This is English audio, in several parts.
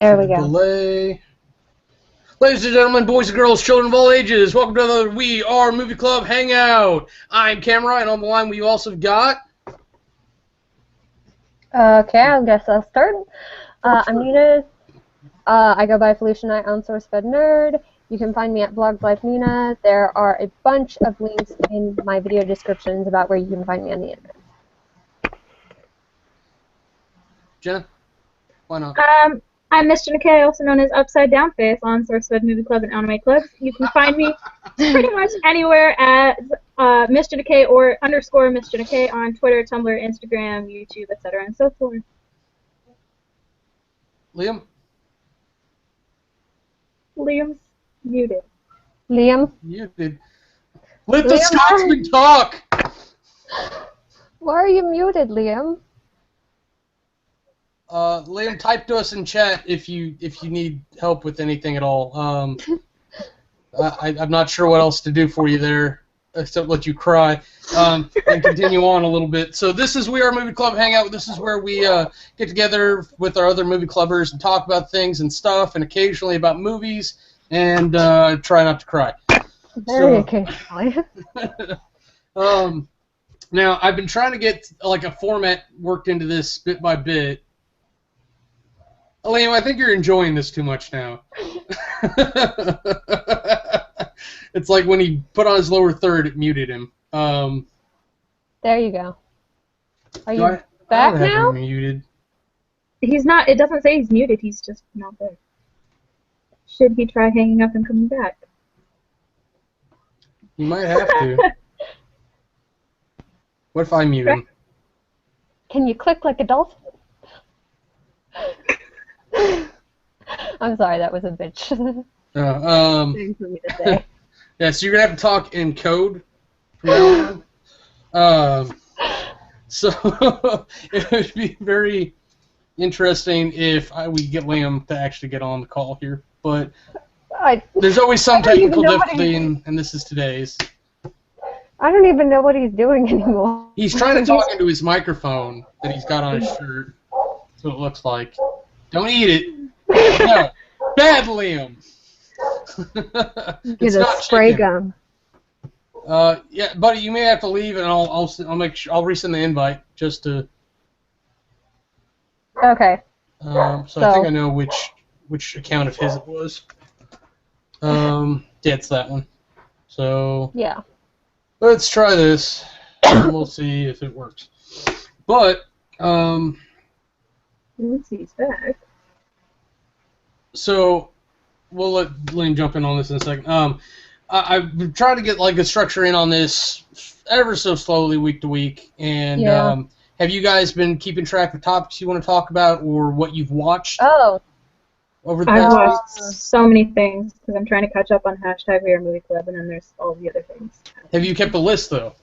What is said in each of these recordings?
There we go. Delay. Ladies and gentlemen, boys and girls, children of all ages, welcome to another We Are Movie Club Hangout. I'm Kamurai, and on the line we also got... Okay, I guess I'll start. I'm Jena. I go by Felicia Knight on SourceFed Nerd. You can find me at Blogs Life Nina. There are a bunch of links in my video descriptions about where you can find me on the internet. Jenna? Why not? I'm Mr. Nikkei, also known as Upside Down Face on SourceFed Movie Club and Anime Club. You can find me pretty much anywhere at Mr. Nikkei or _ Mr. Nikkei on Twitter, Tumblr, Instagram, YouTube, etc. and so forth. Liam? Liam's muted. Liam? Muted. Let the Scotsman talk! Why are you muted, Liam? Liam, type to us in chat if you need help with anything at all. I'm not sure what else to do for you there, except let you cry, and continue on a little bit. So this is We Are Movie Club Hangout. This is where we get together with our other movie clubbers and talk about things and stuff, and occasionally about movies, and try not to cry. Very occasionally. Now, I've been trying to get like a format worked into this bit by bit. Liam, I think you're enjoying this too much now. It's like when he put on his lower third, it muted him. There you go. Are you I back don't have now? him muted. He's not. It doesn't say he's muted. He's just not there. Should he try hanging up and coming back? You might have to. What if I mute him? Can you click like a dolphin? I'm sorry, that was a bitch. Thing for me to say. Yeah, so you're gonna have to talk in code from now on. So it would be very interesting if we get Liam to actually get on the call here, but there's always some technical difficulty, and this is today's. I don't even know what he's doing anymore. He's trying to talk into his microphone that he's got on his shirt. That's what it looks like. Don't eat it. No. Bad Liam. Get a spray gun. Yeah, buddy, you may have to leave, and I'll make sure I'll resend the invite just to. Okay. So I think I know which account of his it was. Yeah, it's that one. So. Yeah. Let's try this, and we'll see if it works. But Let's see, he's back. So, we'll let Liam jump in on this in a second. I've tried to get like a structure in on this ever so slowly, week to week. And have you guys been keeping track of topics you want to talk about, or what you've watched? Over the past I've watched so many things because I'm trying to catch up on #WeAreMovieClub, and then there's all the other things. Have you kept a list though?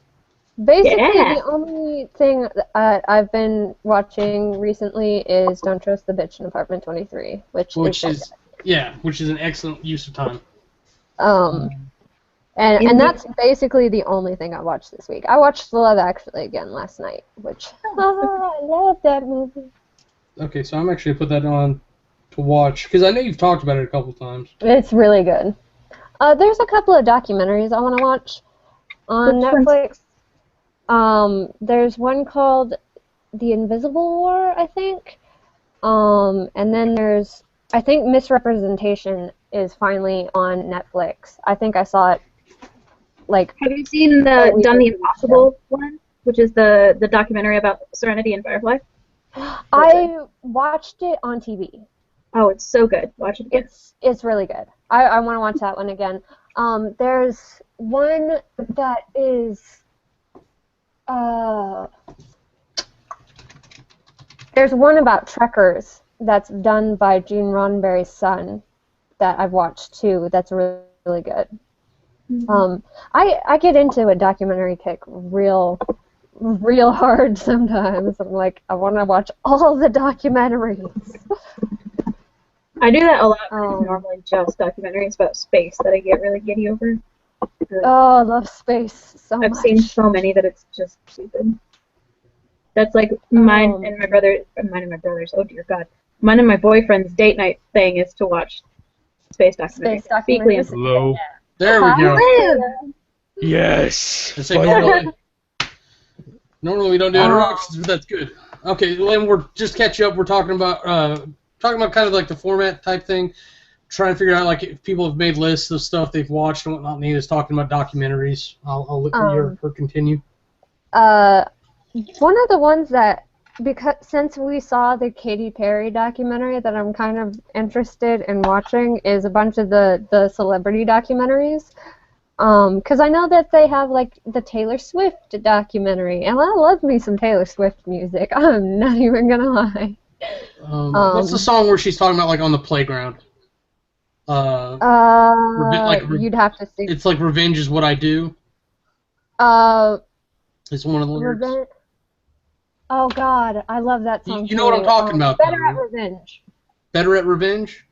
Basically, the only thing I've been watching recently is Don't Trust the Bitch in Apartment 23, which is an excellent use of time. And that's basically the only thing I watched this week. I watched Love Actually again last night, which I love that movie. Okay, so I'm actually gonna put that on to watch because I know you've talked about it a couple times. It's really good. There's a couple of documentaries I want to watch on Netflix. There's one called The Invisible War, I think. And then there's, I think Misrepresentation is finally on Netflix. I think I saw it, like... Have you seen the Done the Impossible one, which is the documentary about Serenity and Firefly? I watched it on TV. Oh, it's so good. Watch it again. It's really good. I want to watch that one again. There's one that is... there's one about trekkers that's done by Gene Roddenberry's son that I've watched too. That's really, really good. Mm-hmm. I get into a documentary kick real hard sometimes. I'm like, I want to watch all the documentaries. I do that a lot. It's normally just documentaries about space that I get really giddy over. Oh, I love space so much. I've seen so many that it's just stupid. That's like mine and my brother's. Oh dear God, Mine and my boyfriend's date night thing is to watch space documentaries. Space documentaries. Hello. There we go. Liam! Yes. I say normally we don't do interruptions, but that's good. Okay, Lynn, we're just catch you up. We're talking about kind of like the format type thing, trying to figure out like if people have made lists of stuff they've watched and whatnot. Nina's talking about documentaries. I'll let her continue. One of the ones that, because since we saw the Katy Perry documentary that I'm kind of interested in watching, is a bunch of the celebrity documentaries. Because I know that they have, like, the Taylor Swift documentary, and I love me some Taylor Swift music. I'm not even gonna lie. What's the song where she's talking about, like, on the playground? You'd have to see. It's like "Revenge is What I Do." It's one of the lyrics. Oh God, I love that song. You know what I'm talking about? Better at Revenge. Better at Revenge.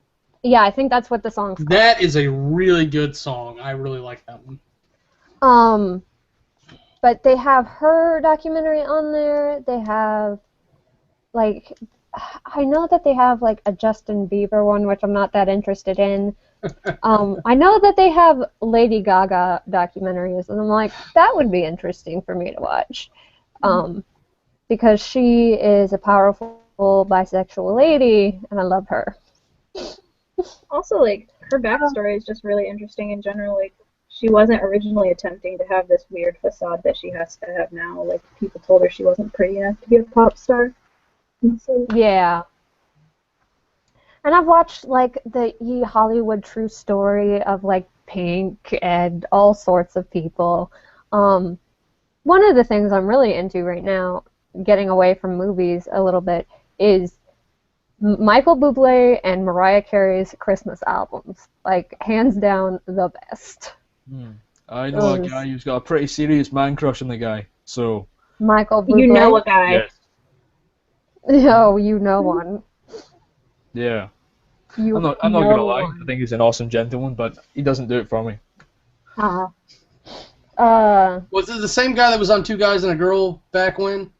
Yeah, I think that's what the song's called. That is a really good song. I really like that one. But they have her documentary on there. They have, like, I know that they have, like, a Justin Bieber one, which I'm not that interested in. I know that they have Lady Gaga documentaries, and I'm like, that would be interesting for me to watch. Because she is a powerful bisexual lady, and I love her. Also, like, her backstory is just really interesting in general. Like, she wasn't originally attempting to have this weird facade that she has to have now. Like, people told her she wasn't pretty enough to be a pop star. So, yeah. And I've watched, like, the Hollywood True Story of, like, Pink and all sorts of people. One of the things I'm really into right now, getting away from movies a little bit, is Michael Bublé and Mariah Carey's Christmas albums. Like, hands down, the best. I know a guy who's got a pretty serious man crush on the guy, so... Michael Bublé? You know a guy. Yes. Oh, you know one. Yeah. You I'm not gonna lie, I think he's an awesome gentleman, but he doesn't do it for me. Was it the same guy that was on Two Guys and a Girl back when?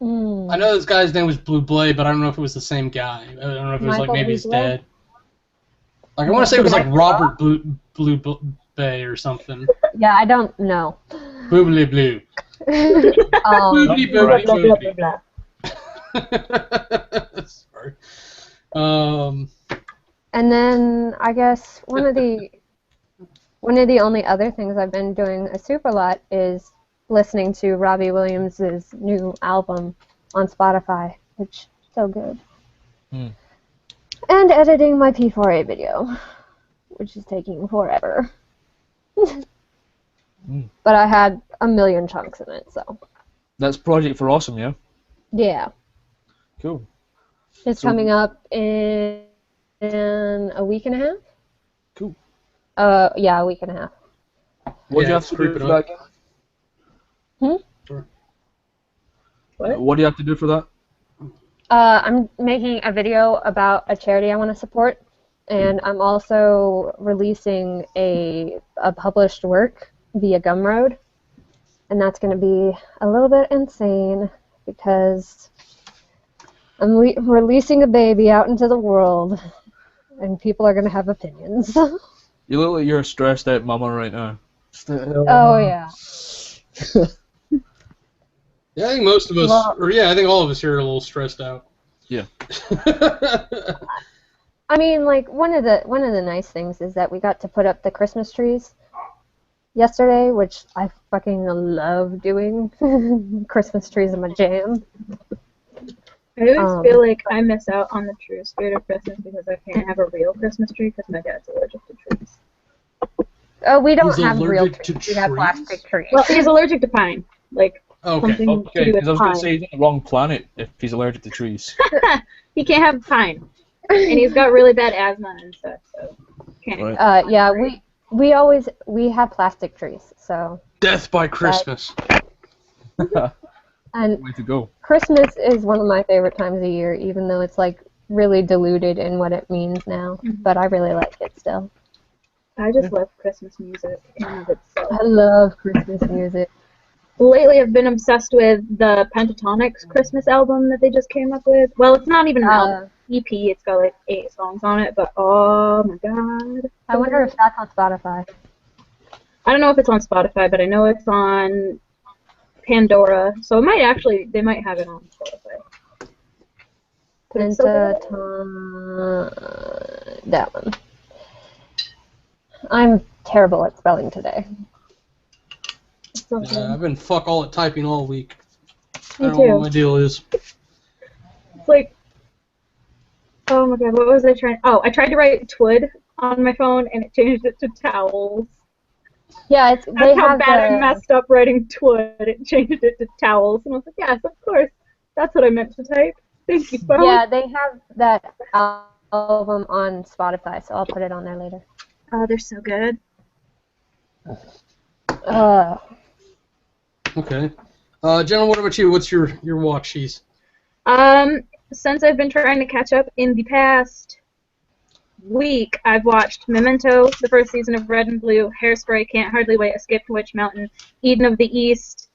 I know this guy's name was Bublé, but I don't know if it was the same guy. I don't know if it was Michael like maybe he's Bublé? dead. Like I want to say it was like Robert Bublé or something. Yeah, I don't know. Bublé Blue. Bublé Blah, blah, blah, Bublé. blah. Sorry. And then I guess one of the only other things I've been doing a super lot is listening to Robbie Williams' new album on Spotify, which is so good. And editing my P4A video, which is taking forever. But I had a million chunks in it, so. That's Project for Awesome, yeah? Yeah. Cool. It's coming up in a week and a half. Cool. Yeah, a week and a half. What do you have to do for that again? Sure. What do you have to do for that? I'm making a video about a charity I want to support, and I'm also releasing a published work via Gumroad, and that's going to be a little bit insane because I'm releasing a baby out into the world, and people are going to have opinions. You look like you're a stressed out mama right now. Oh, yeah. Yeah, I think most of us, I think all of us here are a little stressed out. Yeah. I mean, like one of the nice things is that we got to put up the Christmas trees yesterday, which I fucking love doing. Christmas trees are my jam. I always feel like I miss out on the true spirit of Christmas because I can't have a real Christmas tree because my dad's allergic to trees. Oh, we don't He's have real allergic to trees. We have trees? plastic trees. Well, he's allergic to pine. Like, something to Okay, do because I with was going pine. to say he's on the wrong planet if he's allergic to trees. He can't have pine. And he's got really bad asthma and stuff, so can't. Right. Yeah, we have plastic trees, so. Death by Christmas. And Way to go. Christmas is one of my favorite times of year, even though it's like really diluted in what it means now. But I really like it still. I just love Christmas music in and of itself. I love Christmas music. lately I've been obsessed with the Pentatonix Christmas album that they just came up with. Well, it's not even an album. EP, it's got like 8 songs on it, but oh my god. I wonder if that's on Spotify. I don't know if it's on Spotify, but I know it's on Pandora, so they might have it on Spotify. That one. I'm terrible at spelling today. I've been fuck all at typing all week. Me I don't too. know what my deal is. It's like, oh my god, what was I trying? Oh, I tried to write "twould" on my phone, and it changed it to towels. Yeah, That's how bad I messed up writing "twould." It changed it to towels, and I was like, yes, of course, that's what I meant to type. Thank you, phone. Yeah, they have that album on Spotify, so I'll put it on there later. Oh, they're so good. Okay. Jenna, what about you? What's your watchies? Since I've been trying to catch up in the past week, I've watched Memento, the first season of Red and Blue, Hairspray, Can't Hardly Wait, Escape to Witch Mountain, Eden of the East,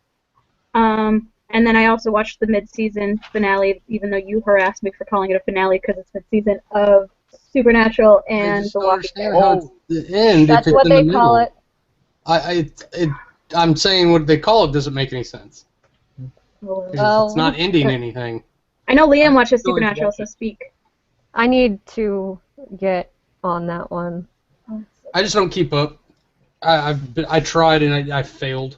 and then I also watched the mid-season finale, even though you harassed me for calling it a finale because it's mid-season of Supernatural and The Walking Dead. Oh, the end. That's what they call it. I'm saying what they call it doesn't make any sense. Well, It's not ending anything. I know Liam watches Supernatural, so speak. I need to get on that one. I just don't keep up. I tried and I failed.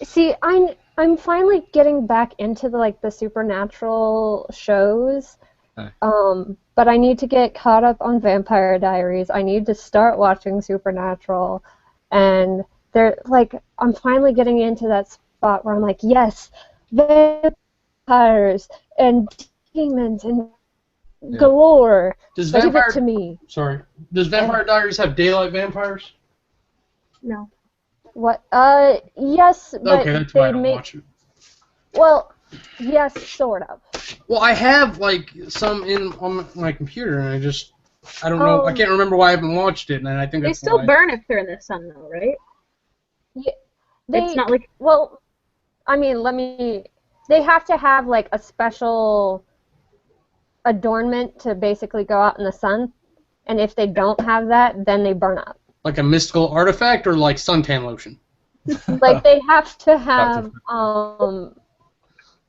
See, I'm finally getting back into the Supernatural shows. But I need to get caught up on Vampire Diaries. I need to start watching Supernatural, and I'm finally getting into that spot where I'm like, yes, vampires and demons and galore. Does Give it to me. Sorry. Does Vampire Diaries have daylight vampires? No. What? Yes, but okay, that's why I don't watch it. Well, yes, sort of. Well, I have some on my computer, and I don't know. I can't remember why I haven't watched it, and I think they still burn if they're in the sun, though, right? Yeah, it's not like. Well, I mean, they have to have a special adornment to basically go out in the sun, and if they don't have that, then they burn up. Like a mystical artifact, or like suntan lotion? They have to have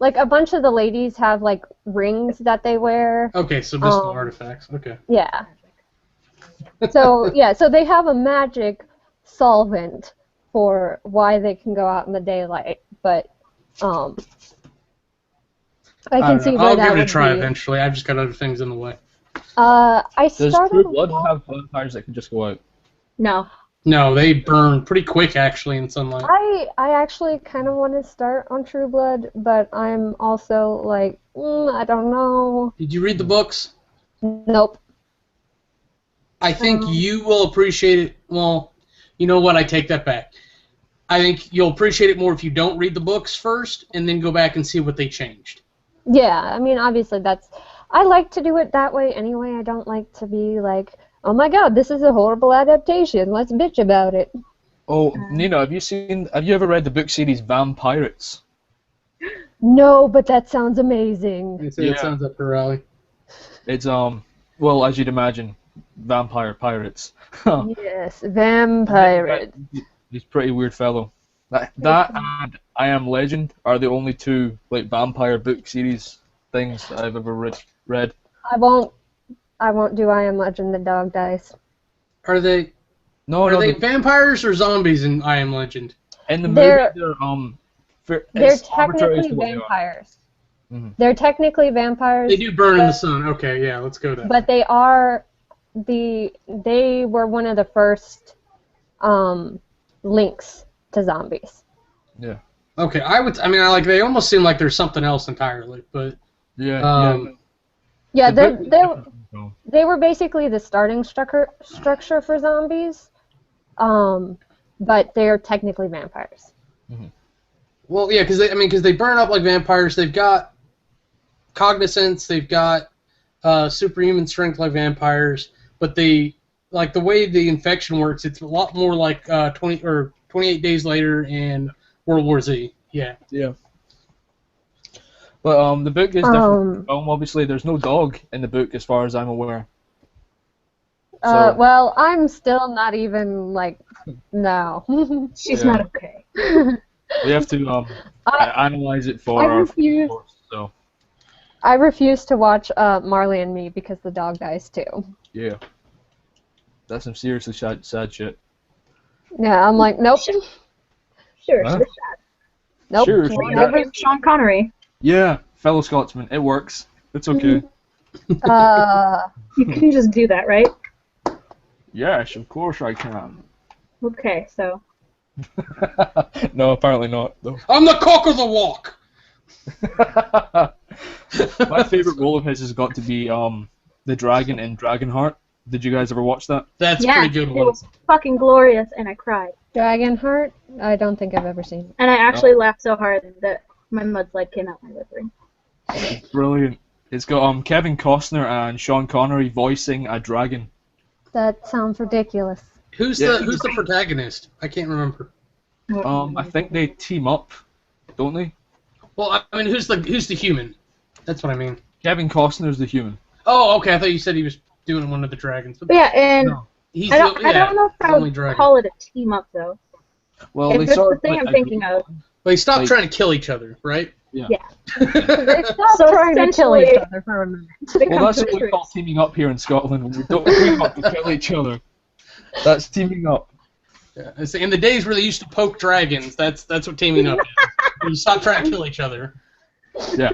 a bunch of the ladies have rings that they wear. Okay, so mystical artifacts. Okay. Yeah. So they have a magic solvent for why they can go out in the daylight, but I can see where I'll that give it a would try be. eventually. I've just got other things in the way. Does True Blood have vampires that can just go out? No. No, they burn pretty quick actually in sunlight. I actually kind of want to start on True Blood, but I'm also I don't know. Did you read the books? Nope. I think you will appreciate it. Well, you know what? I take that back. I think you'll appreciate it more if you don't read the books first and then go back and see what they changed. Yeah, I mean, obviously I like to do it that way anyway. I don't like to be like, oh my god, this is a horrible adaptation. Let's bitch about it. Oh, Nina, have you ever read the book series Vampirates? No, but that sounds amazing. It sounds up her alley. It's well, as you'd imagine, vampire pirates. Yes, vampirates. He's a pretty weird fellow. That and I Am Legend are the only two vampire book series things that I've ever read. I won't do I Am Legend. The dog dies. Are they? No, are they vampires or zombies in I Am Legend? In the movie, they're technically vampires. Mm-hmm. They're technically vampires. They do burn in the sun. Okay, yeah, let's go there. But they were one of the first links to zombies. Yeah. Okay, they almost seem like there's something else entirely, but yeah, they were basically the starting structure for zombies, but they're technically vampires. Mm-hmm. Well, yeah, because they burn up like vampires. They've got cognizance. They've got superhuman strength like vampires. But the way the infection works, it's a lot more like 28 days later and World War Z. Yeah. Yeah. But the book is different from the film. Obviously, there's no dog in the book, as far as I'm aware. So, well, I'm still not even, like, no. She's not okay. we have to analyze it for our course, so. I refuse to watch Marley and Me because the dog dies too. Yeah. That's some seriously sad shit. Yeah, I'm like, nope. Sure, Huh? sure. Nope. Sure. Sean Connery. Yeah, fellow Scotsman, it works. It's okay. You can just do that, right? Yes, of course I can. Okay, so. No, apparently not, though. I'm the cock of the walk. My favorite role of his has got to be the dragon in Dragonheart. Did you guys ever watch that? That's a pretty good It one. was fucking glorious, and I cried. Dragonheart? I don't think I've ever seen it. And I actually laughed so hard that my mudslide came out my liver. It's brilliant. It's got Kevin Costner and Sean Connery voicing a dragon. That sounds ridiculous. Who's the protagonist? I can't remember. I think they team up, don't they? Well, I mean, who's the human? That's what I mean. Kevin Costner's the human. Oh, okay. I thought you said he was doing one of the dragons. But Yeah, and no, I don't know if I only would dragon. call it a team up though. Well, If they it's sort the of thing like I'm thinking of. They stopped Like- trying to kill each other, right? Yeah. They stopped So trying to kill each essentially- other for a minute. Well, that's what we call teaming up here in Scotland. When we don't team up to kill each other. That's teaming up. Yeah. In the days where they used to poke dragons, that's what teaming up is. You stop trying to kill each other. Yeah.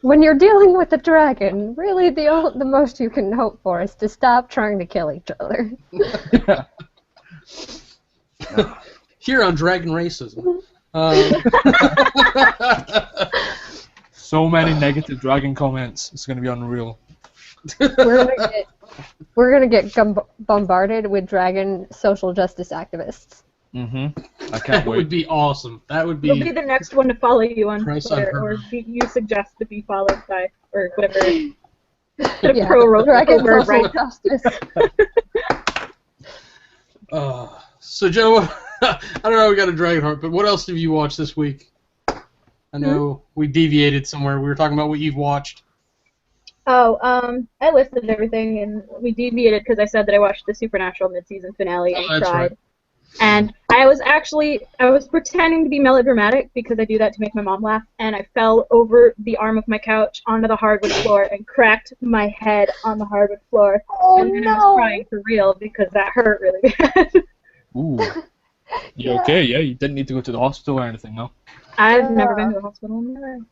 When you're dealing with a dragon, really the most you can hope for is to stop trying to kill each other. Yeah. Here on Dragon Racism. So many negative dragon comments. It's going to be unreal. We're gonna get bombarded with dragon social justice activists. I That can't would wait. be awesome. That would You'll be be. the next one to follow you on Price Twitter, on her. or you suggest to be followed by, or whatever. Yeah, Pro dragon word, social right? justice. So Joe, I don't know. We got a Dragonheart, but what else have you watched this week? I know we deviated somewhere. We were talking about what you've watched. Oh, I listed everything, and we deviated because I said that I watched the Supernatural mid-season finale and that's cried. right. And I was pretending to be melodramatic because I do that to make my mom laugh, and I fell over the arm of my couch onto the hardwood floor and cracked my head on the hardwood floor. Oh and then I was no! crying for real because that hurt really bad. Ooh. You okay? Yeah, you didn't need to go to the hospital or anything, no? I've never been to the hospital in my life.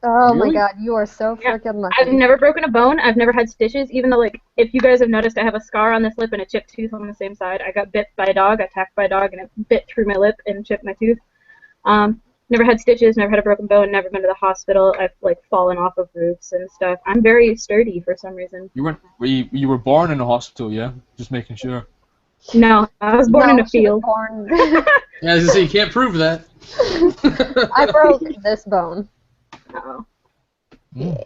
Oh Really? my god, you are so Yeah. freaking lucky. I've never broken a bone. I've never had stitches, even though, like, if you guys have noticed, I have a scar on this lip and a chipped tooth on the same side. I got bit by a dog, attacked by a dog, and it bit through my lip and chipped my tooth. Never had stitches, never had a broken bone, never been to the hospital. I've, like, fallen off of roofs and stuff. I'm very sturdy for some reason. You were born in a hospital, yeah? Just making sure. No, I was born in a she was field. born- Yeah, as I say, you can't prove that. I broke this bone. Oh. Yeah.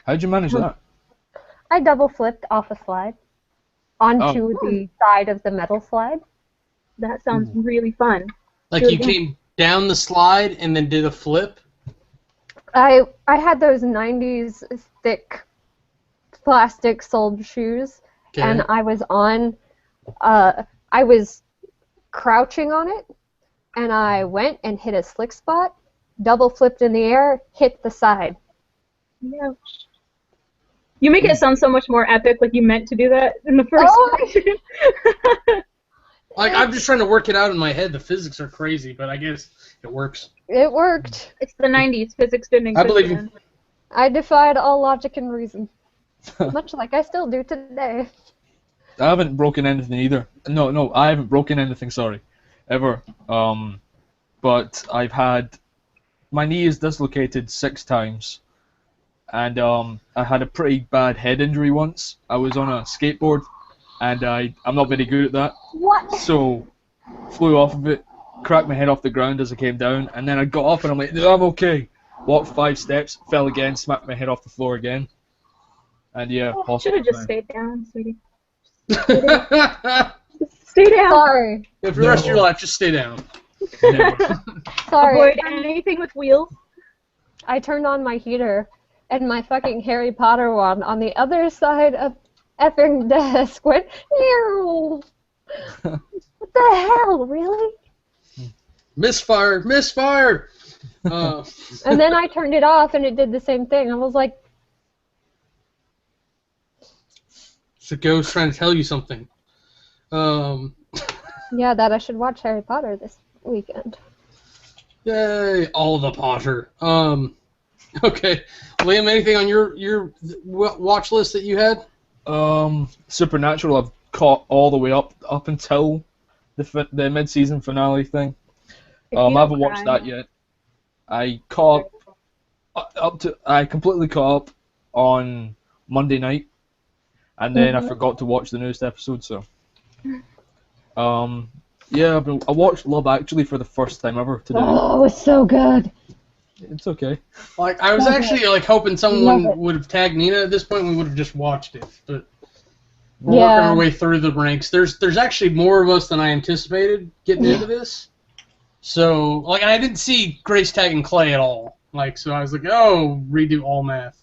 How'd you manage that? I double flipped off a slide onto the side of the metal slide. That sounds really fun. Like Really you good. came down the slide and then did a flip. I had those 90s thick plastic soled shoes, Okay. and I was on I was crouching on it, and I went and hit a slick spot, double flipped in the air, hit the side. Yeah. You make it sound so much more epic, like you meant to do that in the first Oh. place. Like I'm just trying to work it out in my head. The physics are crazy, but I guess it works. It worked. It's the 90s. Physics didn't exist. I believe you. then. I defied all logic and reason, much like I still do today. I haven't broken anything either. No, I haven't broken anything, sorry. Ever. But I've had... My knee is dislocated 6 times. And I had a pretty bad head injury once. I was on a skateboard, and I'm not very good at that. What? So, flew off of it, cracked my head off the ground as I came down, and then I got up and I'm like, I'm okay. Walked 5 steps, fell again, smacked my head off the floor again. And yeah, Should hospital have just time. stayed down, sweetie. For Stay down. Sorry. the rest of your life, just stay down. Never. Sorry, Avoid anything with wheels. I turned on my heater, and my fucking Harry Potter one on the other side of effing desk went, ew. What the hell, really? Misfire! Misfire! And then I turned it off, and it did the same thing. I was like, It's a ghost trying to tell you something. yeah, that I should watch Harry Potter this weekend. Yay! All the Potter. Okay. Liam, anything on your watch list that you had? Supernatural, I've caught all the way up until the mid-season finale thing. I haven't watched that yet. I caught I completely caught up on Monday night, and then I forgot to watch the newest episode. So, yeah, I watched Love Actually for the first time ever today. Oh, it's so good. It's okay. Like I was actually like hoping someone would have tagged Nina at this point. And we would have just watched it, but we're working our way through the ranks. There's actually more of us than I anticipated getting into this. So like I didn't see Grace tagging Clay at all. Like so I was like, oh, redo all math.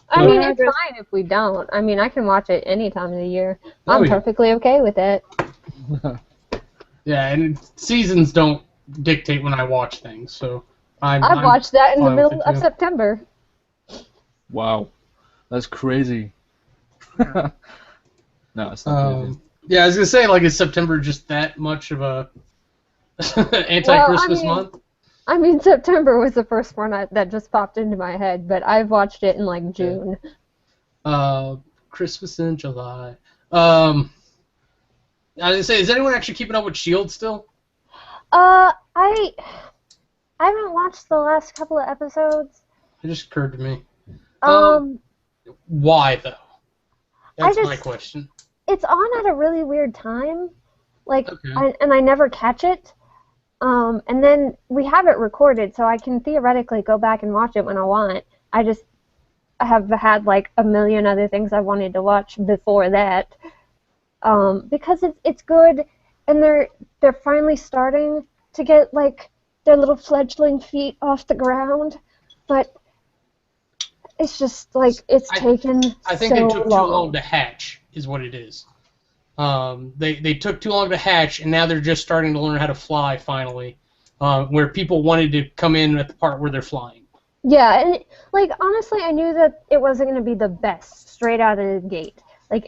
I mean, it's fine if we don't. I mean, I can watch it any time of the year. I'm perfectly okay with it. Yeah, and seasons don't dictate when I watch things, so I'm watched that in the fine with middle it, of too. September. Wow, that's crazy. No, it's not crazy. Yeah, I was gonna say, like, is September just that much of a anti-Christmas month? I mean, September was the first one that just popped into my head, but I've watched it in like June. Christmas in July. I was gonna say, is anyone actually keeping up with S.H.I.E.L.D. still? I haven't watched the last couple of episodes. It just occurred to me. Um, Why though? That's my question. It's on at a really weird time, like, Okay. and I never catch it. And then we have it recorded, so I can theoretically go back and watch it when I want. I just have had like a million other things I wanted to watch before that. Because it's good, and they're finally starting to get like their little fledgling feet off the ground, but it's just like it's taken I think so they took too long to hatch, is what it is. They took too long to hatch, and now they're just starting to learn how to fly finally. Where people wanted to come in at the part where they're flying. Yeah, and like honestly, I knew that it wasn't going to be the best straight out of the gate. Like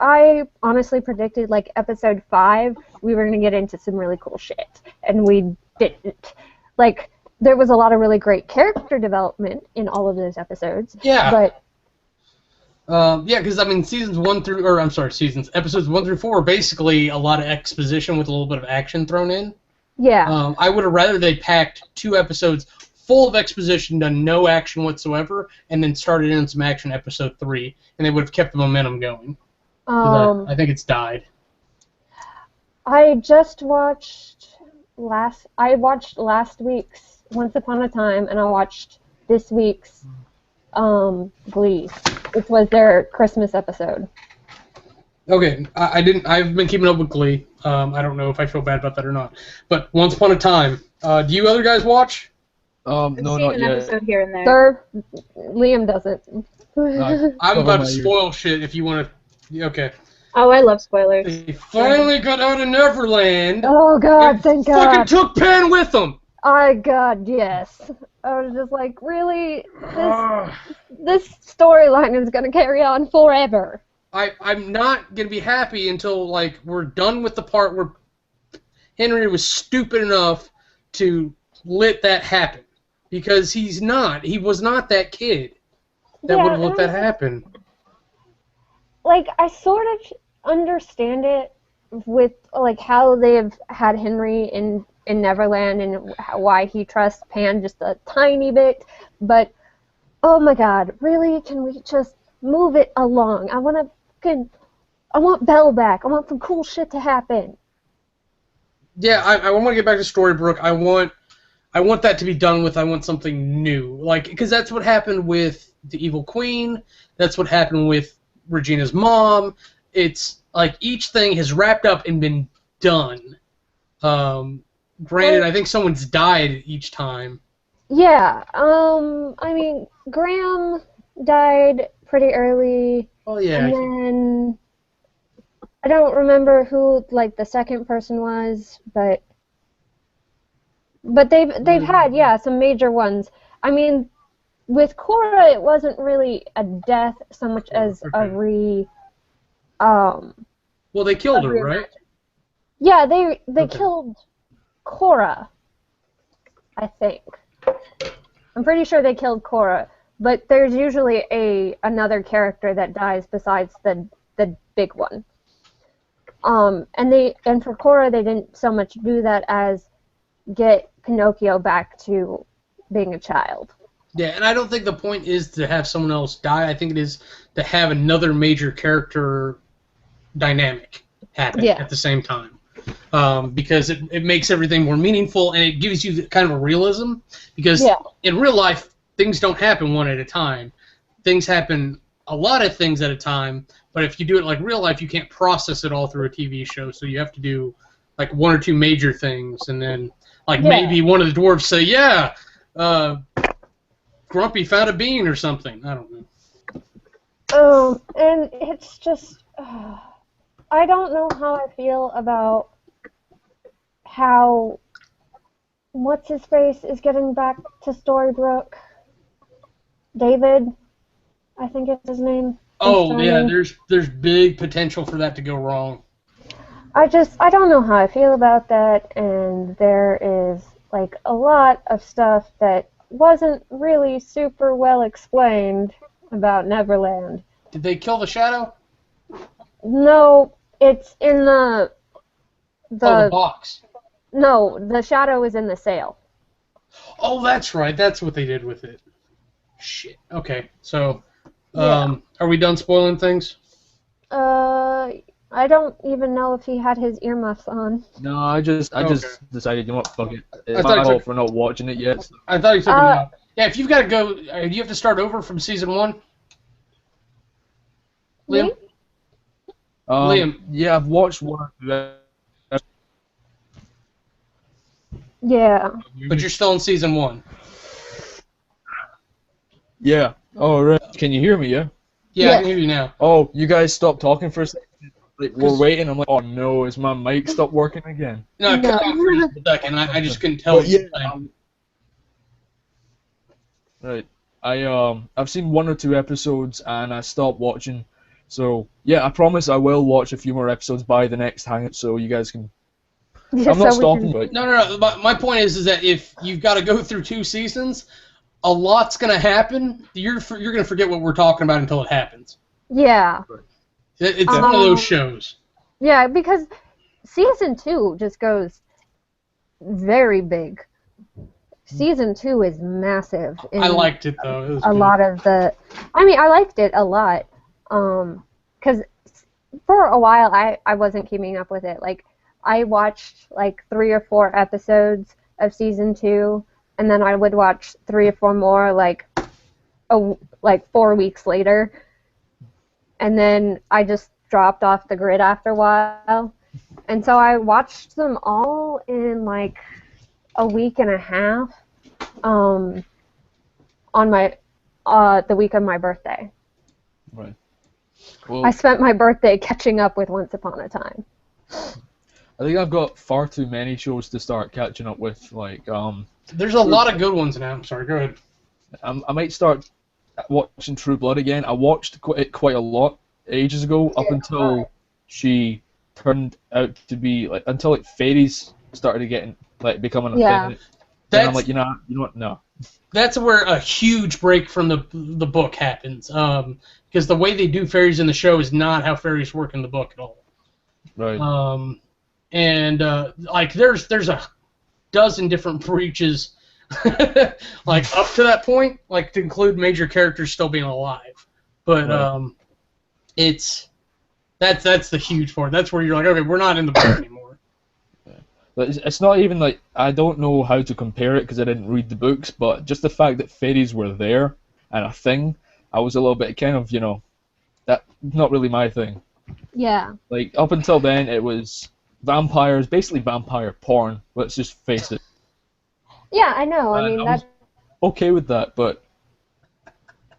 I honestly predicted like episode 5 we were going to get into some really cool shit, and we didn't. Like there was a lot of really great character development in all of those episodes. Yeah. But yeah, because I mean, episodes 1 through 4 are basically a lot of exposition with a little bit of action thrown in. Yeah. I would have rather they packed 2 episodes full of exposition, done no action whatsoever, and then started in some action episode 3, and they would have kept the momentum going. I think it's died. I just watched last week's Once Upon a Time, and I watched this week's Glee, which was their Christmas episode. Okay, I've been keeping up with Glee. I don't know if I feel bad about that or not. But Once Upon a Time, do you other guys watch? No, not an yet. episode here and there. Sir, Liam doesn't. I'm about to spoil shit if you want to. Okay. Oh, I love spoilers. They finally got out of Neverland. Oh God, and thank fucking God. took Pan with them. Oh God, yes. I was just like, really? This storyline is gonna carry on forever. I'm not gonna be happy until like we're done with the part where Henry was stupid enough to let that happen, because he was not that kid that would have let that happen. Like, I sort of understand it with like how they've had Henry in Neverland and why he trusts Pan just a tiny bit, but oh my God, really? Can we just move it along? I want Belle back. I want some cool shit to happen. Yeah, I want to get back to Storybrooke. I want that to be done with. I want something new, like, because that's what happened with the Evil Queen. That's what happened with Regina's mom. it's like each thing has wrapped up and been done. Granted, I think someone's died each time. Yeah. I mean, Graham died pretty early. Oh yeah. And then I don't remember who like the second person was, but they've had some major ones. I mean, with Korra, it wasn't really a death so much as a Well, they killed her, right? Yeah, they killed Korra, I think. I'm pretty sure they killed Korra, but there's usually another character that dies besides the big one. And for Korra, they didn't so much do that as get Pinocchio back to being a child. Yeah, and I don't think the point is to have someone else die. I think it is to have another major character dynamic happen at the same time. Because it makes everything more meaningful, and it gives you kind of a realism. Because in real life, things don't happen one at a time. Things happen a lot of things at a time, but if you do it like real life, you can't process it all through a TV show, so you have to do like one or two major things, and then maybe one of the dwarves say, Grumpy found a bean or something. I don't know. And it's just... I don't know how I feel about how what's-his-face is getting back to Storybrooke. David, I think it's his name. Oh, yeah, there's big potential for that to go wrong. I don't know how I feel about that, and there is, like, a lot of stuff that wasn't really super well explained about Neverland. Did they kill the shadow? No, it's in the box. No, the shadow is in the sail. Oh, that's right. That's what they did with it. Shit. Okay, so, are we done spoiling things? I don't even know if he had his earmuffs on. No, I just decided, you know what, fuck it. It's my fault for not watching it yet. So. I thought you took them out. Yeah, if you've got to go, do you have to start over from season 1? Liam? Liam? Yeah, I've watched one. Yeah. But you're still in season 1. Yeah. Oh, right. Can you hear me, yeah? Yeah, I can hear you now. Oh, you guys stopped talking for a second? Like, we're waiting. I'm like, oh no, is my mic stopped working again? No, it cut off for just a second. I just couldn't tell. Right. I've seen 1 or 2 episodes and I stopped watching. So yeah, I promise I will watch a few more episodes by the next Hangout, so you guys can. Yeah, I'm not stopping. But... No. My point is that if you've got to go through 2 seasons, a lot's gonna happen. You're gonna forget what we're talking about until it happens. Yeah. It's one of those shows. Yeah, because season 2 just goes very big. Season 2 is massive. I liked it though. It was a lot of the. I mean, I liked it a lot. Because for a while I wasn't keeping up with it. Like, I watched like 3 or 4 episodes of season 2, and then I would watch 3 or 4 more like 4 weeks later. And then I just dropped off the grid after a while. And so I watched them all in like a week and a half on my the week of my birthday. Right. Well, I spent my birthday catching up with Once Upon a Time. I think I've got far too many shows to start catching up with. Like, there's a lot of good ones now. I'm sorry, go ahead. I might start watching True Blood again. I watched it quite a lot ages ago, up until she turned out to be like until like fairies started becoming a thing. Then I'm like, you know what? No. That's where a huge break from the book happens. Because the way they do fairies in the show is not how fairies work in the book at all. Right. Like there's a dozen different breaches, like up to that point, like to include major characters still being alive. But that's the huge part. That's where you're like, okay, we're not in the book anymore. But it's not even like, I don't know how to compare it because I didn't read the books, but just the fact that fairies were there and a thing, I was a little bit kind of, that's not really my thing. Yeah. Like, up until then, it was vampires, basically vampire porn. Let's just face it. Yeah, I know. I And mean, I was that. okay with that, but,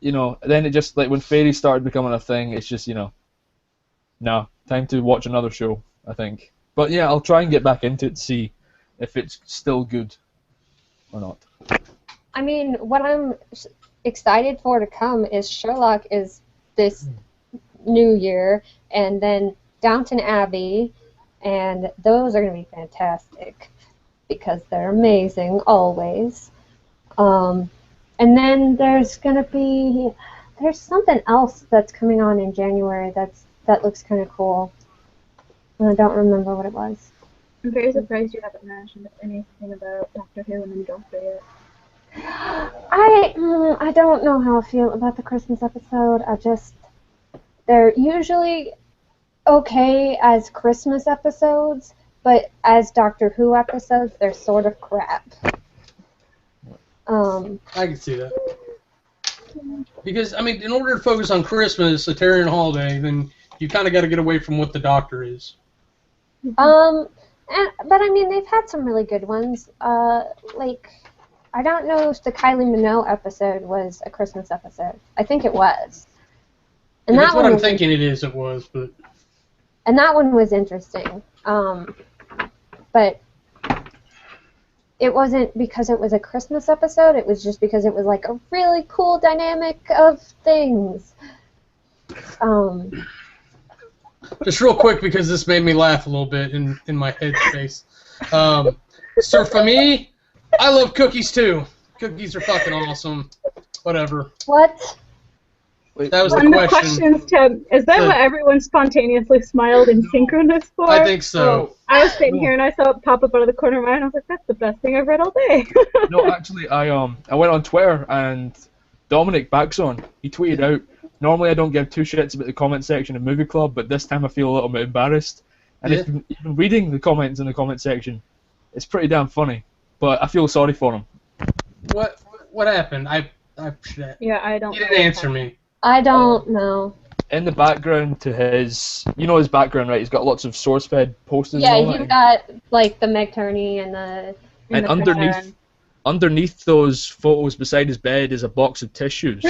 you know, then it just, like, when fairies started becoming a thing, it's just, you know, no, time to watch another show, I think. But yeah, I'll try and get back into it to see if it's still good or not. I mean, what I'm excited for to come is Sherlock is this new year, and then Downton Abbey, and those are going to be fantastic because they're amazing always. And then there's something else that's coming on in January that looks kind of cool. And I don't remember what it was. I'm very surprised you haven't mentioned anything about Doctor Who and the new Doctor yet. I don't know how I feel about the Christmas episode. They're usually okay as Christmas episodes, but as Doctor Who episodes, they're sort of crap. I can see that. Because, I mean, in order to focus on Christmas, a Terran holiday, then you kind of got to get away from what the Doctor is. But I mean, they've had some really good ones. Like, I don't know if the Kylie Minogue episode was a Christmas episode. I think it was. And That's that what one I'm thinking it is. It was, but. And that one was interesting. But it wasn't because it was a Christmas episode. It was just because it was like a really cool dynamic of things. Just real quick, because this made me laugh a little bit in my head space. So for me, I love cookies too. Cookies are fucking awesome. Whatever. What? That was the On the question. questions tab, is that what everyone spontaneously smiled in synchronous for? I think so. I was sitting here and I saw it pop up out of the corner of my eye and I was like, that's the best thing I've read all day. No, actually, I went on Twitter and Dominic Baxon, he tweeted out, normally I don't give two shits about the comment section of Movie Club, but this time I feel a little bit embarrassed. And Yeah. even reading the comments in the comment section, it's pretty damn funny. But I feel sorry for him. What happened? Yeah, I don't He know didn't what answer me. I don't know. In the background to his, you know his background, right? He's got lots of source-fed posters Yeah, and all you that. got like the Meg Turney and the. And happened. underneath those photos beside his bed is a box of tissues.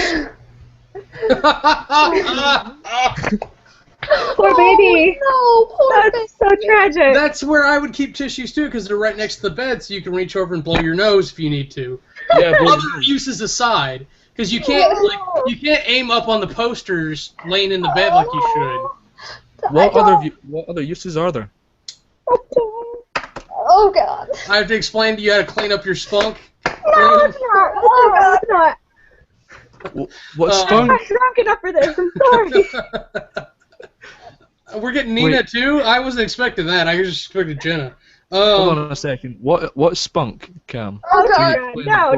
Poor baby. Oh, no, poor That's so tragic. That's where I would keep tissues too, because they're right next to the bed, so you can reach over and blow your nose if you need to. Yeah, but Other uses aside, because you can't aim up on the posters laying in the bed like you should. what other uses are there? Oh god. I have to explain to you how to clean up your spunk. No, it's not. Oh, God, it's not. What's I'm spunk? not drunk enough for this. I'm sorry. We're getting Nina Wait. too? I wasn't expecting that. I just expected Jenna. Hold on a second. What's spunk, Cam? Oh, God. God.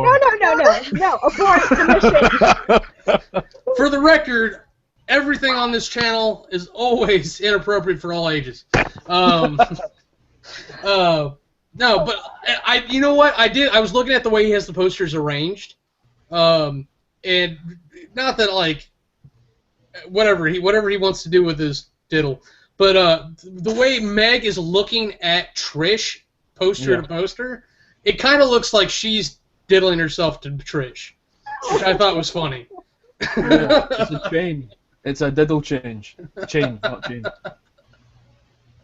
No. Abort the mission. For the record, everything on this channel is always inappropriate for all ages. No, but you know what? I was looking at the way he has the posters arranged, and not that like whatever he wants to do with his diddle, but the way Meg is looking at Trish poster to poster, it kind of looks like she's diddling herself to Trish, which I thought was funny. Yeah, it's a chain. It's a diddle change. Chain, not chain.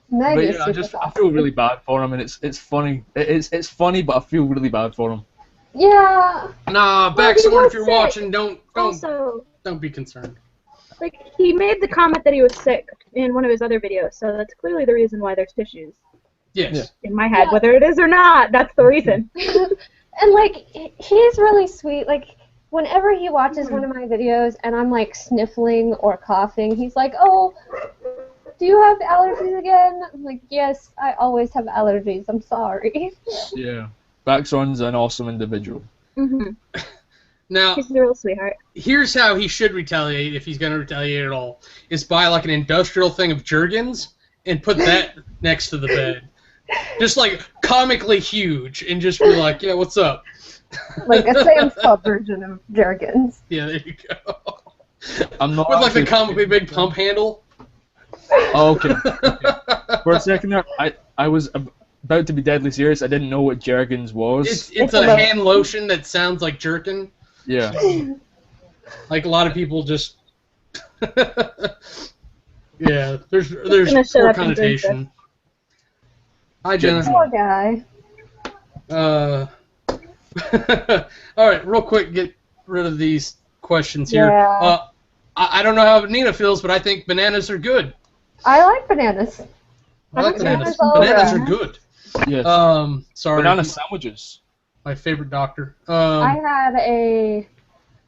Meg But is yeah, super I feel really bad for him, and it's funny. It's funny, but I feel really bad for him. Yeah. Nah, Well, he Baxter, was if you're sick. watching, don't Also, be concerned. like, he made the comment that he was sick in one of his other videos, so that's clearly the reason why there's tissues. Yes. Yeah. In my head, whether it is or not, that's the reason. And like he's really sweet. Like whenever he watches one of my videos and I'm like sniffling or coughing, he's like, "Oh, do you have allergies again?" I'm like, "Yes, I always have allergies. I'm sorry." Yeah. Baxon's an awesome individual. Mm-hmm. Now, He's a real sweetheart. here's how he should retaliate if he's going to retaliate at all: is buy like an industrial thing of Jergens and put that next to the bed, just like comically huge, and just be like, "Yeah, what's up?" Like a Sam's Club version of Jergens. Yeah, there you go. I'm not With like the actually- comically big pump handle. Oh, okay. For a second there, I was about to be deadly serious. I didn't know what Jergens was. It's a hand lotion that sounds like jerkin. Yeah. Like a lot of people just. Yeah, there's poor connotation. Hi, Jenna. Poor guy. All right, real quick, get rid of these questions here. Yeah. I don't know how Nina feels, but I think bananas are good. I like bananas. I like bananas. all Bananas are around. good. Yes. Sorry. Banana sandwiches. My favorite doctor. I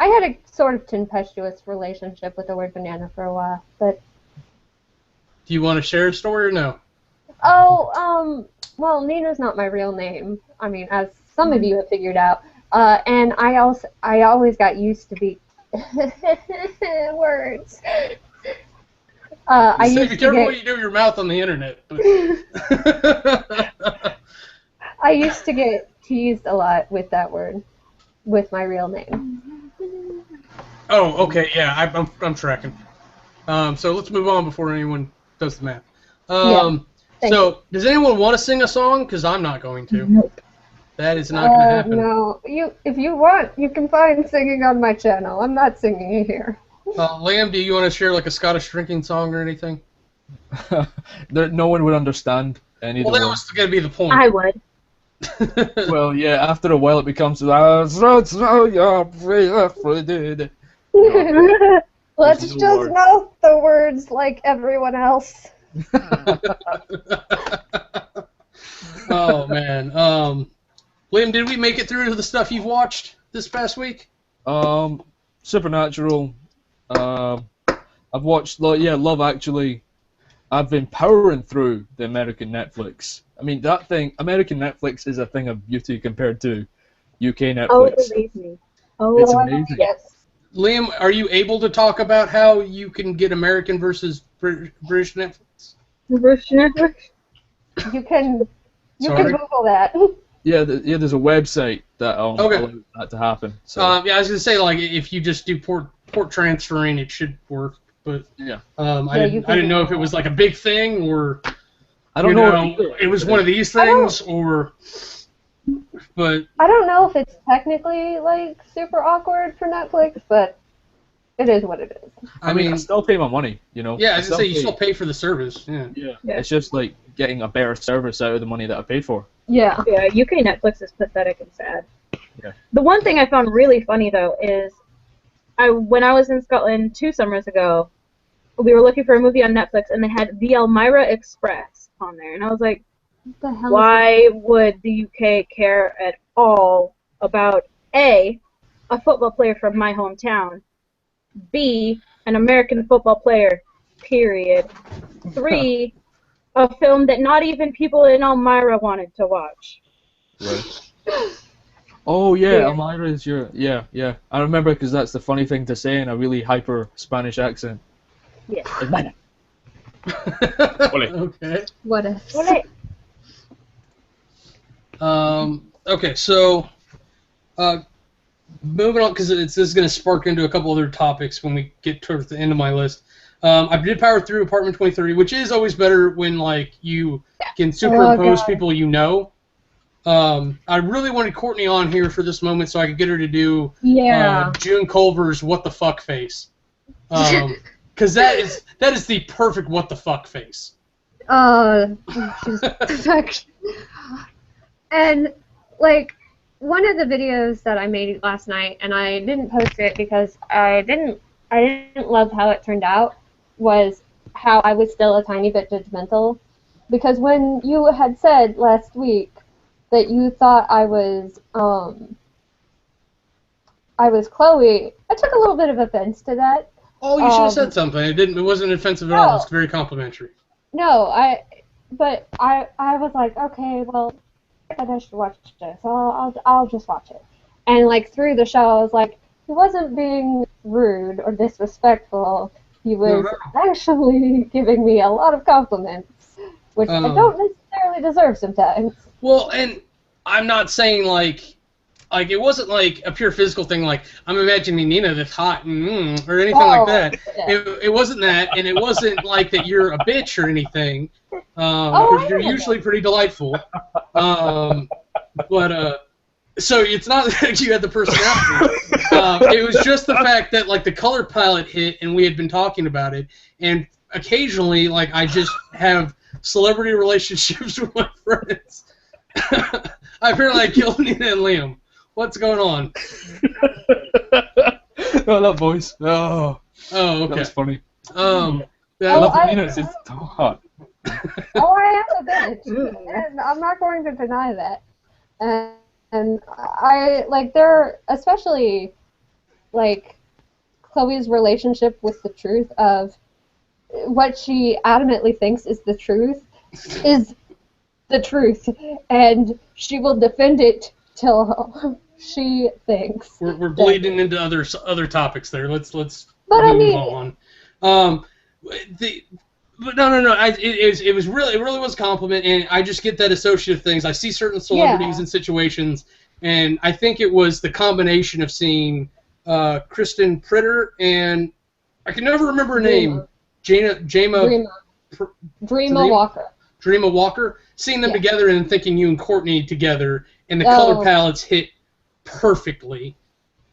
had a sort of tempestuous relationship with the word banana for a while, but. Do you want to share a story or no? Oh, well, Nina's not my real name. I mean, as some of you have figured out. And I always got used to be words. Be careful what you do with your mouth on the internet. I used to get teased a lot with that word, with my real name. Oh, okay, yeah, I'm tracking. So let's move on before anyone does the math. So, does anyone want to sing a song? Because I'm not going to. Nope. That is not going to happen. No, if you want, you can find singing on my channel. I'm not singing here. Lamb, do you want to share like a Scottish drinking song or anything? No one would understand any. Well, that was going to be the point. I would. Well, yeah. After a while, it becomes. Let's just mouth the words like everyone else. Oh man, Liam, did we make it through to the stuff you've watched this past week? Supernatural. I've watched Love Actually. I've been powering through the American Netflix. I mean, that thing, American Netflix is a thing of beauty compared to UK Netflix. Oh, it's amazing. Oh, It's amazing. Yes. Liam, are you able to talk about how you can get American versus British Netflix? British Netflix? You can Sorry. Google that. Yeah, there's a website that Okay. allows that to happen. So Yeah, I was gonna say like if you just do port transferring, it should work. But yeah, I didn't know if it was like a big thing or I don't know. it was one of these things or. But I don't know if it's technically like super awkward for Netflix, but it is what it is. I mean, I still pay my money, you know. Yeah, I was gonna say you still pay for the service. Yeah. Yeah, it's just like getting a better service out of the money that I paid for. Yeah. Yeah, UK Netflix is pathetic and sad. Yeah. The one thing I found really funny though is, when I was in Scotland 2 summers ago, we were looking for a movie on Netflix and they had The Elmira Express on there, and I was like, What the hell? why would the UK care at all about A, a football player from my hometown, B, an American football player, period, 3, a film that not even people in Elmira wanted to watch. Right. Oh yeah, Elmira is your yeah. I remember because that's the funny thing to say in a really hyper Spanish accent. Yeah. Okay. What if? Okay, so moving on because this is going to spark into a couple other topics when we get towards the end of my list. I did power through Apartment 2030, which is always better when like you can superimpose people you know. I really wanted Courtney on here for this moment so I could get her to do June Culver's "What the fuck" face, because that is the perfect "What the fuck" face. She's perfection. And like one of the videos that I made last night, and I didn't post it because I didn't love how it turned out, was how I was still a tiny bit judgmental, because when you had said last week that you thought I was Chloe, I took a little bit of offense to that. Oh, you should have said something. It wasn't offensive at all. It's very complimentary. No, I was like, okay, well, I should watch this. I'll just watch it. And like through the show, I was like, he wasn't being rude or disrespectful. He was actually giving me a lot of compliments, which I don't necessarily deserve sometimes. Well, and I'm not saying like like it wasn't like a pure physical thing. Like I'm imagining Nina that's hot and or anything like that. It wasn't that, and it wasn't like that you're a bitch or anything. Because you're usually pretty delightful. But so it's not that you had the personality. It was just the fact that like the color palette hit, and we had been talking about it, and occasionally like I just have celebrity relationships with my friends. Apparently, I killed Nina and Liam. What's going on? Oh, that voice. Oh, okay. That was funny. Yeah, I love Nina. It's so hot. I am a bitch, and I'm not going to deny that. And I like there, especially like Chloe's relationship with the truth of what she adamantly thinks is the truth, and she will defend it till she thinks. We're bleeding into other topics there. Let's move on. But no. It really was a compliment, and I just get that associative things. I see certain celebrities in situations, and I think it was the combination of seeing Kristen Pritter and I can never remember her name. Dreama Walker. Dreama Walker. Seeing them together and thinking you and Courtney together, and the color palettes hit perfectly.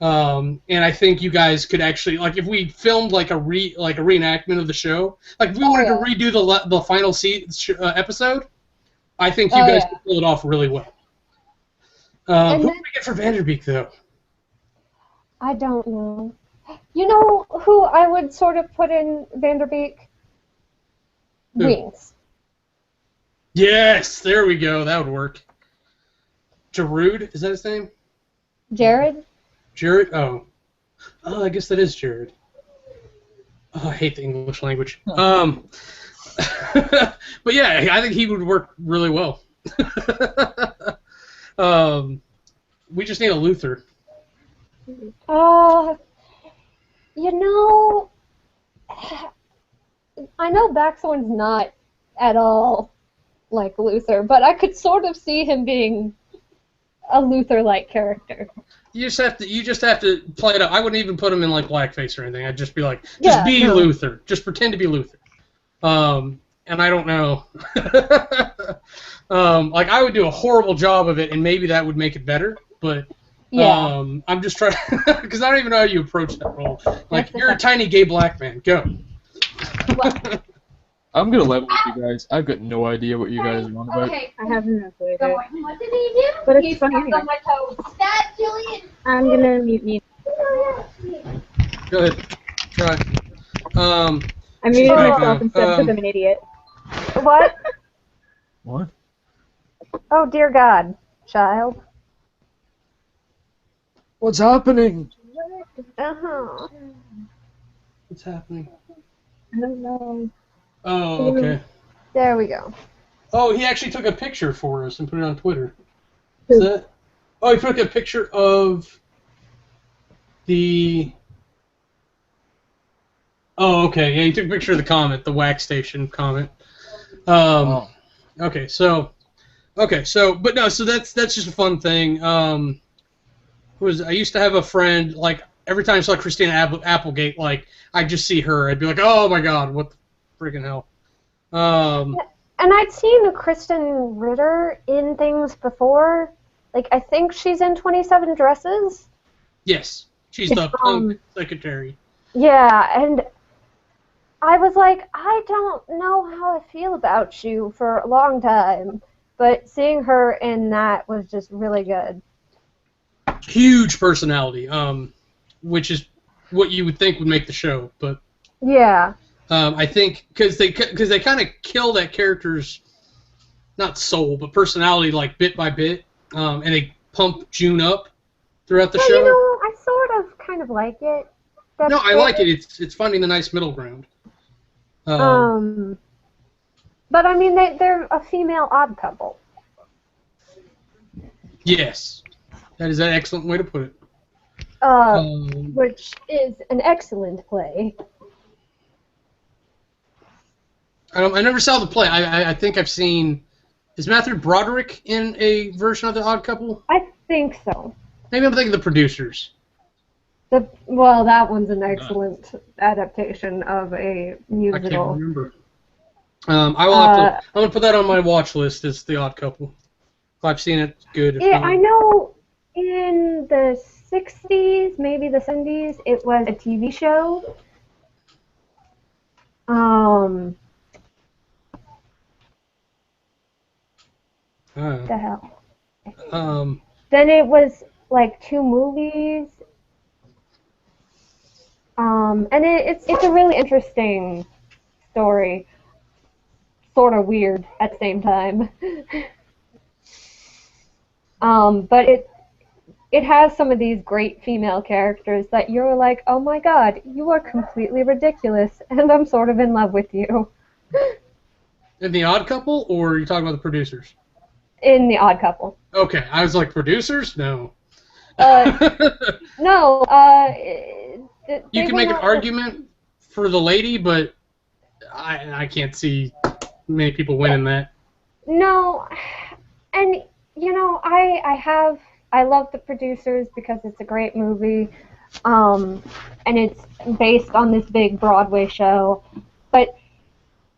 And I think you guys could actually, like, if we filmed like a reenactment of the show, like if we wanted to redo the final episode, I think you guys could pull it off really well. Who do we get for Vanderbeek though? I don't know. You know who I would sort of put in Vanderbeek? Who? Wings. Yes, there we go. That would work. Jared, is that his name? Jared? Jared? Oh, I guess that is Jared. Oh, I hate the English language. But yeah, I think he would work really well. We just need a Luther. You know, I know Baxthorn's not at all like Luther, but I could sort of see him being a Luther-like character. You just have to play it up. I wouldn't even put him in like blackface or anything. I'd just be like, be Luther. Just pretend to be Luther. And I don't know. Like I would do a horrible job of it, and maybe that would make it better. But I'm just trying because I don't even know how you approach that role. Like you're a tiny gay black man. Go. I'm gonna level with you guys. I've got no idea what you guys are on about. I have no clue. What did he do? But it's funny anyway. On my toes. That Julian. I'm gonna mute me. Go ahead. Try. I muted myself instead because I'm an idiot. What? What? Oh, dear God, child. What's happening? Uh-huh. What's happening? I don't know. Oh, okay. There we go. Oh, he actually took a picture for us and put it on Twitter. Is that? Oh, he took a picture of the. Oh, okay. Yeah, he took a picture of the comet, the Wax Station comet. Okay, so, but no, so that's just a fun thing. I used to have a friend, like every time I saw Christina Applegate, like I'd just see her, I'd be like, oh my God, what the freaking hell. And I'd seen Kristen Ritter in things before. Like, I think she's in 27 Dresses. Yes, she's the punk secretary. Yeah, and I was like, I don't know how I feel about you for a long time, but seeing her in that was just really good. Huge personality, which is what you would think would make the show, but yeah. I think because they kind of kill that character's not soul but personality like bit by bit, and they pump June up throughout the show. You know, I sort of kind of like it. No, I like it. It's finding the nice middle ground. But I mean, they're a female odd couple. Yes, that is an excellent way to put it. Which is an excellent play. I never saw the play. I think I've seen. Is Matthew Broderick in a version of The Odd Couple? I think so. Maybe I'm thinking the producers. Well, that one's an excellent adaptation of a musical. I can't remember. I will have to. I'm gonna put that on my watch list. It's The Odd Couple. If I've seen it, good. If Yeah, not, I know in the 60s, maybe the 70s, it was a TV show. The hell. Then it was like 2 movies. And it's a really interesting story. Sort of weird at the same time. But it has some of these great female characters that you're like, oh my god, you are completely ridiculous, and I'm sort of in love with you. In The Odd Couple, or are you talking about the producers? In The Odd Couple. Okay, I was like, producers? No. No, you can make an argument for the lady, but I can't see many people winning that. No, and you know, I love the producers because it's a great movie, and it's based on this big Broadway show, but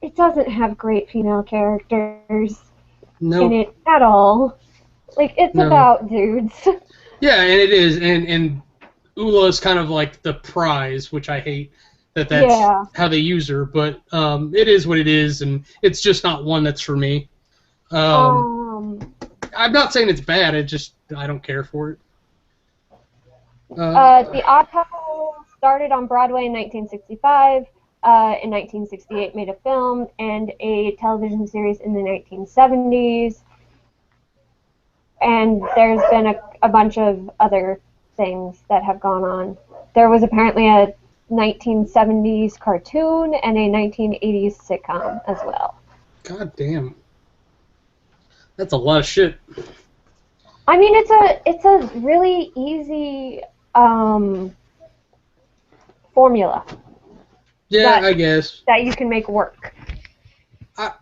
it doesn't have great female characters in it at all. Like, it's about dudes. Yeah, and it is, and Ula's kind of like the prize, which I hate that's how they use her, but it is what it is, and it's just not one that's for me. I'm not saying it's bad, I don't care for it. The Odd Couple started on Broadway in 1965, in 1968 made a film, and a television series in the 1970s. And there's been a bunch of other things that have gone on. There was apparently a 1970s cartoon and a 1980s sitcom as well. God damn. That's a lot of shit. I mean, it's a really easy formula. Yeah, I guess. That you can make work.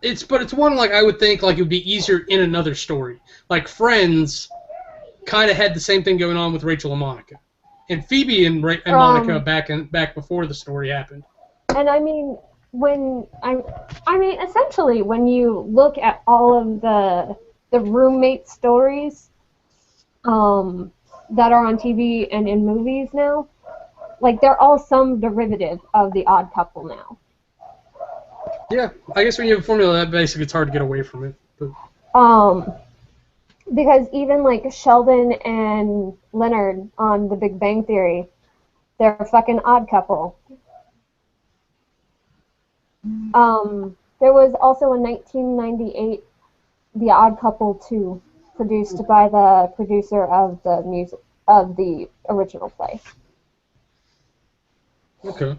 It's one like I would think like it would be easier in another story. Like Friends kind of had the same thing going on with Rachel and Monica, and Phoebe and Monica back before the story happened. And I mean, essentially, when you look at all of the roommate stories that are on TV and in movies now, like they're all some derivative of The Odd Couple now. Yeah, I guess when you have a formula that basic, it's hard to get away from it. But. Because even like Sheldon and Leonard on The Big Bang Theory, they're a fucking odd couple. There was also in 1998 The Odd Couple 2, produced by the producer of the original play. Okay.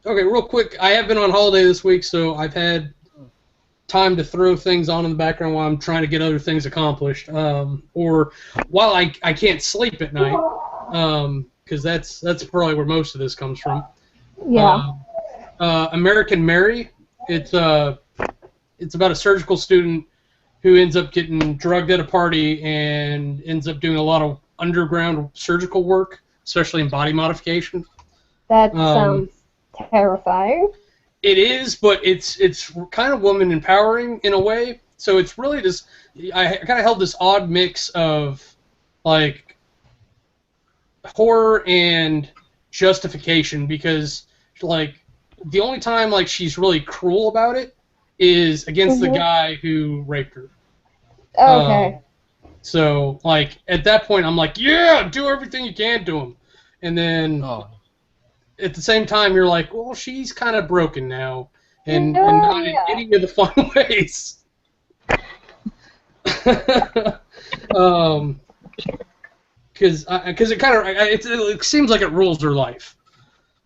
Okay, real quick, I have been on holiday this week, so I've had time to throw things on in the background while I'm trying to get other things accomplished, or while I can't sleep at night, because that's probably where most of this comes from. Yeah. American Mary, it's about a surgical student who ends up getting drugged at a party and ends up doing a lot of underground surgical work, especially in body modification. That sounds terrifying. It is, but it's kind of woman empowering in a way. So it's really this. I kind of held this odd mix of like horror and justification, because like the only time like she's really cruel about it is against the guy who raped her. Okay. So like at that point I'm like, yeah, do everything you can to him, and then. At the same time, you're like, well, she's kind of broken now, and not in any of the fun ways. Because it seems like it rules her life.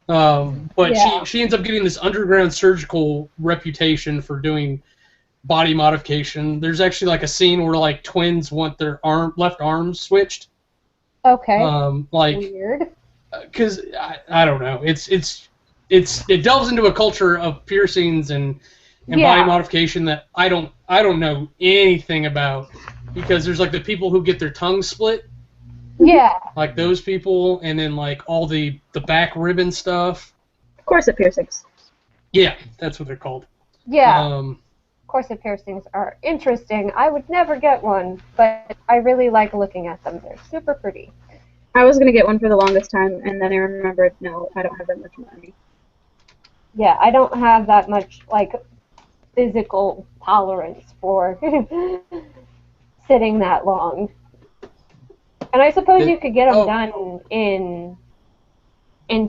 But she ends up getting this underground surgical reputation for doing body modification. There's actually like a scene where like twins want their left arms switched. Okay. Weird. Because I don't know, it delves into a culture of piercings and and Yeah. body modification that I don't know anything about, because there's like the people who get their tongues split, Yeah. like those people, and then like all the back ribbon stuff. Corset piercings. Yeah, that's what they're called. Yeah. Corset piercings are interesting. I would never get one, but I really like looking at them. They're super pretty. I was gonna get one for the longest time, and then I remembered, no, I don't have that much money. Yeah, I don't have that much like physical tolerance for sitting that long. And I suppose you could get them done in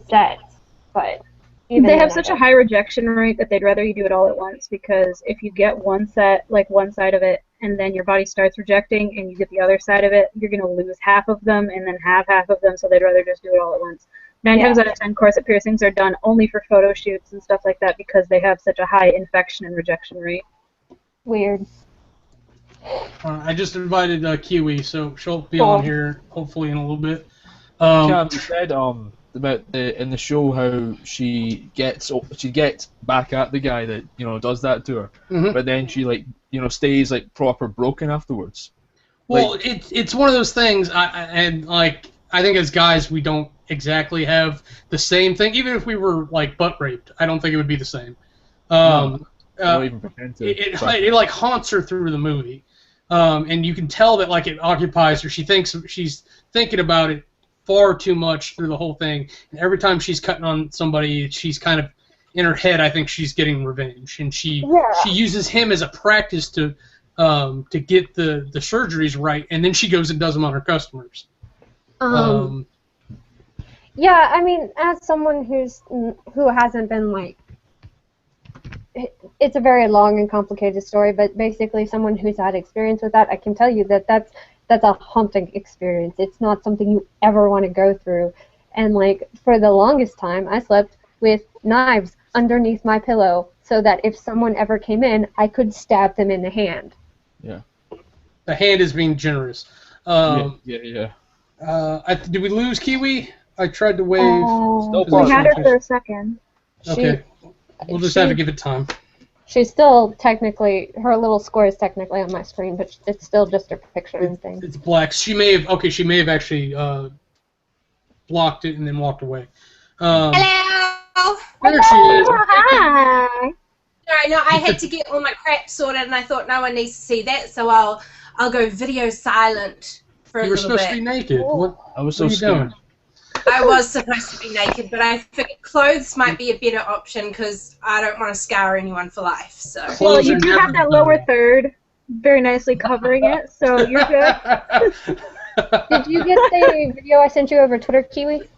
sets, but even They then, have such a high rejection rate that they'd rather you do it all at once, because if you get one set, like one side of it, and then your body starts rejecting and you get the other side of it, you're going to lose half of them and then have half of them, so they'd rather just do it all at once. 9 times out of 10, corset piercings are done only for photo shoots and stuff like that because they have such a high infection and rejection rate. Weird. I just invited Kiwi, so she'll be Cool. on here hopefully in a little bit. Cam, you said about in the show how she gets back at the guy that does that to her, but then she stays like proper broken afterwards. Well, it's one of those things, I think as guys we don't exactly have the same thing. Even if we were like butt raped, I don't think it would be the same. Not even pretend to. It like haunts her through the movie, and you can tell that like it occupies her. She thinks she's thinking about it far too much through the whole thing, and every time she's cutting on somebody, she's kind of in her head. I think she's getting revenge, and she uses him as a practice to get the surgeries right, and then she goes and does them on her customers. Yeah, I mean, as someone who hasn't been like, it's a very long and complicated story, but basically someone who's had experience with that, I can tell you that that's a haunting experience. It's not something you ever want to go through. And like for the longest time, I slept with knives underneath my pillow so that if someone ever came in, I could stab them in the hand. Yeah. The hand is being generous. Yeah. Did we lose Kiwi? I tried to wave. We had her for a second. Okay. We'll just have to give it time. She's still technically, her little score is technically on my screen, but it's still just her picture and thing. It's black. She may have actually blocked it and then walked away. Hello! There she is. Hi! Sorry, no, I had to get all my crap sorted, and I thought no one needs to see that, so I'll go video silent for a You were little supposed to be bit. naked. What? I was What so are you scared. doing? I was supposed to be naked, but I figured clothes might be a better option because I don't want to scar anyone for life. So. Well, Clothes you are do never have that good. lower third very nicely covering it, so you're good. Did you get the video I sent you over Twitter, Kiwi?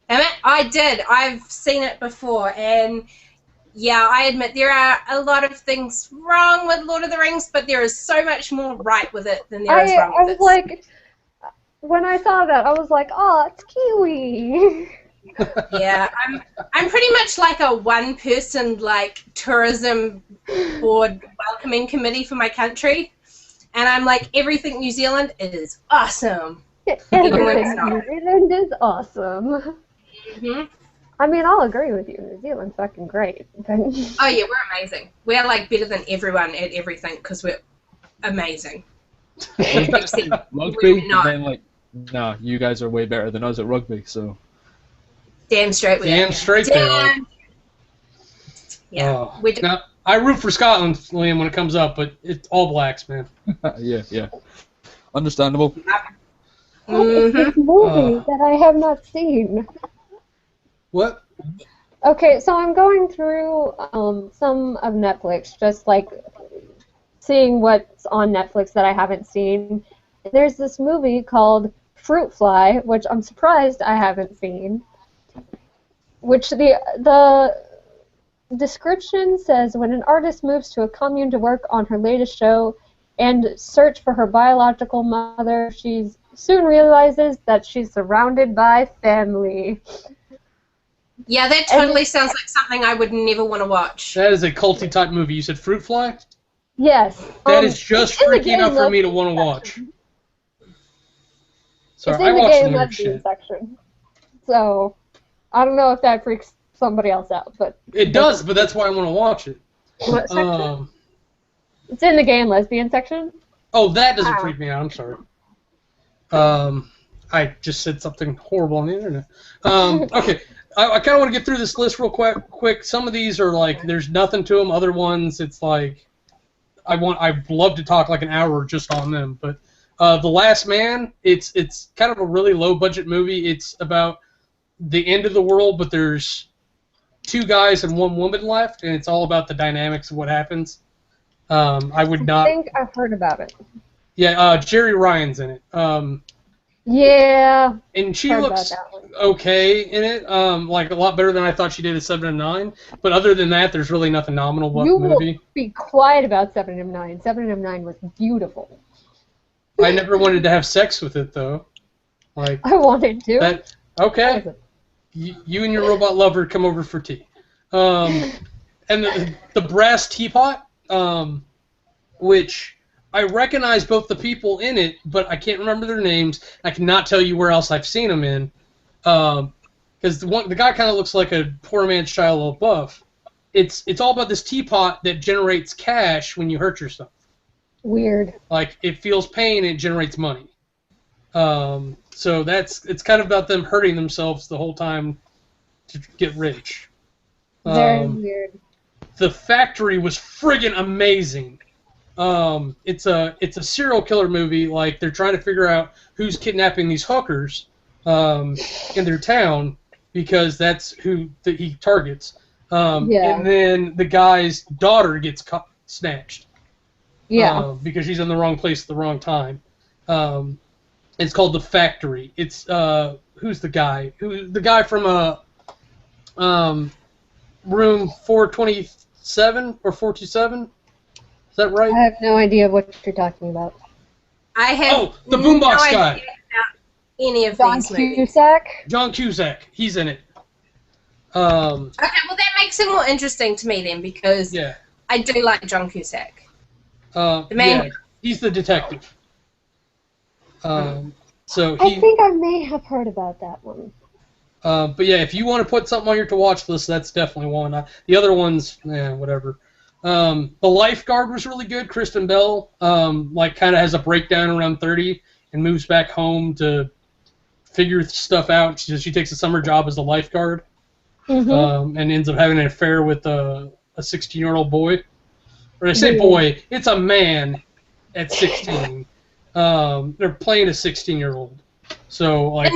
Damn it, I did. I've seen it before, and yeah, I admit there are a lot of things wrong with Lord of the Rings, but there is so much more right with it than there is wrong I with was it. like, when I saw that, I was like, oh, it's Kiwi. Yeah, I'm pretty much like a one-person like tourism board welcoming committee for my country, and I'm like, everything New Zealand is awesome. Even when it's not. New Zealand is awesome. hmm I mean, I'll agree with you. New Zealand's fucking great. But Oh yeah, we're amazing. We're like better than everyone at everything because we're amazing. Except Rugby, we're not. then like, nah, you guys are way better than us at rugby, so. Damn straight we Damn are. straight they are. Damn. Yeah, Oh. we're just, Now, I root for Scotland, Liam, when it comes up, but it's all blacks, man. Yeah. Understandable. What is this movie that I have not seen? What? Okay, so I'm going through some of Netflix, just like seeing what's on Netflix that I haven't seen. There's this movie called Fruit Fly, which I'm surprised I haven't seen. Which the description says, when an artist moves to a commune to work on her latest show and search for her biological mother, she soon realizes that she's surrounded by family. yeah, that totally sounds like something I would never want to watch. That is a culty type movie. You said Fruit Fly? Yes. That is just it's in the freaky gay enough for me to lesbian want to watch. section. Sorry, It's I in the watch gay some and weird lesbian shit. section. So, I don't know if that freaks somebody else out, but It does, but that's why I want to watch it. What section? It's in the gay and lesbian section. Oh, that doesn't freak me out. I'm sorry. I just said something horrible on the internet. Okay, I kind of want to get through this list real quick. Some of these are like there's nothing to them. Other ones, it's like I'd love to talk like an hour just on them. But The Last Man, it's kind of a really low budget movie. It's about the end of the world, but there's 2 guys and 1 woman left, and it's all about the dynamics of what happens. I think I've heard about it. Yeah, Jerry Ryan's in it. Yeah. And she looks okay in it, like a lot better than I thought she did at 7 of 9. But other than that, there's really nothing nominal about the movie. You will be quiet about 7 of 9. 7 of 9 was beautiful. I never wanted to have sex with it though. Like I wanted to. Okay. You and your robot lover come over for tea. And the brass teapot, which I recognize both the people in it, but I can't remember their names. I cannot tell you where else I've seen them in, because the guy kind of looks like a poor man's Shia LaBeouf. It's all about this teapot that generates cash when you hurt yourself. Weird. Like it feels pain and it generates money. So it's kind of about them hurting themselves the whole time to get rich. Very weird. The Factory was friggin' amazing. It's a serial killer movie. Like they're trying to figure out who's kidnapping these hookers in their town because that's who he targets. And then the guy's daughter gets snatched. Yeah. Because she's in the wrong place at the wrong time. It's called The Factory. It's who's the guy? The guy from room 427 or 427? Is that right? I have no idea what you're talking about. I have the boombox no guy. idea about any of John these movies. Cusack? John Cusack. He's in it. Okay, well that makes it more interesting to me then because I do like John Cusack. He's the detective. So I think I may have heard about that one. But yeah, if you want to put something on your to-watch list, that's definitely one. The other ones, whatever. The Lifeguard was really good. Kristen Bell, like, kind of has a breakdown around 30 and moves back home to figure stuff out. She takes a summer job as a lifeguard, and ends up having an affair with a 16-year-old boy. Or I say boy, it's a man at 16. They're playing a 16-year-old. So like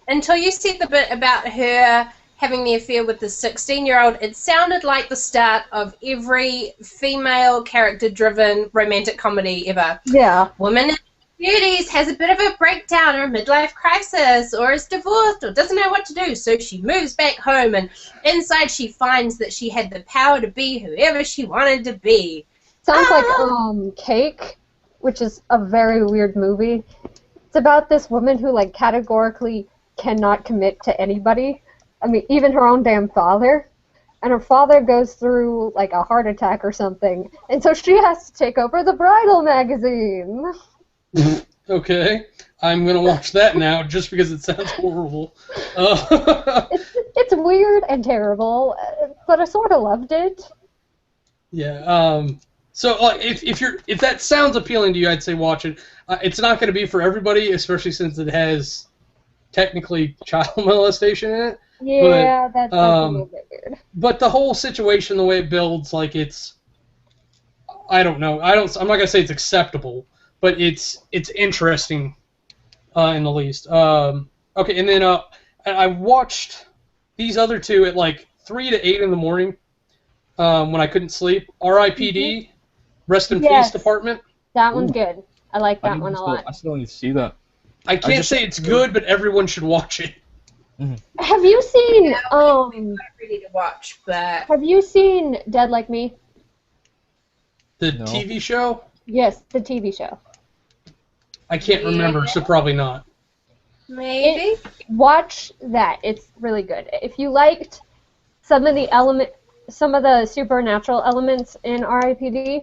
until you said the bit about her having the affair with the 16-year-old, it sounded like the start of every female character-driven romantic comedy ever. Yeah. Woman in her 30s has a bit of a breakdown or a midlife crisis or is divorced or doesn't know what to do, so she moves back home and inside she finds that she had the power to be whoever she wanted to be. Sounds like Cake, which is a very weird movie. It's about this woman who like categorically cannot commit to anybody. I mean, even her own damn father. And her father goes through like a heart attack or something, and so she has to take over the bridal magazine. Okay, I'm gonna watch that now just because it sounds horrible. It's weird and terrible, but I sort of loved it. Yeah. So if that sounds appealing to you, I'd say watch it. It's not going to be for everybody, especially since it has technically child molestation in it. Yeah, that's a little bit weird. But the whole situation, the way it builds, like I don't know. I'm not going to say it's acceptable, but it's interesting, in the least. Okay, and then I watched these other two at like 3 to 8 in the morning when I couldn't sleep. R.I.P.D. Rest in Peace Department. That one's good. I like that one a lot. I still need to see that. I can't say it's good, but everyone should watch it. Have you seen I'm ready to watch, but Have you seen Dead Like Me? The TV show? Yes, the TV show. I can't remember, so probably not. maybe. Watch that. It's really good. If you liked some of the supernatural elements in R.I.P.D.,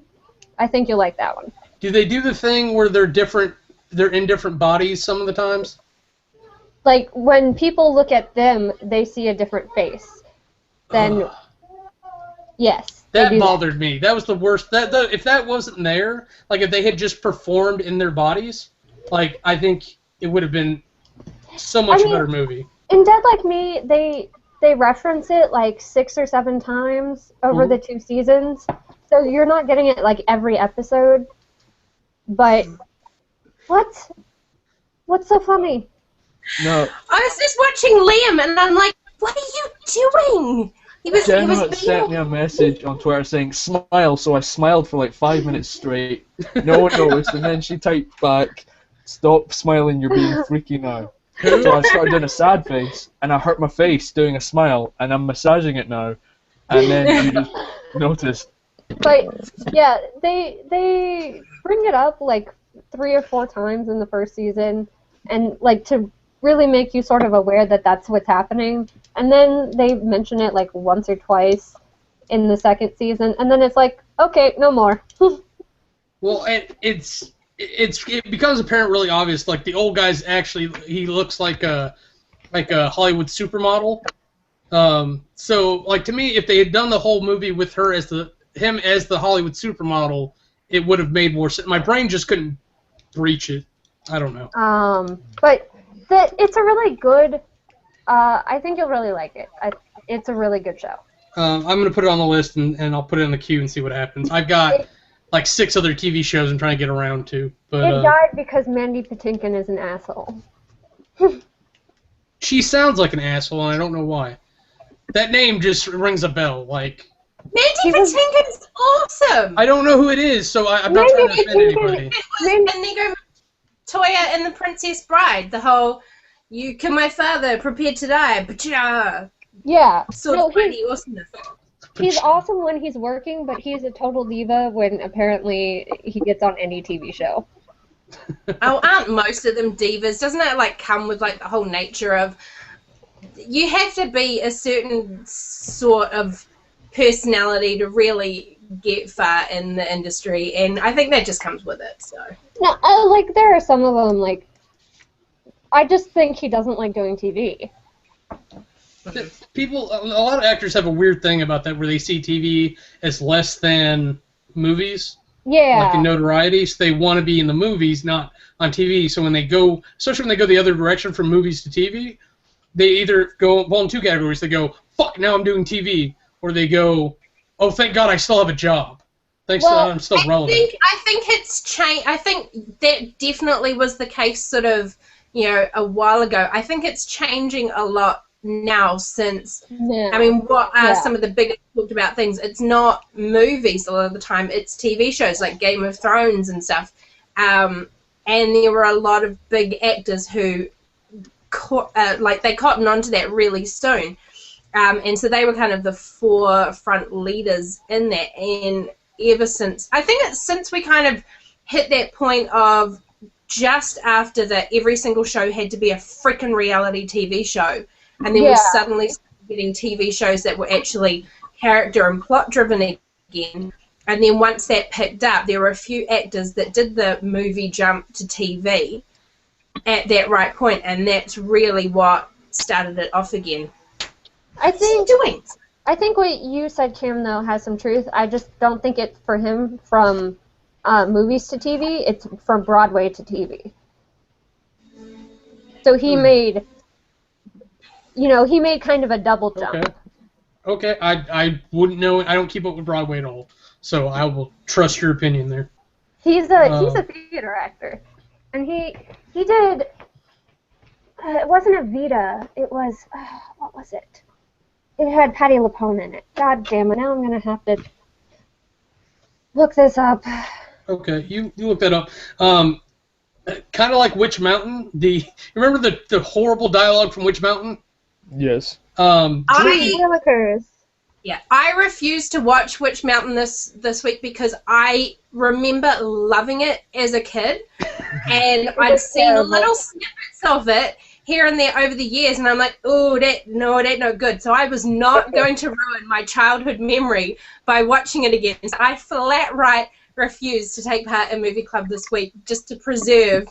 I think you'll like that one. Do they do the thing where they're in different bodies some of the times? Like, when people look at them, they see a different face. Then Yes. That bothered me. That was the worst. If that wasn't there, like if they had just performed in their bodies, like I think it would have been so much better movie. In Dead Like Me, they reference it like 6 or 7 times over the 2 seasons, so you're not getting it like every episode. But what's so funny? No. I was just watching Liam, and I'm like, what are you doing? Jena sent me a message on Twitter saying, smile, so I smiled for like 5 minutes straight. No one noticed, and then she typed back, stop smiling, you're being freaky now. So I started doing a sad face, and I hurt my face doing a smile, and I'm massaging it now. And then you just noticed. But, yeah, they bring it up like 3 or 4 times in the first season, and like to really make you sort of aware that that's what's happening. And then they mention it like once or twice in the second season, and then it's like, okay, no more. Well, it becomes apparent really obvious. Like the old guy's actually, he looks like a Hollywood supermodel. So like to me, if they had done the whole movie with him as the Hollywood supermodel, it would have made more sense. My brain just couldn't reach it. I don't know. But it's a really good. I think you'll really like it. It's a really good show. I'm gonna put it on the list and I'll put it in the queue and see what happens. I've got like 6 other TV shows I'm trying to get around to. But it died because Mandy Patinkin is an asshole. She sounds like an asshole, and I don't know why. That name just rings a bell. Like Mandy Patinkin's awesome. I don't know who it is, so I'm not trying to offend anybody. It was Inigo Montoya in The Princess Bride. The whole "You kill my father, prepare to die." Ba-cha. Yeah. So awesomeness. He's awesome when he's working, but he's a total diva when apparently he gets on any TV show. Oh, aren't most of them divas? Doesn't that like come with like the whole nature of you have to be a certain sort of personality to really get far in the industry, and I think that just comes with it. So no, like there are some of them like I just think he doesn't like doing TV. People, a lot of actors have a weird thing about that where they see TV as less than movies. Yeah. Like in notoriety, so they want to be in the movies, not on TV. So when they go, especially when they go the other direction from movies to TV, they either go in 2 categories. They go, fuck, now I'm doing TV. Or they go, oh, thank God I still have a job. Thanks God I'm still relevant. I think it's changed. I think that definitely was the case sort of, a while ago. I think it's changing a lot now since, I mean, what are some of the biggest talked about things? It's not movies a lot of the time, it's TV shows like Game of Thrones and stuff. And there were a lot of big actors who, they cottoned onto that really soon. And so they were kind of the forefront leaders in that. And ever since, I think it's since we kind of hit that point of just after that every single show had to be a freaking reality TV show. And then we suddenly started getting TV shows that were actually character and plot driven again. And then once that picked up, there were a few actors that did the movie jump to TV at that right point, and that's really what started it off again. I think what you said, Cam, though, has some truth. I just don't think it's for him from movies to TV. It's from Broadway to TV. So he made... he made kind of a double jump. Okay, I wouldn't know. I don't keep up with Broadway at all, so I will trust your opinion there. He's a theater actor, and he did. It wasn't Evita. It was what was it? It had Patti LuPone in it. God damn it! Now I'm gonna have to look this up. Okay, you look that up. Kind of like Witch Mountain. Remember the horrible dialogue from Witch Mountain? Yes. I refused to watch Witch Mountain this week because I remember loving it as a kid, and I'd seen little snippets of it here and there over the years, and I'm like, oh, that no good. So I was not going to ruin my childhood memory by watching it again. So I flat right refused to take part in movie club this week just to preserve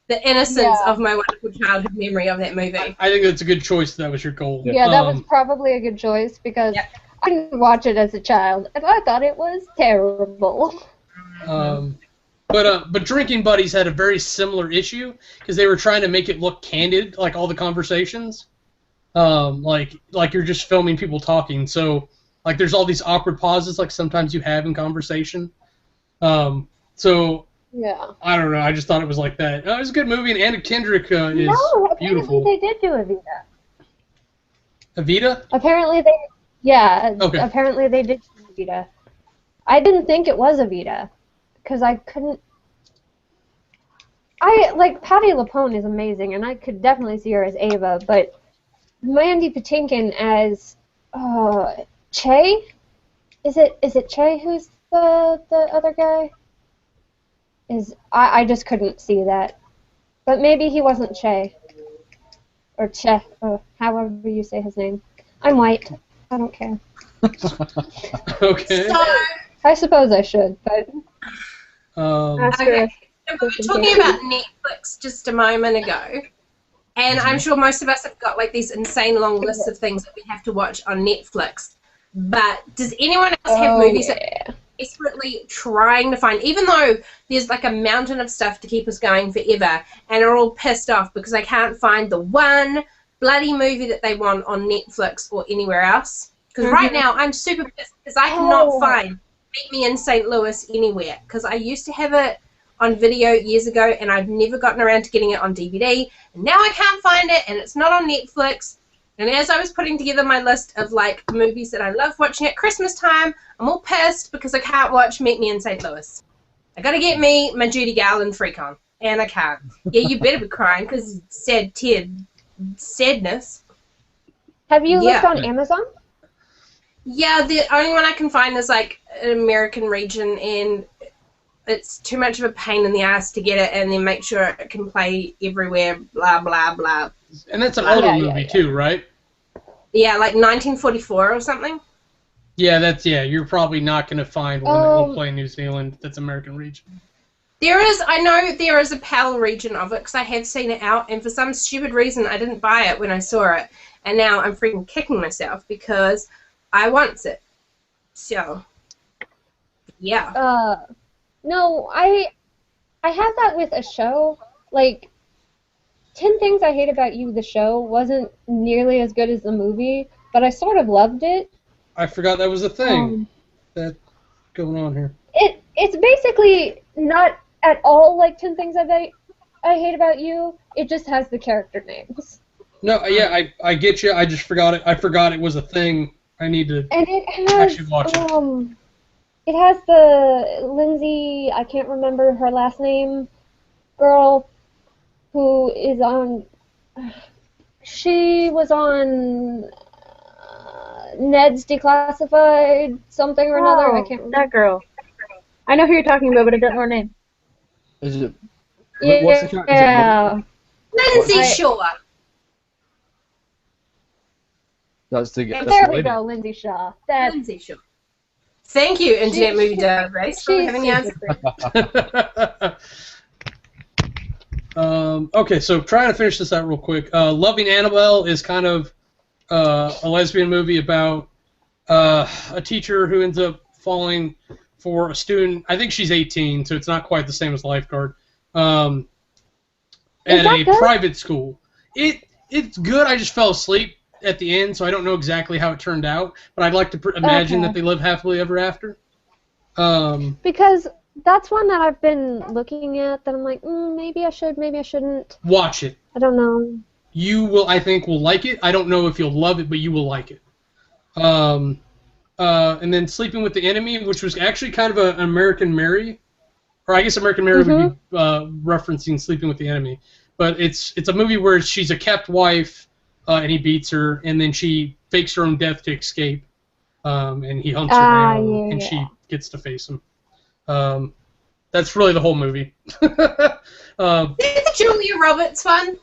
the innocence of my wonderful childhood memory of that movie. I think that's a good choice. That was your goal. Yeah, that was probably a good choice because I didn't watch it as a child, and I thought it was terrible. But Drinking Buddies had a very similar issue because they were trying to make it look candid, like all the conversations, like you're just filming people talking. So like there's all these awkward pauses like sometimes you have in conversation. So Yeah. I don't know. I just thought it was like that. It was a good movie, and Anna Kendrick is No, beautiful. apparently they did do Evita. Evita? Apparently they, yeah. Okay. Apparently they did do Evita. I didn't think it was Evita, because I couldn't. Patti LuPone is amazing, and I could definitely see her as Ava, but Mandy Patinkin as Che? Is it Che who's the other guy? I just couldn't see that. But maybe he wasn't Che. Or Che, however you say his name. I'm white. I don't care. Okay. So, I suppose I should, but... okay. We were talking about Netflix just a moment ago, and I'm sure most of us have got like these insane long lists of things that we have to watch on Netflix. But does anyone else have movies that they're desperately trying to find, even though there's like a mountain of stuff to keep us going forever, and are all pissed off because they can't find the one bloody movie that they want on Netflix or anywhere else? Because right now I'm super pissed because I cannot find Meet Me in St. Louis anywhere, because I used to have it on video years ago, and I've never gotten around to getting it on DVD, and now I can't find it, and it's not on Netflix. And as I was putting together my list of like movies that I love watching at Christmas time, I'm all pissed because I can't watch Meet Me in St. Louis. I gotta get me my Judy Garland freak on, and I can't. Yeah, you better be crying because sadness. Have you looked on Amazon? Yeah, the only one I can find is like an American region, and it's too much of a pain in the ass to get it and then make sure it can play everywhere, blah, blah, blah. And that's an older movie too, right? Yeah, like 1944 or something. Yeah, you're probably not going to find one that will play in New Zealand that's American region. I know there is a PAL region of it because I have seen it out, and for some stupid reason I didn't buy it when I saw it, and now I'm freaking kicking myself because I want it. So, yeah. No, I have that with a show. Like, 10 Things I Hate About You, the show, wasn't nearly as good as the movie, but I sort of loved it. I forgot that was a thing that's going on here. It's basically not at all like 10 Things I Hate About You. It just has the character names. No, yeah, I get you. I just forgot it. I forgot it was a thing. I need to actually watch it. It has the Lindsay, I can't remember her last name, girl, who is on, she was on Ned's Declassified something or another, I can't remember. That girl. I know who you're talking about, but I don't know her name. Is it? Yeah, What's the character? yeah. Lindsay Shaw. That's the There we go, Lindsay Shaw. Lindsay Shaw. Thank you, Internet Movie Database, for having the answer. Okay, so trying to finish this out real quick. Loving Annabelle is kind of a lesbian movie about a teacher who ends up falling for a student. I think she's 18, so it's not quite the same as Lifeguard. At a private school. It's good. I just fell asleep at the end, so I don't know exactly how it turned out, but I'd like to imagine that they live happily ever after. Because that's one that I've been looking at that I'm like, maybe I should, maybe I shouldn't. Watch it. I don't know. You will, I think, will like it. I don't know if you'll love it, but you will like it. And then Sleeping with the Enemy, which was actually kind of an American Mary, or I guess American Mary would be referencing Sleeping with the Enemy, but it's a movie where she's a kept wife. And he beats her, and then she fakes her own death to escape, and he hunts her down, and she gets to face him. That's really the whole movie. Is that the Julia Roberts one?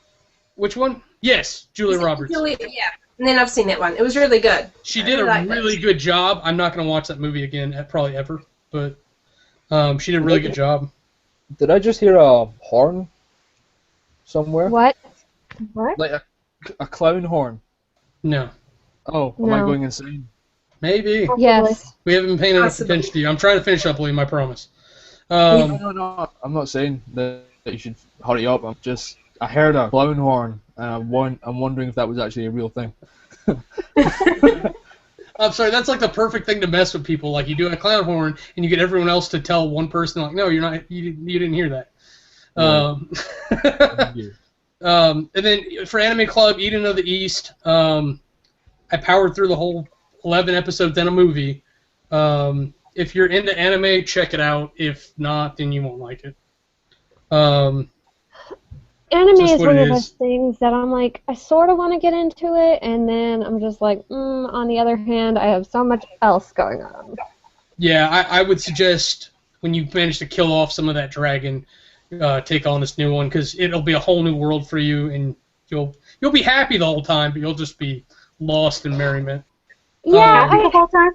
Which one? Yes, Julia Roberts. Yeah, and then I've seen that one. It was really good. She did a really good job. I'm not going to watch that movie again, probably ever, but she did a really good job. Did I just hear a horn somewhere? What? Like a clown horn? No. Oh, am I going insane? Maybe. Yes. We haven't been paying enough Possibly. attention to you. I'm trying to finish up, Liam, I promise. No. I'm not saying that you should hurry up. I heard a clown horn, and I'm wondering if that was actually a real thing. I'm sorry, that's like the perfect thing to mess with people. Like, you do a clown horn, and you get everyone else to tell one person, like, no, you're not, you didn't hear that. Right. And then for Anime Club, Eden of the East, I powered through the whole 11 episodes and a movie. If you're into anime, check it out. If not, then you won't like it. Anime Just is what one it of those is. things that I'm like, I sort of want to get into it, and then I'm just like, on the other hand, I have so much else going on. Yeah, I would suggest when you manage to kill off some of that dragon, take on this new one, because it'll be a whole new world for you, and you'll be happy the whole time, but you'll just be lost in merriment. Yeah, The whole time?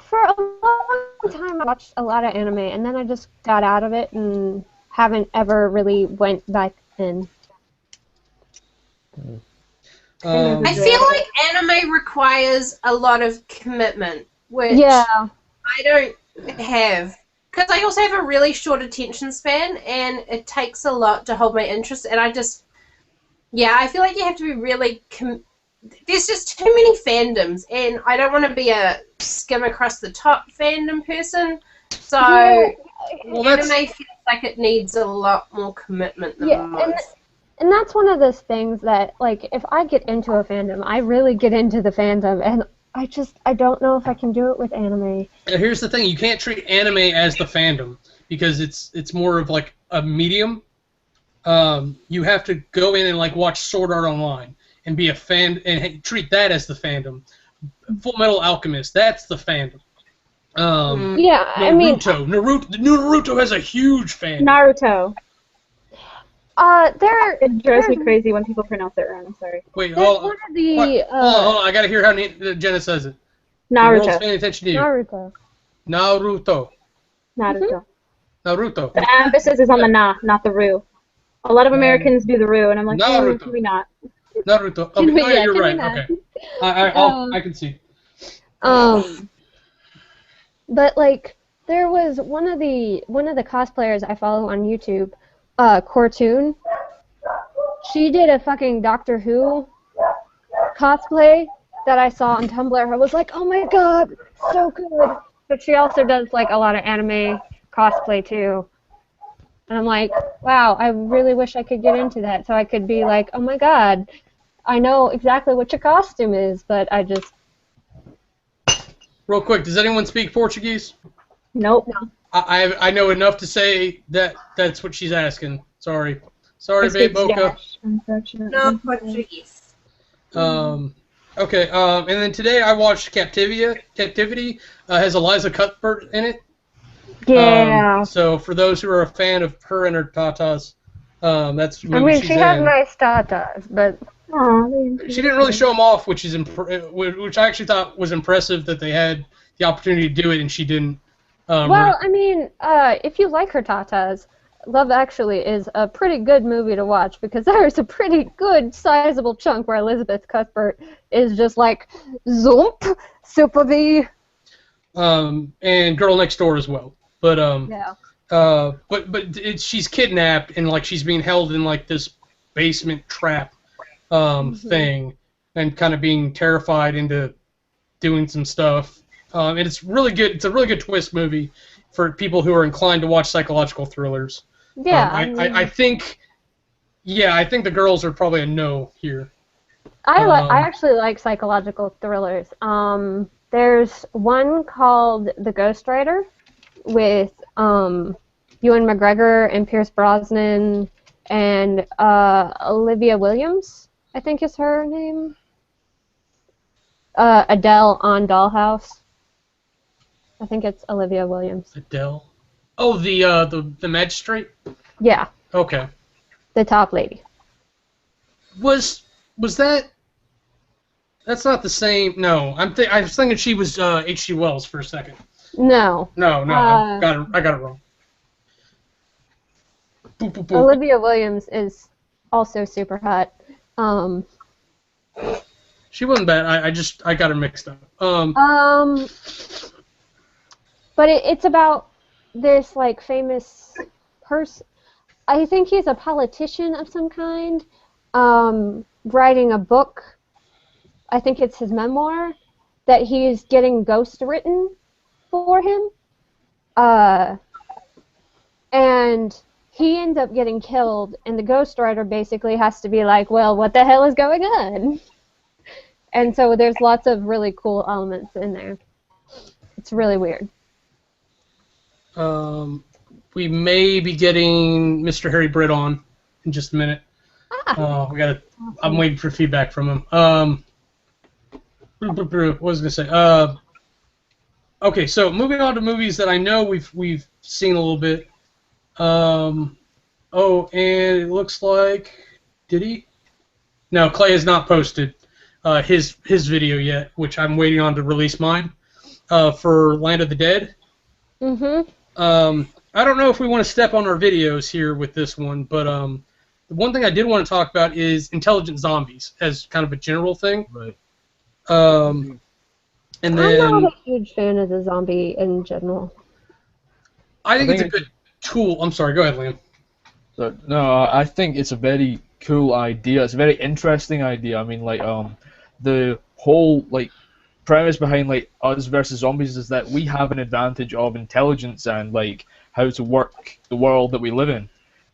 for a long time I watched a lot of anime, and then I just got out of it and haven't ever really went back in. I feel like anime requires a lot of commitment, which Yeah. I don't have. Because I also have a really short attention span, and it takes a lot to hold my interest, and I feel like you have to be really... There's just too many fandoms, and I don't want to be a skim across the top fandom person, so anime feels like it needs a lot more commitment than most. And that's one of those things that, like, if I get into a fandom, I really get into the fandom, and I don't know if I can do it with anime. Here's the thing: you can't treat anime as the fandom because it's more of like a medium. You have to go in and like watch Sword Art Online and be a fan and treat that as the fandom. Full Metal Alchemist, that's the fandom. Yeah, I mean, Naruto has a huge fan. Naruto. It drives me there's- crazy when people pronounce it wrong. I'm sorry. Wait, There's hold on. one of the Hold on. I gotta hear how Jenna says it. The world's Naruto. paying attention to you. Naruto. Naruto. Naruto. Naruto. The emphasis is on the na, not the ru. A lot of Americans do the ru, and I'm like, Naruto. can we not? Naruto. Okay, Yeah, you're can we right. not? Okay. I can see. But like there was one of the cosplayers I follow on YouTube, Cortoon. She did a fucking Doctor Who cosplay that I saw on Tumblr. I was like, oh my god, so good. But she also does like a lot of anime cosplay too. And I'm like, wow, I really wish I could get into that so I could be like, oh my god, I know exactly what your costume is, but I just... Real quick, does anyone speak Portuguese? Nope. I know enough to say that that's what she's asking. Sorry, babe, Boca. Unfortunately. No Portuguese. Okay. And then today I watched Captivity. Captivity has Eliza Cuthbert in it. Yeah. So for those who are a fan of her and her tatas, that's the movie I mean, she's she has in. nice tatas, but... She didn't really show them off, which I actually thought was impressive that they had the opportunity to do it and she didn't. Well, I mean, if you like her tatas, Love Actually is a pretty good movie to watch because there's a pretty good sizable chunk where Elizabeth Cuthbert is just like zoomp, super V. And Girl Next Door as well. But Yeah. she's kidnapped and like she's being held in like this basement trap thing and kind of being terrified into doing some stuff. And it's really good. It's a really good twist movie for people who are inclined to watch psychological thrillers. Yeah. I think the girls are probably a no here. I actually like psychological thrillers. There's one called The Ghostwriter with Ewan McGregor and Pierce Brosnan and Olivia Williams, I think is her name. Adele on Dollhouse. I think it's Olivia Williams. Adele. Oh, the magistrate. Yeah, Okay. the top lady. Was that? That's not the same. No, I was thinking she was H.G. Wells for a second. No. No, I got it wrong. Boop, boop, boop. Olivia Williams is also super hot. She wasn't bad. I got her mixed up. But it's about this like famous person. I think he's a politician of some kind, writing a book. I think it's his memoir that he's getting ghost written for him. And he ends up getting killed, and the ghostwriter basically has to be like, well, what the hell is going on? And so there's lots of really cool elements in there. It's really weird. We may be getting Mr. Harry Britt on in just a minute. I'm waiting for feedback from him. What was I gonna say? Okay, so moving on to movies that I know we've seen a little bit. And it looks like, did he? No, Clay has not posted his video yet, which I'm waiting on to release mine for Land of the Dead. I don't know if we want to step on our videos here with this one, but the one thing I did want to talk about is intelligent zombies as kind of a general thing. Right. And then I'm not a huge fan of the zombie in general. I think it's a good tool. I'm sorry, go ahead, Liam. No, I think it's a very cool idea. It's a very interesting idea. I mean, like, the whole, like, premise behind, like, us versus zombies is that we have an advantage of intelligence and, like, how to work the world that we live in.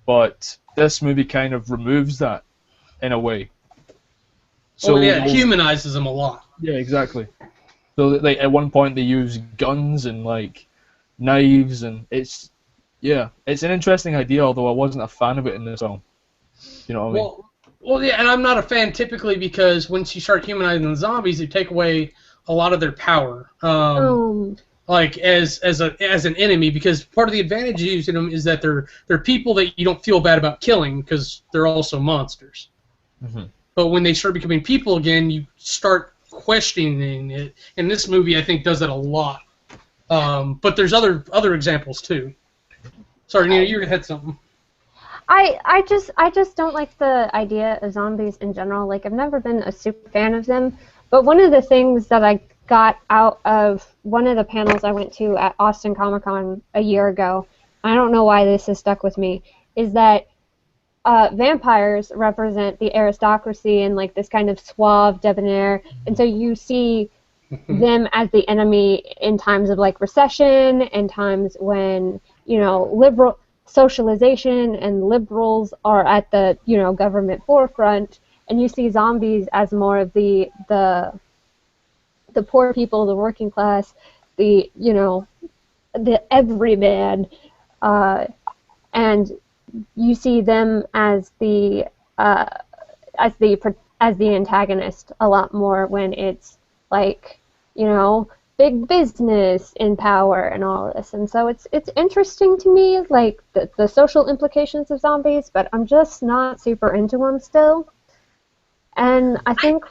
But this movie kind of removes that, in a way. So it humanizes them a lot. Yeah, exactly. So, like, at one point they use guns and, like, knives, and it's an interesting idea, although I wasn't a fan of it in this film. You know what I mean? Well, yeah, and I'm not a fan typically because once you start humanizing the zombies, you take away a lot of their power, like as an enemy. Because part of the advantage of using them is that they're people that you don't feel bad about killing because they're also monsters. Mm-hmm. But when they start becoming people again, you start questioning it. And this movie, I think, does that a lot. But there's other examples too. Sorry, Nina, you had something. I just don't like the idea of zombies in general. Like, I've never been a super fan of them. But one of the things that I got out of one of the panels I went to at Austin Comic Con a year ago, I don't know why this has stuck with me, is that vampires represent the aristocracy and like this kind of suave, debonair, and so you see them as the enemy in times of like recession and times when, you know, liberal socialization and liberals are at the, you know, government forefront, and you see zombies as more of the poor people, the working class, the, you know, the everyman, and you see them as the antagonist a lot more when it's like, you know, big business in power and all this. And so it's interesting to me, like the social implications of zombies, but I'm just not super into them still. And I think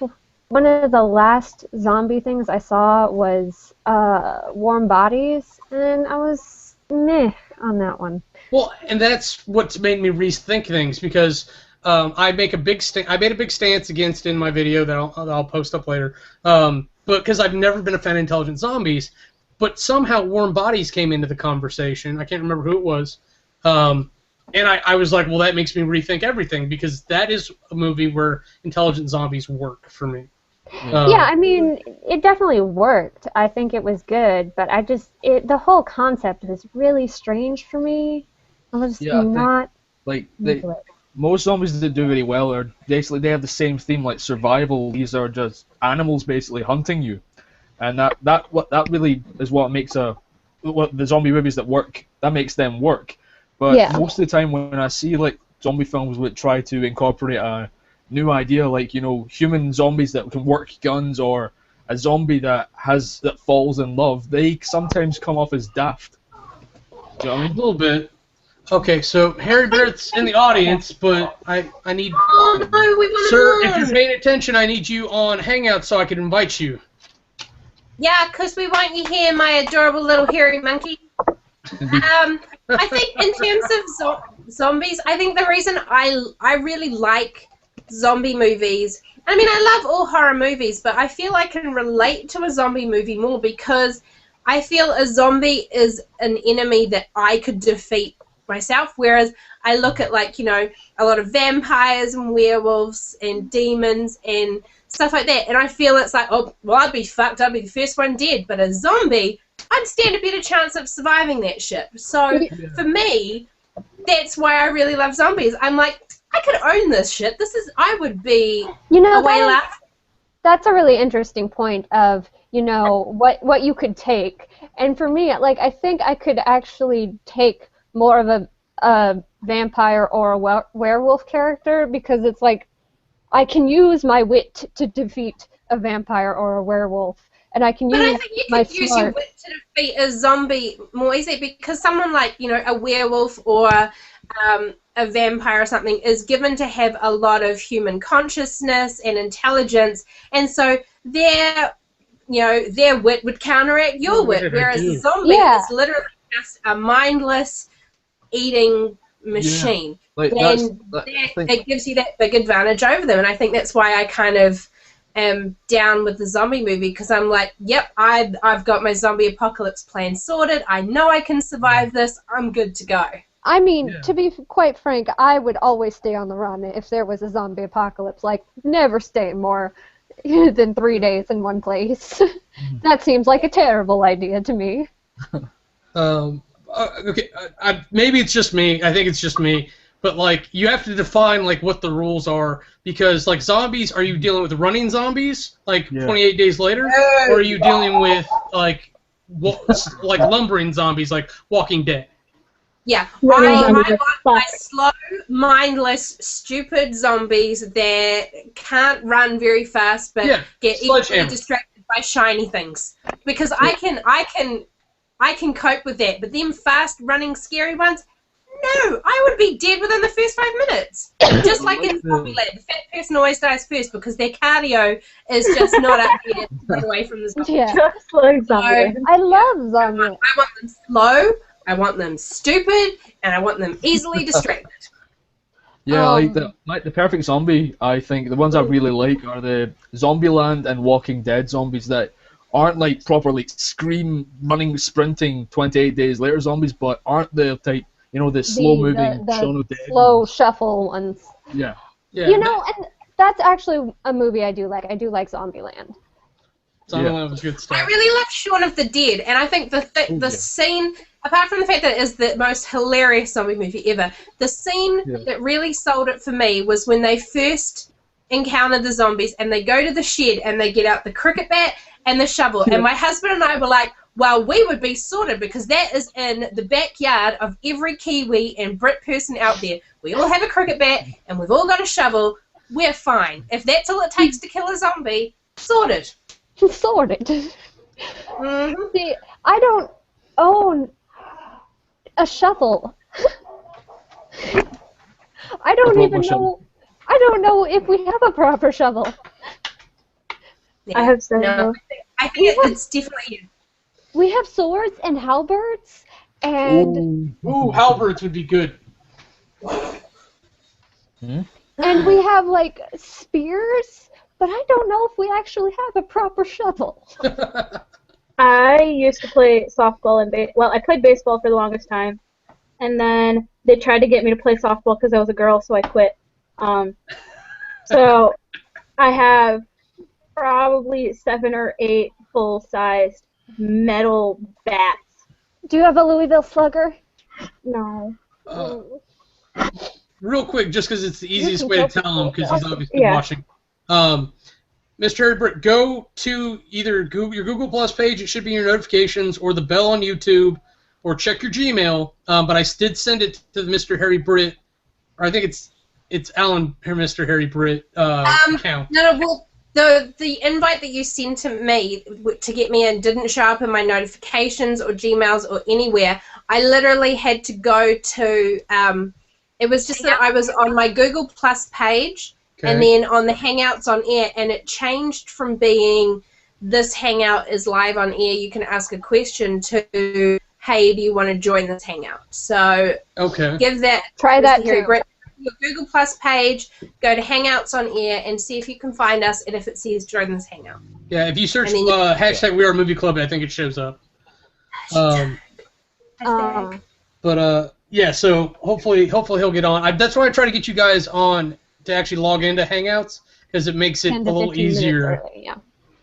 one of the last zombie things I saw was Warm Bodies, and I was meh on that one. Well, and that's what's made me rethink things, because I made a big stance against in my video that I'll post up later. But because I've never been a fan of intelligent zombies, but somehow Warm Bodies came into the conversation. I can't remember who it was. And I was like, well, that makes me rethink everything, because that is a movie where intelligent zombies work for me. Yeah, I mean, it definitely worked. I think it was good, but the whole concept was really strange for me. I was not like most zombies that do very well are basically, they have the same theme, like survival. These are just animals basically hunting you, and that really is what makes the zombie movies that work. That makes them work. But most of the time when I see like zombie films that try to incorporate a new idea, like, you know, human zombies that can work guns, or a zombie that falls in love, they sometimes come off as daft. Do you know what I mean? A little bit. Okay, so Harry Barrett's in the audience, but I need... Oh, no, we want to Sir, if you're paying attention, I need you on Hangout so I can invite you. Yeah, because we want you here, my adorable little hairy monkey. I think in terms of zombies, I think the reason I really like zombie movies. I mean, I love all horror movies, but I feel I can relate to a zombie movie more because I feel a zombie is an enemy that I could defeat myself, whereas I look at, like, you know, a lot of vampires and werewolves and demons and stuff like that, and I feel it's like, oh, well, I'd be fucked, I'd be the first one dead, but a zombie, I'd stand a better chance of surviving that shit. So, for me, that's why I really love zombies. I'm like, I could own this shit. I would be a whale. That's a really interesting point of, you know, what you could take. And for me, like, I think I could actually take more of a vampire or a werewolf character, because it's like I can use my wit to defeat a vampire or a werewolf, and I can use I think you my could use your wit to defeat a zombie more easily, because someone like, you know, a werewolf or a vampire or something is given to have a lot of human consciousness and intelligence, and so their wit would counteract your wit, whereas a zombie is literally just a mindless eating machine. Like, it gives you that big advantage over them, and I think that's why I kind of am down with the zombie movie, because I'm like, yep, I've got my zombie apocalypse plan sorted. I know I can survive this. I'm good to go. I mean, to be quite frank, I would always stay on the run if there was a zombie apocalypse. Like, never stay more than 3 days in one place. That seems like a terrible idea to me. Okay, maybe it's just me. I think it's just me. But, like, you have to define, like, what the rules are, because, like, zombies, are you dealing with running zombies, like, 28 days later? Or are you dealing with, like lumbering zombies, like Walking Dead? Yeah, I want my slow, mindless, stupid zombies that can't run very fast but get easily distracted by shiny things. Because I can cope with that, but them fast running scary ones, no, I would be dead within the first 5 minutes. Just like in Zombieland, the fat person always dies first because their cardio is just not up there to get away from the zombies. Yeah. Just like Zombieland. I love Zombieland. I want them slow, I want them stupid, and I want them easily distracted. Yeah, like the perfect zombie, I think the ones I really like are the Zombieland and Walking Dead zombies that aren't like properly scream, running, sprinting 28 days later zombies, but aren't the type, you know, the slow-moving Shaun of the Dead. Slow shuffle ones. Yeah. You know, and that's actually a movie I do like. I do like Zombieland. Zombieland was good stuff. I really love Shaun of the Dead, and I think the scene, apart from the fact that it is the most hilarious zombie movie ever, the scene that really sold it for me was when they first encounter the zombies and they go to the shed and they get out the cricket bat and the shovel. And my husband and I were like, well, we would be sorted because that is in the backyard of every Kiwi and Brit person out there. We all have a cricket bat and we've all got a shovel. We're fine. If that's all it takes to kill a zombie, sorted. Sorted. See, I don't own a shovel. I don't even know. I don't know if we have a proper shovel. Yeah. I have several. No, I think it's definitely. We have swords and halberds, and halberds would be good. And we have like spears, but I don't know if we actually have a proper shovel. I used to play softball and I played baseball for the longest time, and then they tried to get me to play softball because I was a girl, so I quit. So I have probably 7 or 8 full-sized metal bats. Do you have a Louisville Slugger? No. Real quick, just because it's the easiest way to tell him, because he's obviously watching. Mr. Harry Britt, go to either your Google Plus page, it should be in your notifications, or the bell on YouTube, or check your Gmail. But I did send it to the Mr. Harry Britt, or I think it's Alan, Mr. Harry Britt account. No, well, the invite that you sent to me to get me in didn't show up in my notifications or Gmails or anywhere. I literally had to go to, it was just that I was on my Google Plus page, and then on the Hangouts on air, and it changed from being this Hangout is live on air, you can ask a question, to, hey, do you want to join this Hangout? So give that, try that Harry too. Britt, your Google Plus page, go to Hangouts on Air, and see if you can find us, and if it says join this Hangout. Yeah, if you search hashtag WeAreMovieClub, I think it shows up. Yeah, so hopefully he'll get on. That's why I try to get you guys on to actually log into Hangouts, because it makes it a little easier.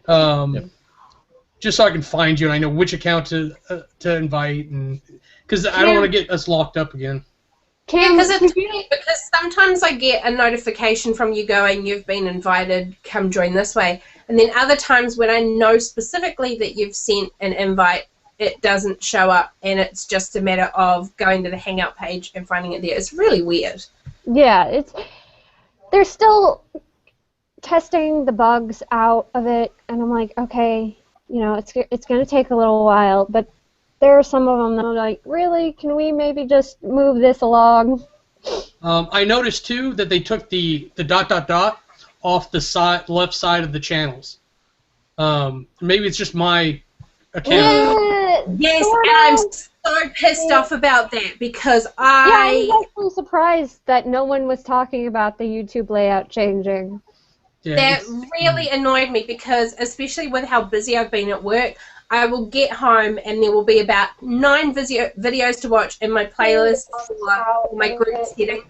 Early, just so I can find you and I know which account to invite, and because I don't want to get us locked up again. Because sometimes I get a notification from you going, you've been invited, come join this way. And then other times when I know specifically that you've sent an invite, it doesn't show up, and it's just a matter of going to the Hangout page and finding it there. It's really weird. Yeah, they're still testing the bugs out of it, and I'm like, okay, it's going to take a little while, but there are some of them that are like, really, can we maybe just move this along? I noticed too that they took the ... off the left side of the channels. Maybe it's just my account. Yes, and I'm so pissed off about that, because I was actually surprised that no one was talking about the YouTube layout changing. Yeah, that really annoyed me, because especially with how busy I've been at work, I will get home and there will be about 9 videos to watch in my playlist for my group setting.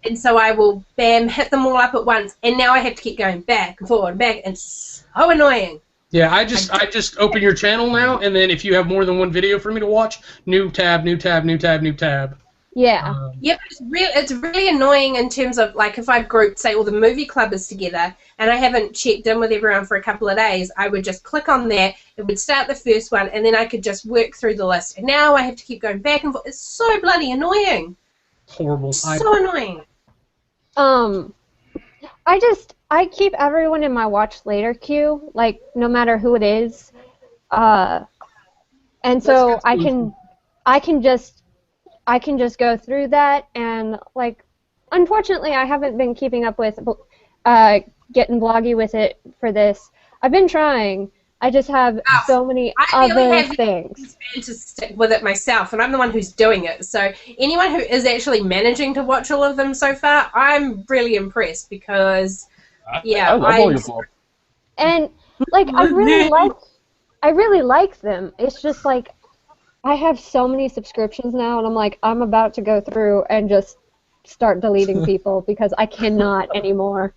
And so I will, bam, hit them all up at once. And now I have to keep going back and forward and back. And it's so annoying. Yeah, I just open your channel now, and then if you have more than one video for me to watch, new tab, new tab, new tab, new tab. Yeah. Yep, it's really annoying in terms of, like, if I've grouped, say, all the movie clubbers together, and I haven't checked in with everyone for a couple of days, I would just click on that, it would start the first one, and then I could just work through the list. And now I have to keep going back and forth. It's so bloody annoying. Horrible. So annoying. I keep everyone in my watch later queue, like, no matter who it is, and so I can just go through that, and, like, unfortunately I haven't been keeping up with getting bloggy with it for this. I've been trying. I just have so many other things. I to stick with it myself, and I'm the one who's doing it. So anyone who is actually managing to watch all of them so far, I'm really impressed, because I love your blog. And like I really like them. It's just like I have so many subscriptions now, and I'm like, I'm about to go through and just start deleting people because I cannot anymore.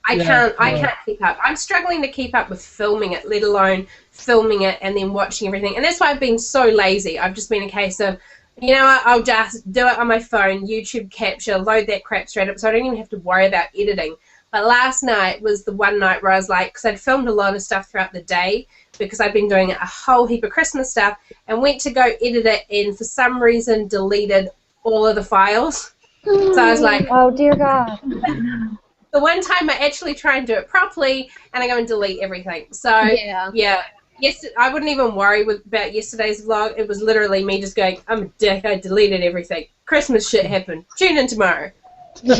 I can't keep up. I'm struggling to keep up with filming it, let alone filming it and then watching everything. And that's why I've been so lazy. I've just been a case of, I'll just do it on my phone, YouTube capture, load that crap straight up, so I don't even have to worry about editing. But last night was the one night where I was like, because I'd filmed a lot of stuff throughout the day, because I'd been doing a whole heap of Christmas stuff, and went to go edit it, and for some reason deleted all of the files. So I was like, oh dear God. The one time I actually try and do it properly, and I go and delete everything. So yeah. Yes, I wouldn't even worry about yesterday's vlog. It was literally me just going, I'm a dick, I deleted everything. Christmas shit happened. Tune in tomorrow. So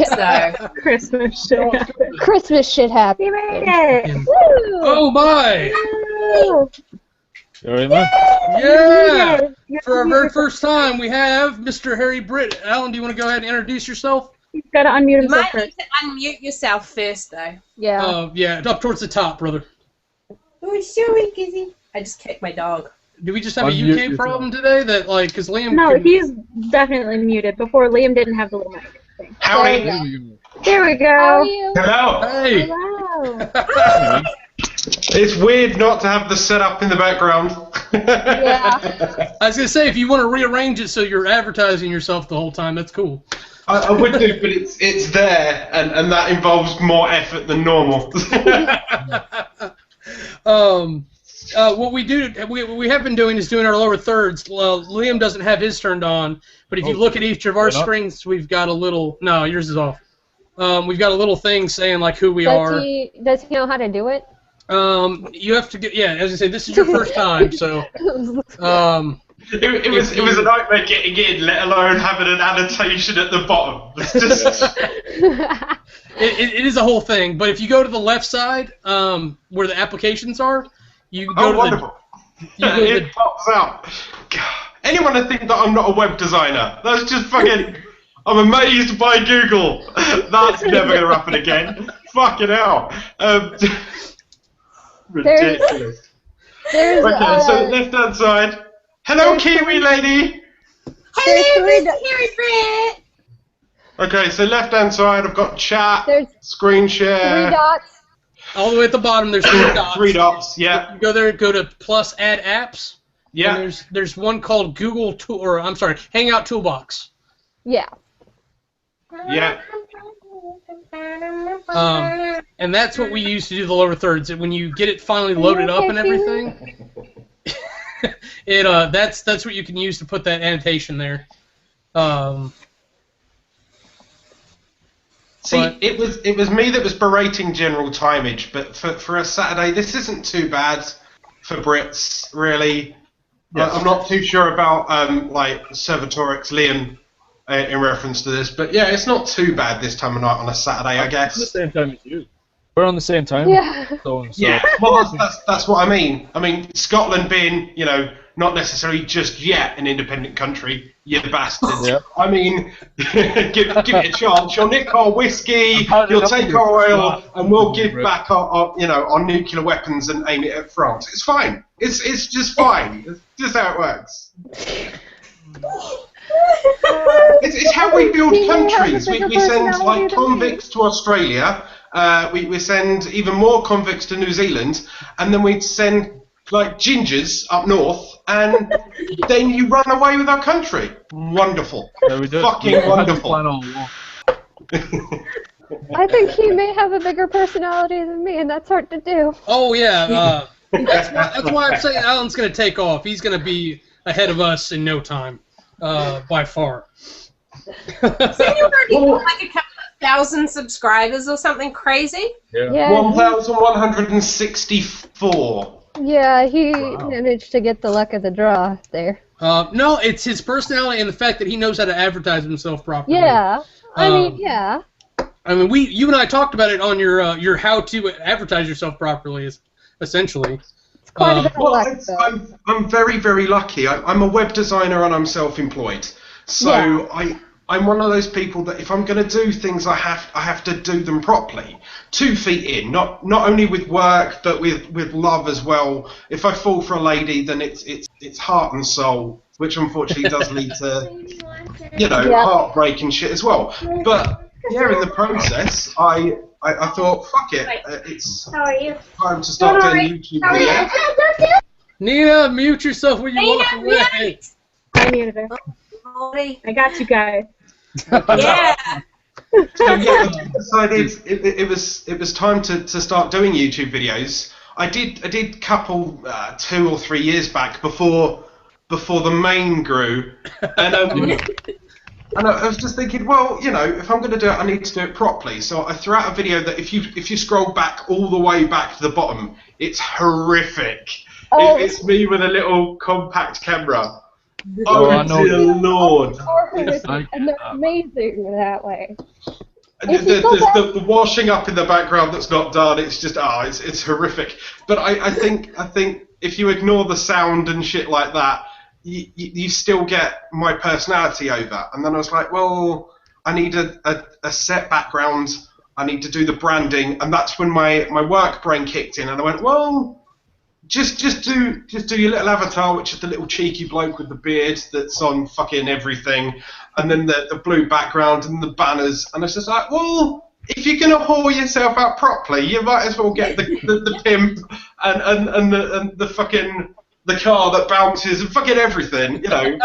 Christmas shit happened. Christmas shit happened. Oh my! Very much. Yeah! For our very first time, we have Mr. Harry Britt. Alan, do you want to go ahead and introduce yourself? You've got to unmute you himself might first. need to unmute yourself first, though. Yeah. Yeah, up towards the top, brother. Oh, sorry, Kizzy. I just kicked my dog. Do we just have a UK problem today? That because Liam. No, he's definitely muted. Before Liam didn't have the little mic thing. Howdy. There we go. How are you? Hello. Hey. Hello. It's weird not to have the setup in the background. Yeah. I was gonna say, if you want to rearrange it so you're advertising yourself the whole time, that's cool. I would do, but it's there, and that involves more effort than normal. What we have been doing is doing our lower thirds. Liam doesn't have his turned on, but if you look at each of our screens, we've got a little. No, yours is off. We've got a little thing saying like who we are. Does he know how to do it? You have to get. Yeah, as I say, this is your first time, so. It was a nightmare getting in, let alone having an annotation at the bottom. It's just... it is a whole thing, but if you go to the left side, where the applications are, you go to wonderful. It pops out. God. Anyone would think that I'm not a web designer. That's just fucking... I'm amazed by Google. That's never going to happen again. Fucking hell. Ridiculous. Okay, so left-hand side. Hello, Kiwi lady. Hello, Mr. Harry Brett. Okay, so left-hand side, I've got chat, screen share. 3 dots. All the way at the bottom, there's 3 dots. 3 dots, yeah. You go there, go to plus add apps. Yeah. And there's one called Hangout Toolbox. Yeah. Yeah. And that's what we use to do the lower thirds. When you get it finally loaded up and everything, that's what you can use to put that annotation there. See, it was me that was berating general timeage, but for a Saturday, this isn't too bad for Brits, really. Yes. I'm not too sure about like Servatorix Liam in reference to this, but yeah, it's not too bad this time of night on a Saturday, I guess. It's the same time as you. We're on the same time. Yeah. So. Yeah. Well, that's what I mean. I mean, Scotland being, you know, not necessarily just yet an independent country, you bastards. Yeah. I mean, give it a chance. You'll nick our whiskey, you'll take our oil, and we'll give back our nuclear weapons and aim it at France. It's fine. It's just fine. It's just how it works. It's how we build countries. We send like convicts to Australia. We send even more convicts to New Zealand, and then we send like gingers up north, and then you run away with our country. Wonderful. Yeah, we do. Fucking wonderful. I think he may have a bigger personality than me, and that's hard to do. Oh yeah, that's why I'm saying Alan's going to take off. He's going to be ahead of us in no time, by far. So you already got like a couple of 1,000 subscribers or something crazy? Yeah. 1,164. Yeah, he managed to get the luck of the draw there. No, it's his personality and the fact that he knows how to advertise himself properly. Yeah, I mean, yeah. I mean, you and I talked about it on your how to advertise yourself properly, essentially. It's quite a bit of luck, though. I'm very, very lucky. I'm a web designer and I'm self-employed. So yeah. I'm one of those people that if I'm going to do things, I have to do them properly. 2 feet in, not only with work but with love as well. If I fall for a lady, then it's heart and soul, which unfortunately does lead to heartbreak and shit as well. But yeah, in the process, I thought, fuck it, it's time to start doing YouTube videos. Nina, mute yourself when you walk away. I muted her. I got you guys. Yeah. So yeah, I decided it was time to start doing YouTube videos. I did couple 2 or 3 years back before the main grew, and and I was just thinking, well, you know, if I'm going to do it, I need to do it properly. So I threw out a video that if you scroll back all the way back to the bottom, it's horrific. Oh. It's me with a little compact camera. Oh dear Lord! And they're amazing that way. The washing up in the background that's not done. It's just it's horrific. But I think if you ignore the sound and shit like that, you still get my personality over. And then I was like, well, I need a set background. I need to do the branding, and that's when my work brain kicked in, and I went, well. Just do your little avatar, which is the little cheeky bloke with the beard that's on fucking everything, and then the blue background and the banners, and it's just like, well, if you're gonna whore yourself out properly, you might as well get the pimp and the fucking the car that bounces and fucking everything, you know.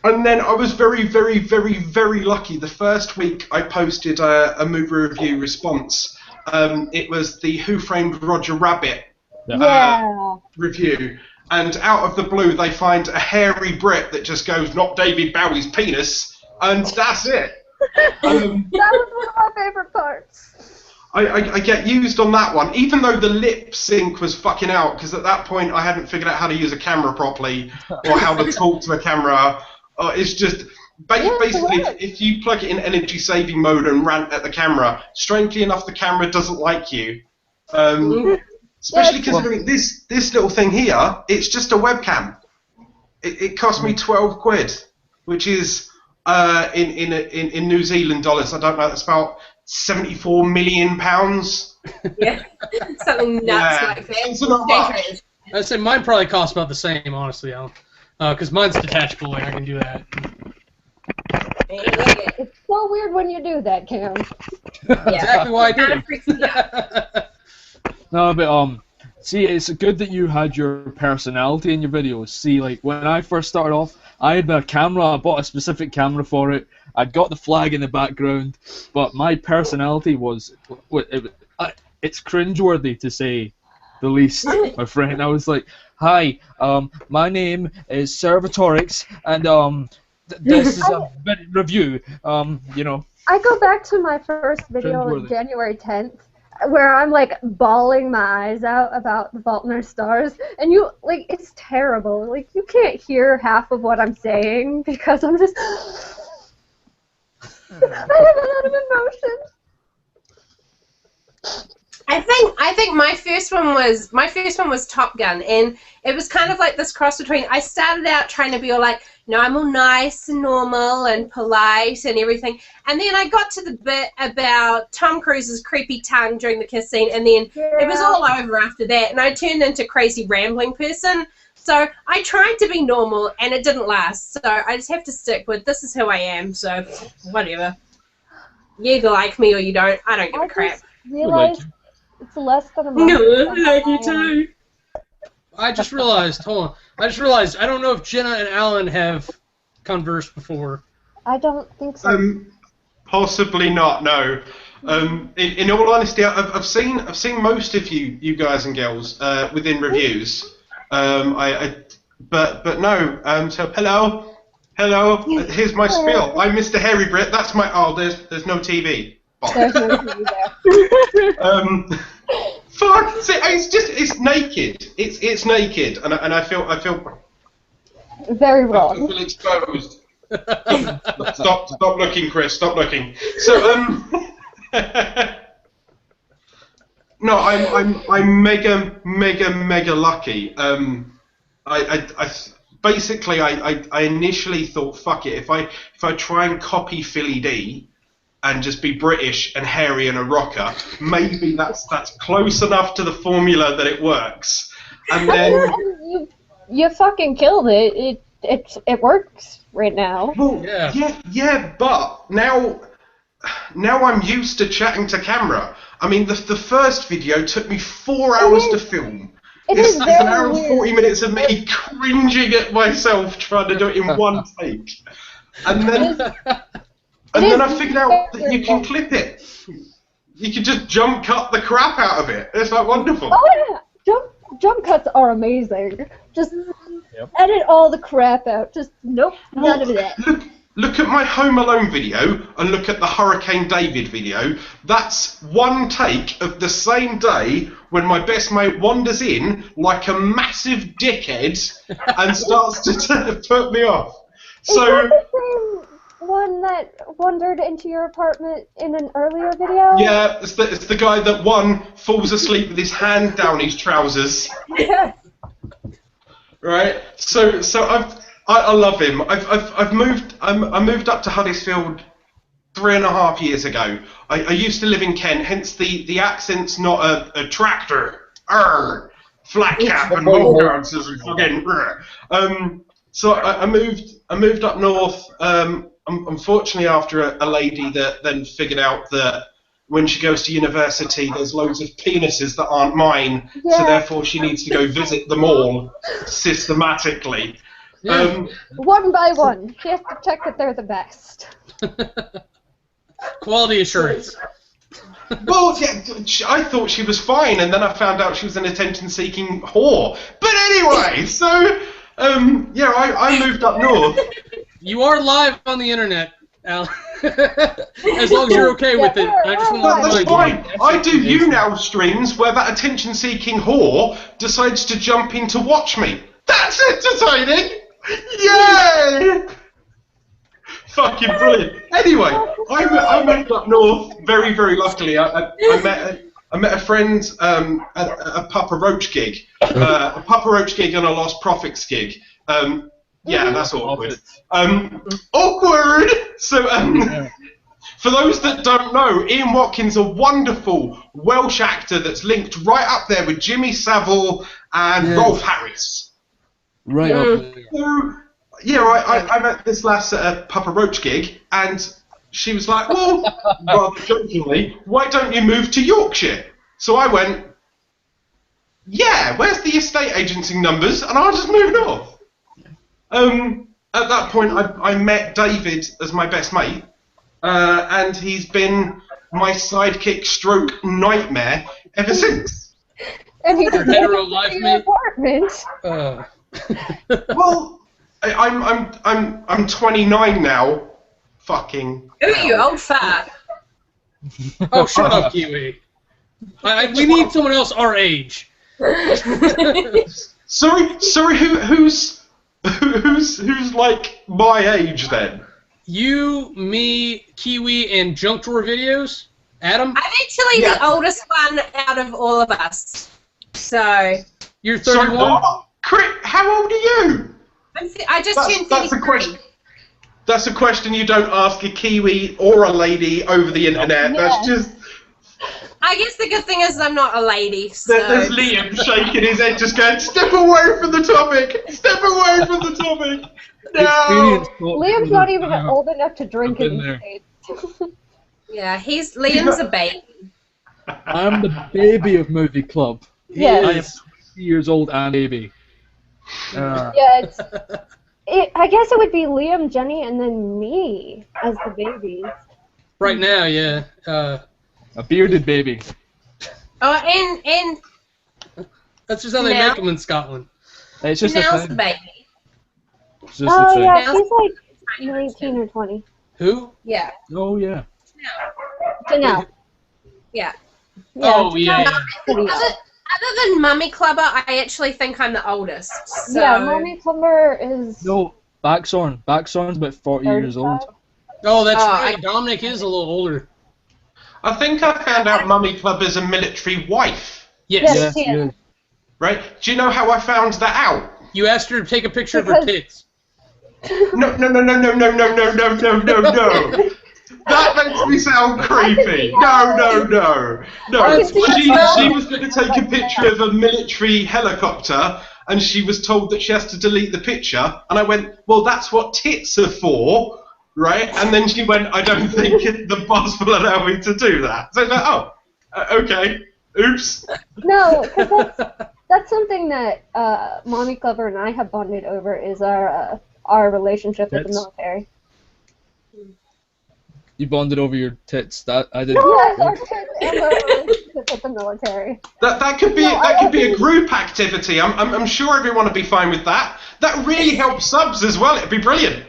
And then I was very, very, very, very lucky. The first week I posted a movie review response. It was the Who Framed Roger Rabbit review, and out of the blue they find a hairy Brit that just goes, not David Bowie's penis, and that's it. That was one of my favorite parts. I get used on that one, even though the lip sync was fucking out, because at that point I hadn't figured out how to use a camera properly or how to talk to a camera. It's just... Basically, if you plug it in energy saving mode and rant at the camera, strangely enough, the camera doesn't like you. Especially considering this little thing here, it's just a webcam. It cost me 12 quid, which is in New Zealand dollars, I don't know. It's about £74 million. Yeah, something nuts Yeah. like that. It's not much. I'd say mine probably costs about the same, honestly, Alan. Because mine's detachable, and I can do that. It's so weird when you do that, Cam. Exactly why I did it. No, but see, it's good that you had your personality in your videos. See, like when I first started off, I had a camera. I bought a specific camera for it. I'd got the flag in the background, but my personality was it's cringeworthy to say the least, my friend. I was like, "Hi, my name is Servatorix, and this is a review. You know." I go back to my first video on January 10th, where I'm like bawling my eyes out about The Fault in Our Stars, and you like it's terrible. Like you can't hear half of what I'm saying because I'm just I have a lot of emotions. I think my first one was Top Gun, and it was kind of like this cross between. I started out trying to be all like, no, I'm all nice and normal and polite and everything, and then I got to the bit about Tom Cruise's creepy tongue during the kiss scene, and then it was all over after that, and I turned into crazy rambling person. So I tried to be normal, and it didn't last. So I just have to stick with this is who I am. So whatever. You either like me or you don't. I don't give a crap. Just realized it's less than a month. No, I like you too. I just realized, hold on. I don't know if Jena and Alan have conversed before. I don't think so. Possibly not. No. In all honesty, I've seen most of you guys and girls within reviews. But no. So hello. Here's my spiel. I'm Mr. Hairy Brit. That's my. Oh, there's no TV. There's no TV there. Fuck! It's naked. It's naked, and I feel Very I wrong. feel exposed. Stop looking, Chris. Stop looking. So no, I'm mega lucky. I initially thought, fuck it, if I try and copy Philly D and just be British and hairy and a rocker, maybe that's close enough to the formula that it works. And then you fucking killed it. It works right now. Well, yeah, but now I'm used to chatting to camera. I mean, the first video took me 4 hours to film. It's an hour and 40 minutes of me cringing at myself trying to do it in one take. And then I figured out that you can clip it. You can just jump cut the crap out of it. It's like wonderful. Oh yeah, jump cuts are amazing. Just edit all the crap out. Just none of that. Look at my Home Alone video and look at the Hurricane David video. That's one take of the same day when my best mate wanders in like a massive dickhead and starts to put me off. So. Is that the same one that wandered into your apartment in an earlier video? Yeah, it's the guy that falls asleep with his hand down his trousers. Yeah. Right. So I love him. I moved up to Huddersfield 3.5 years ago. I used to live in Kent, hence the accent's not a tractor. Flat cap and mole dances and fucking. So I moved up north. Unfortunately, after a lady that then figured out that when she goes to university, there's loads of penises that aren't mine, so therefore she needs to go visit them all systematically. One by one. She has to check that they're the best. Quality assurance. Well, yeah, I thought she was fine, and then I found out she was an attention-seeking whore. But anyway, so, I moved up north. You are live on the internet, Al. As long as you're okay with it. I just want to That's fine. I do YouNow streams where that attention-seeking whore decides to jump in to watch me. That's entertaining! Yay! Fucking brilliant. Anyway, I moved up north very, very luckily. I met a friend at a Papa Roach gig. A Papa Roach gig and a Lost Prophets gig. Yeah, that's awkward. Awkward! So, for those that don't know, Ian Watkins, a wonderful Welsh actor that's linked right up there with Jimmy Savile and Rolf Harris. Right up there. So, yeah, I met this lass at a Papa Roach gig, and she was like, well, rather jokingly, why don't you move to Yorkshire? So I went, yeah, where's the estate agency numbers? And I'll just move north. At that point, I met David as my best mate, and he's been my sidekick stroke nightmare ever since. And he just hetero moved life to mate? your apartment. Well, I'm 29 now. Fucking. Ooh, you old fart. Oh, shut up, Kiwi. We need someone else our age. Sorry, who's like my age then? You, me, Kiwi, and Junk Drawer Videos? Adam? I'm actually the oldest one out of all of us. So. You're 31? Sorry, what? How old are you? I just turned 33. That's a question. That's a question you don't ask a Kiwi or a lady over the internet. Yeah. That's just. I guess the good thing is I'm not a lady. So. There's Liam shaking his head, just going, "Step away from the topic! Step away from the topic!" No. Liam's not even old enough to drink in there. the States. Yeah, Liam's a baby. I'm the baby of Movie Club. Yes. I am 20 years old and baby. Yeah, I guess it would be Liam, Jenny, and then me as the babies. Right now, yeah. A bearded baby. Oh, and That's just how they make them in Scotland. It's just a Janelle's thing. the baby. It's just a thing. Yeah, she's like 19 or 20. Who? Yeah. Oh, yeah. Janelle. Yeah. Oh, yeah. Pretty young. Other than Mummy Clubber, I actually think I'm the oldest. So. Yeah, Mommy Clubber is... No, Backsorn's about 40 years old. Oh, that's right. Dominic is a little older. I think I found out Mummy Club is a military wife. Yes. Yes. Yes, yeah. Right? Do you know how I found that out? You asked her to take a picture of her tits. No. That makes me sound creepy. No. She was going to take a picture of a military helicopter, and she was told that she has to delete the picture. And I went, well, that's what tits are for, right? And then she went, I don't think the boss will allow me to do that. So I was like, okay, oops. No, because that's something that Mommy Clubber and I have bonded over is our relationship with the military. You bonded over your tits. That I didn't. Yes, our tits and our relationship with the military. That could be a group activity. I'm sure everyone would be fine with that. That really helps subs as well. It'd be brilliant.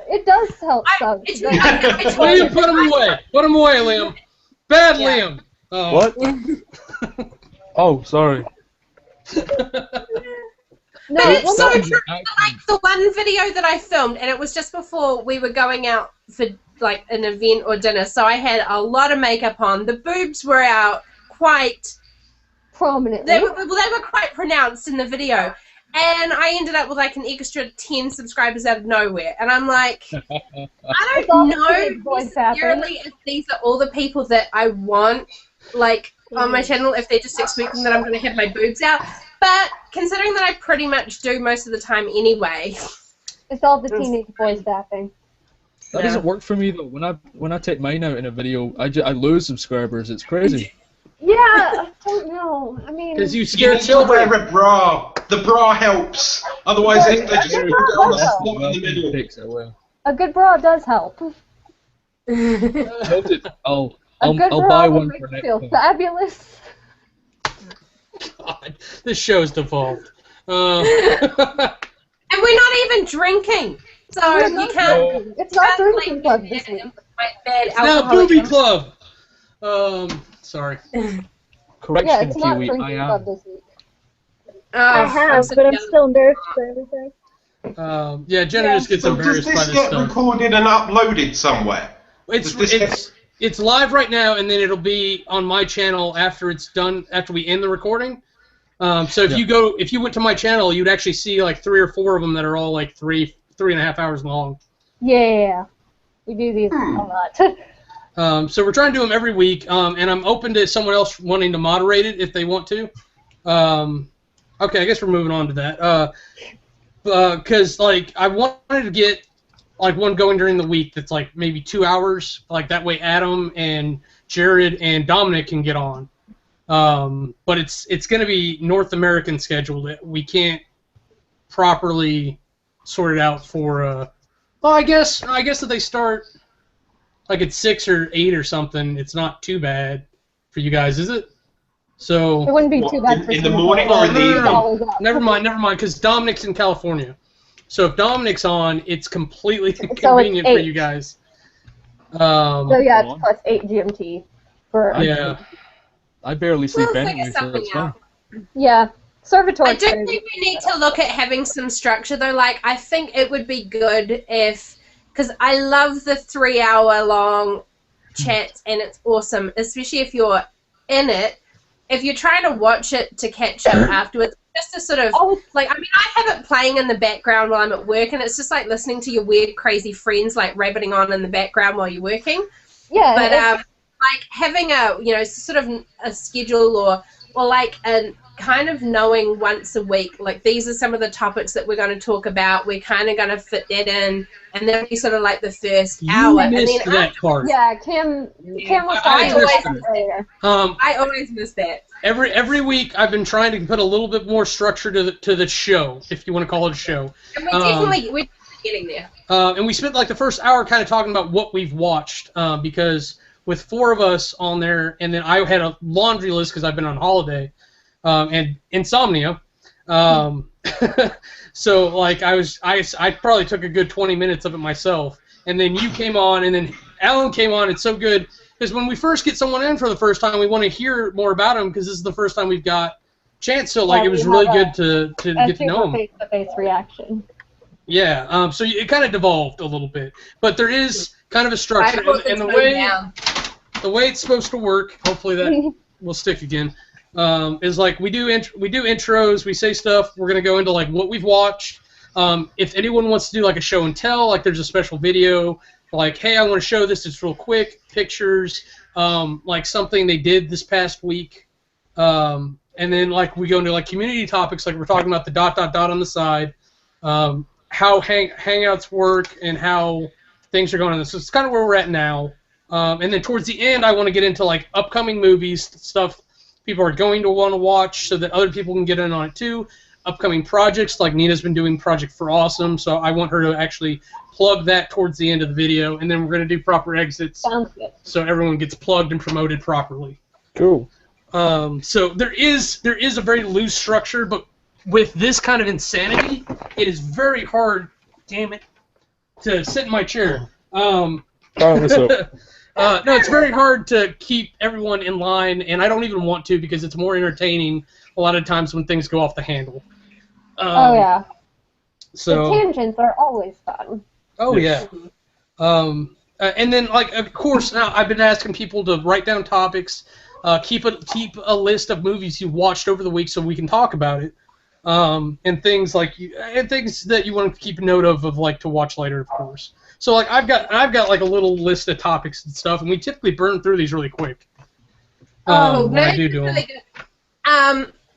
It does help subs. Liam, put him away. Put him away, Liam. Bad Liam. Oh. What? Oh, sorry. No, But it's so that- true. Like the one video that I filmed, and it was just before we were going out for like an event or dinner, so I had a lot of makeup on. The boobs were out quite prominently. They were quite pronounced in the video, and I ended up with like an extra 10 subscribers out of nowhere, and I'm like, I don't know necessarily if these are all the people that I want, like on my channel, if they're just expecting that I'm going to have my boobs out. But considering that I pretty much do most of the time anyway. It's all the teenage boys dapping. That doesn't work for me though. When I take mine out in a video, I lose subscribers. It's crazy. Yeah, I don't know. I mean, because you You scared need to children. wear a bra. The bra helps. Otherwise, they just put it on the Well, spot in the middle. Takes it away. a good bra does help. Noted. I'll Good bra buy will one make for you next feel time. fabulous. God, this show's devolved. And we're not even drinking, so We're you not can't. drinking. It's not drinking club this week. It's now Booby Club. Sorry. Correction, Yeah, it's not Kiwi. drinking I club am. this week. I have, but I'm still embarrassed for everything. Yeah, Jenna just gets So does embarrassed by this this get stuff. recorded and uploaded somewhere? It's live right now, and then it'll be on my channel after it's done. After we end the recording, So if you went to my channel, you'd actually see like 3 or 4 of them that are all like 3.5 hours long. Yeah. We do these a lot. So we're trying to do them every week, and I'm open to someone else wanting to moderate it if they want to. Okay, I guess we're moving on to that. Because like I wanted to get like one going during the week that's like maybe 2 hours, like that way Adam and Jared and Dominic can get on. But it's going to be North American scheduled. We can't properly sort it out for. Well, I guess that they start like at 6 or 8 or something. It's not too bad for you guys, is it? So it wouldn't be too bad for in the morning or in the evening? Never mind, because Dominic's in California. So if Dominic's on, it's completely convenient for you guys. So yeah, it's plus 8 GMT. I barely sleep We'll anyway, figure so it's something fine. Yeah. Servitor. I do think we need to look at having some structure, though. Like, I think it would be good if, because I love the 3-hour-long chats, and it's awesome, especially if you're in it. If you're trying to watch it to catch up afterwards, just to sort of, like, I mean, I have it playing in the background while I'm at work, and it's just like listening to your weird, crazy friends, like, rabbiting on in the background while you're working. Yeah. But, like, having a, you know, sort of a schedule or like a kind of knowing once a week, like, these are some of the topics that we're going to talk about. We're kind of going to fit that in, and then we sort of like the first hour. You missed that part. Yeah, Cam was I always miss that. Every week I've been trying to put a little bit more structure to the show, if you want to call it a show. And we're getting there. And we spent like the first hour kind of talking about what we've watched, because with 4 of us on there, and then I had a laundry list because I've been on holiday, and insomnia. So like I probably took a good 20 minutes of it myself, and then you came on, and then Alan came on. It's so good because when we first get someone in for the first time, we want to hear more about them because this is the first time we've got chance. So like it was really good to get to know them. Face-to-face reaction. Yeah. So it kind of devolved a little bit, but there is kind of a structure, and the way it's supposed to work. Hopefully that will stick again. Is like we do intros, we say stuff, we're gonna go into like what we've watched. If anyone wants to do like a show and tell, like there's a special video, like hey, I want to show this, it's real quick, pictures, like something they did this past week, and then like we go into like community topics, like we're talking about the ... on the side, how Hangouts work and how things are going on. So it's kind of where we're at now, and then towards the end, I want to get into like upcoming movies, stuff people are going to want to watch so that other people can get in on it too. Upcoming projects, like Nina's been doing Project for Awesome, so I want her to actually plug that towards the end of the video, and then we're going to do proper exits. Sounds good. So everyone gets plugged and promoted properly. Cool. So there is a very loose structure, but with this kind of insanity, it is very hard, damn it, to sit in my chair. No, it's very hard to keep everyone in line, and I don't even want to because it's more entertaining a lot of times when things go off the handle. Oh, yeah. So, the tangents are always fun. Oh, yeah. And then, like, of course, now I've been asking people to write down topics, keep a list of movies you watched over the week so we can talk about it, and things that you want to keep note of like to watch later, of course. So like I've got like a little list of topics and stuff, and we typically burn through these really quick. When I do them. Really good.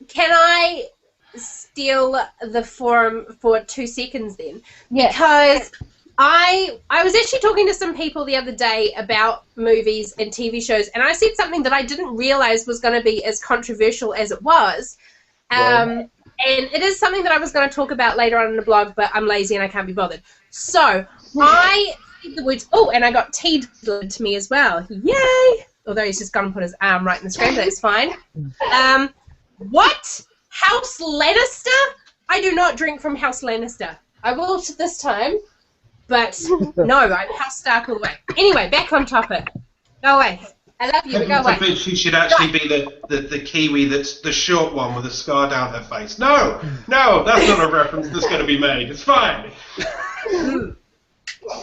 Can I steal the forum for 2 seconds then? Yes. Because I was actually talking to some people the other day about movies and TV shows, and I said something that I didn't realize was going to be as controversial as it was. And it is something that I was going to talk about later on in the blog, but I'm lazy and I can't be bothered. So I said the words, oh, and I got T delivered to me as well. Yay! Although he's just gone and put his arm right in the screen, but it's fine. What? House Lannister? I do not drink from House Lannister. I will this time, but no, I'm House Stark all the way. Anyway, back on topic. Go away. I love you, but go away. I think she should actually be the Kiwi that's the short one with a scar down her face. No, that's not a reference that's going to be made. It's fine.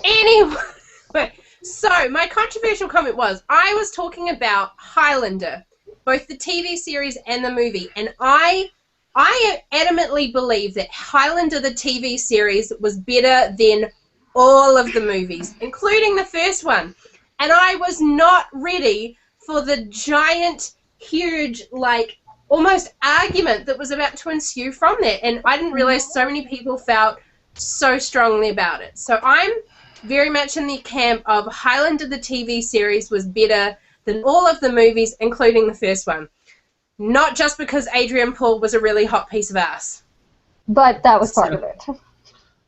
Anyway, so my controversial comment was I was talking about Highlander, both the TV series and the movie, and I I adamantly believe that Highlander the TV series was better than all of the movies, including the first one. And I was not ready for the giant, huge, like, almost argument that was about to ensue from that. And I didn't realize so many people felt so strongly about it. So I'm very much in the camp of Highlander the TV series was better than all of the movies, including the first one. Not just because Adrian Paul was a really hot piece of ass. But that was part of it.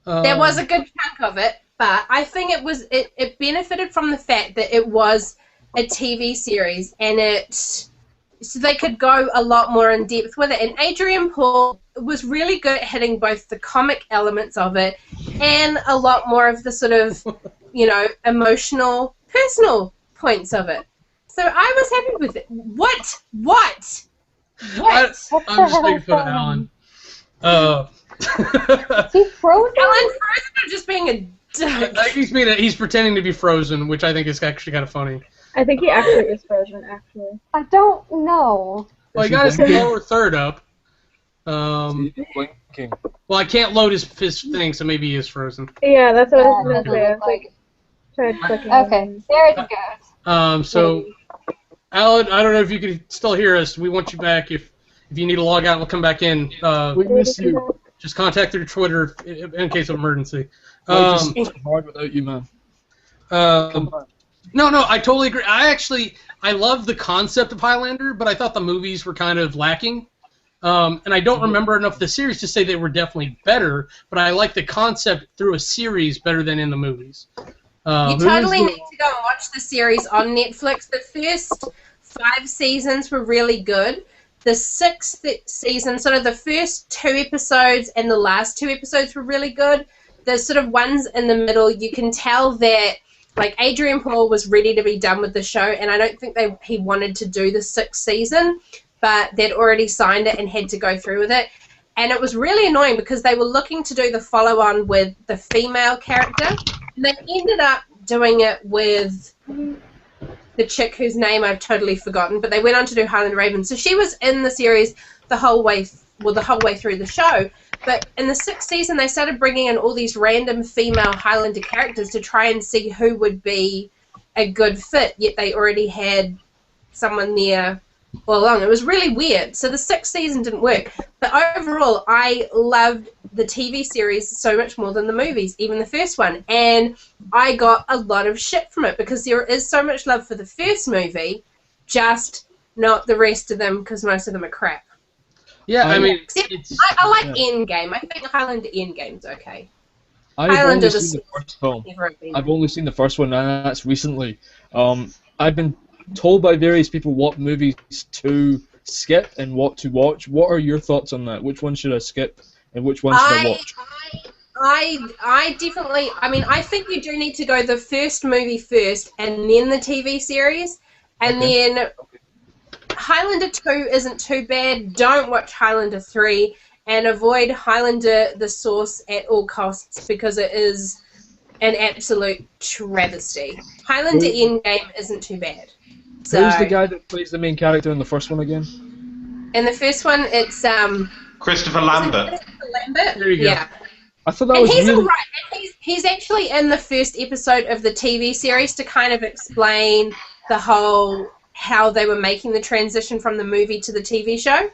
There was a good chunk of it, but I think it benefited from the fact that it was a TV series, and so they could go a lot more in depth with it. And Adrian Paul was really good at hitting both the comic elements of it and a lot more of the sort of, emotional, personal points of it. So I was happy with it. What? I'm just making fun of Alan. Is he frozen? Alan Frozen or just being a dick? He's pretending to be frozen, which I think is actually kind of funny. I think he actually is frozen, actually. I don't know. Well, he got his lower third up. Blinking. Well, I can't load his thing, so maybe he is frozen. Yeah, that's what I was Yeah, going to say. I was like- tried clicking. Okay, there it goes. So, Alan, I don't know if you can still hear us. We want you back. If you need to log out, we'll come back in. We miss you. Just contact their Twitter in case of emergency. It's hard without you, man. No, I totally agree. I love the concept of Highlander, but I thought the movies were kind of lacking. And I don't remember enough of the series to say they were definitely better, but I like the concept through a series better than in the movies. You totally need to go and watch the series on Netflix. The first 5 seasons were really good. The 6th season, sort of the first 2 episodes and the last 2 episodes were really good. The sort of ones in the middle, you can tell that like Adrian Paul was ready to be done with the show, and I don't think he wanted to do the 6th season, but they'd already signed it and had to go through with it. And it was really annoying because they were looking to do the follow-on with the female character, and they ended up doing it with the chick whose name I've totally forgotten, but they went on to do Highland Raven. So she was in the series the whole way through the show. But in the 6th season, they started bringing in all these random female Highlander characters to try and see who would be a good fit, yet they already had someone there all along. It was really weird. So the 6th season didn't work. But overall, I loved the TV series so much more than the movies, even the first one. And I got a lot of shit from it because there is so much love for the first movie, just not the rest of them because most of them are crap. Yeah, I mean, I like Endgame. I think Highlander Endgame's okay. I've only seen the first film. I've only seen the first one, and that's recently. I've been told by various people what movies to skip and what to watch. What are your thoughts on that? Which one should I skip and which one should I watch? I definitely, I think you do need to go the first movie first and then the TV series, and then Highlander 2 isn't too bad. Don't watch Highlander 3 and avoid Highlander the Source at all costs because it is an absolute travesty. Highlander Endgame isn't too bad. So, who's the guy that plays the main character in the first one again? In the first one, it's Christopher Lambert. Christopher Lambert. There you go. Yeah. I thought that And was he's really... alright. And he's actually in the first episode of the TV series to kind of explain the whole how they were making the transition from the movie to the TV show.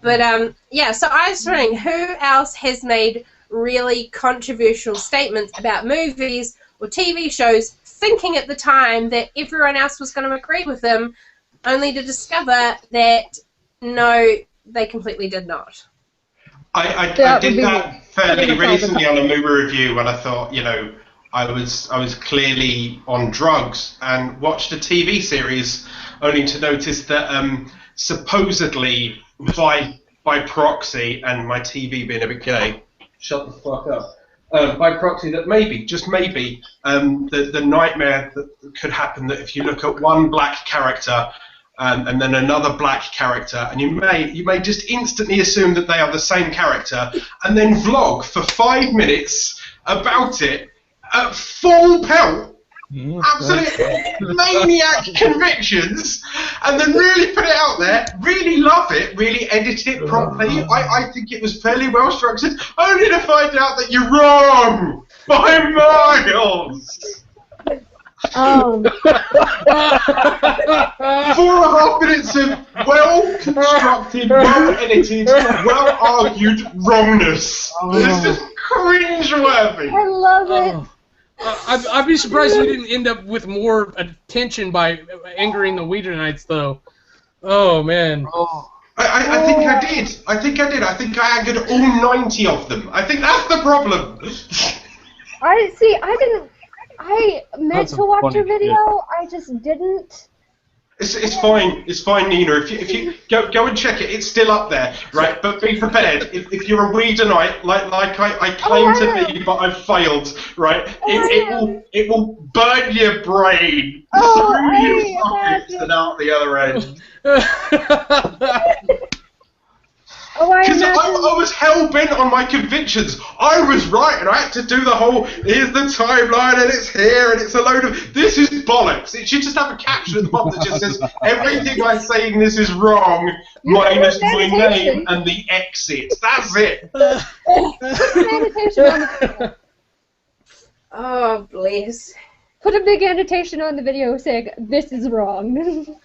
But yeah, so I was wondering who else has made really controversial statements about movies or TV shows, thinking at the time that everyone else was going to agree with them, only to discover that no, they completely did not. I did that fairly recently on a movie review when I thought, I was clearly on drugs and watched a TV series only to notice that supposedly by proxy, and my TV being a bit gay, shut the fuck up, by proxy that maybe, just maybe, the nightmare that could happen that if you look at one black character and then another black character, and you may just instantly assume that they are the same character, and then vlog for 5 minutes about it at full pelt absolute maniac convictions, and then really put it out there, really love it, really edit it properly. I think it was fairly well structured, only to find out that you're wrong by miles. 4.5 minutes of well-constructed, well-edited, well-argued wrongness. This is cringe-worthy. I love it. I'd be surprised if you didn't end up with more attention by angering the Weedenites, though. Oh, man. I think I did. I think I angered all 90 of them. I think that's the problem. I meant to watch your video, I just didn't. It's fine. It's fine, Nina. If you go and check it, it's still up there, right? But be prepared. If you're a Weedonite, like I claim to be, but I've failed, right? It will burn your brain through your sockets and out the other end. Because I was hell-bent on my convictions. I was right, and I had to do the whole, here's the timeline, and it's here, and it's a load of, this is bollocks. It should just have a caption at the bottom that just says, everything I'm saying this is wrong, minus my name and the exit. That's it. Oh, bless. Put a big annotation on the video saying, this is wrong.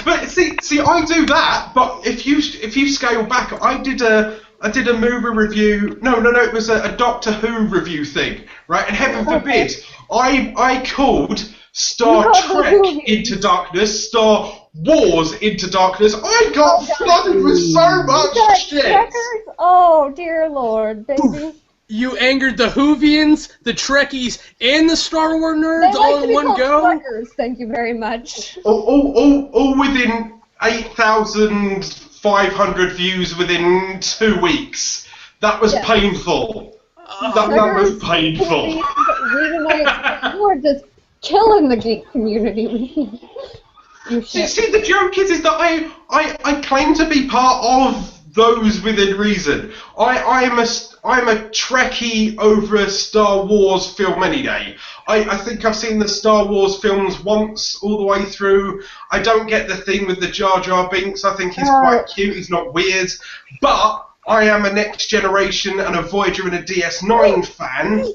But see, I do that. But if you scale back, I did a movie review. No, it was a Doctor Who review thing, right? And heaven forbid, I called Star Trek Into Darkness, Star Wars Into Darkness. I got flooded with so much shit. Trekkers? Oh dear Lord, baby. You angered the Whovians, the Trekkies, and the Star Wars nerds all in one go? Trekkers, thank you very much. All within 8,500 views within 2 weeks. That was painful. That was painful. You are just killing the geek community. See, the joke is that I claim to be part of those within reason. I'm a Trekkie over a Star Wars film any day. I think I've seen the Star Wars films once all the way through. I don't get the thing with the Jar Jar Binks. I think he's quite cute. He's not weird. But I am a Next Generation and a Voyager and a DS9 fan.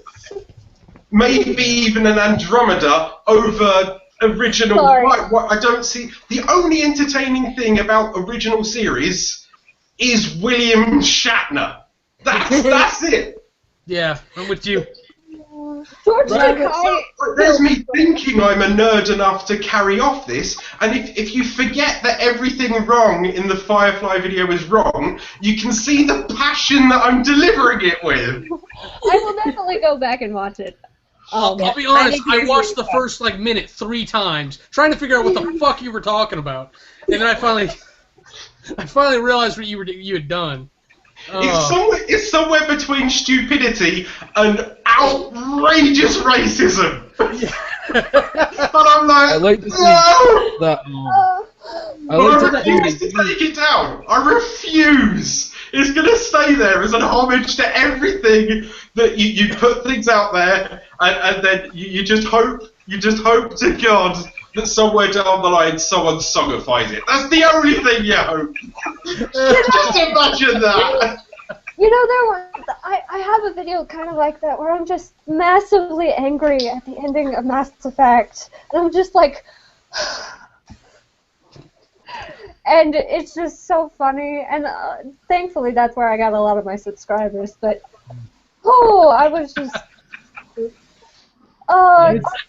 Maybe even an Andromeda over original. What I don't see. The only entertaining thing about original series is William Shatner. That's it. Yeah, I'm with you. George there's me thinking I'm a nerd enough to carry off this, and if you forget that everything wrong in the Firefly video is wrong, you can see the passion that I'm delivering it with. I will definitely go back and watch it. I'll be honest, I watched the first minute 3 times, trying to figure out what the fuck you were talking about, and then I finally realized what you had done. It's somewhere between stupidity and outrageous racism. And I'm like, I like to see that. I refuse to take it down. I refuse. It's gonna stay there as an homage to everything that you put things out there, and then you just hope to God that somewhere down the line someone songifies it. That's the only thing you hope. Just imagine that. You know, I have a video kind of like that where I'm just massively angry at the ending of Mass Effect, and I'm just like, and it's just so funny, and thankfully that's where I got a lot of my subscribers, but, I was just, it's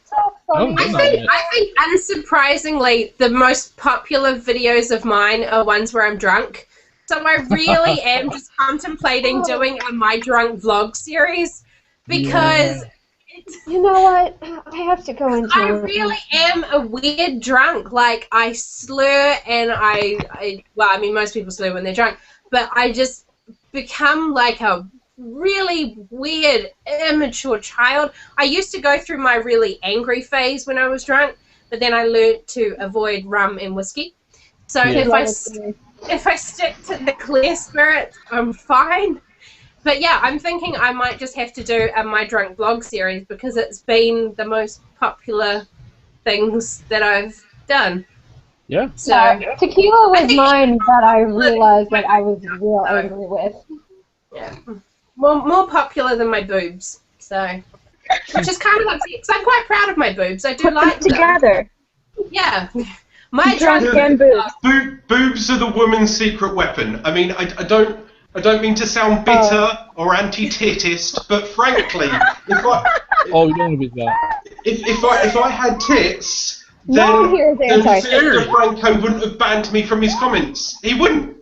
so funny. I think unsurprisingly, the most popular videos of mine are ones where I'm drunk. So I really am just contemplating doing a My Drunk vlog series because you know what? I have to go into I really am a weird drunk. Like, I slur and well, I mean, most people slur when they're drunk, but I just become like a really weird, immature child. I used to go through my really angry phase when I was drunk, but then I learned to avoid rum and whiskey. So if I stick to the clear spirits, I'm fine. But yeah, I'm thinking I might just have to do a My Drunk Blog series because it's been the most popular things that I've done. Yeah. So Yeah, tequila was mine that I realized that I was real No. angry with. yeah, more popular than my boobs. So, which is kind of upsetting because I'm quite proud of my boobs. I do Put them like them. together. Yeah. My Drunk drunk and boobs. Boobs are the woman's secret weapon. I mean, I don't mean to sound bitter or anti-titist, but frankly, Oh, you don't want to be that. if I had tits, No one here is then anti-titist. Victor Franco wouldn't have banned me from his comments. He wouldn't.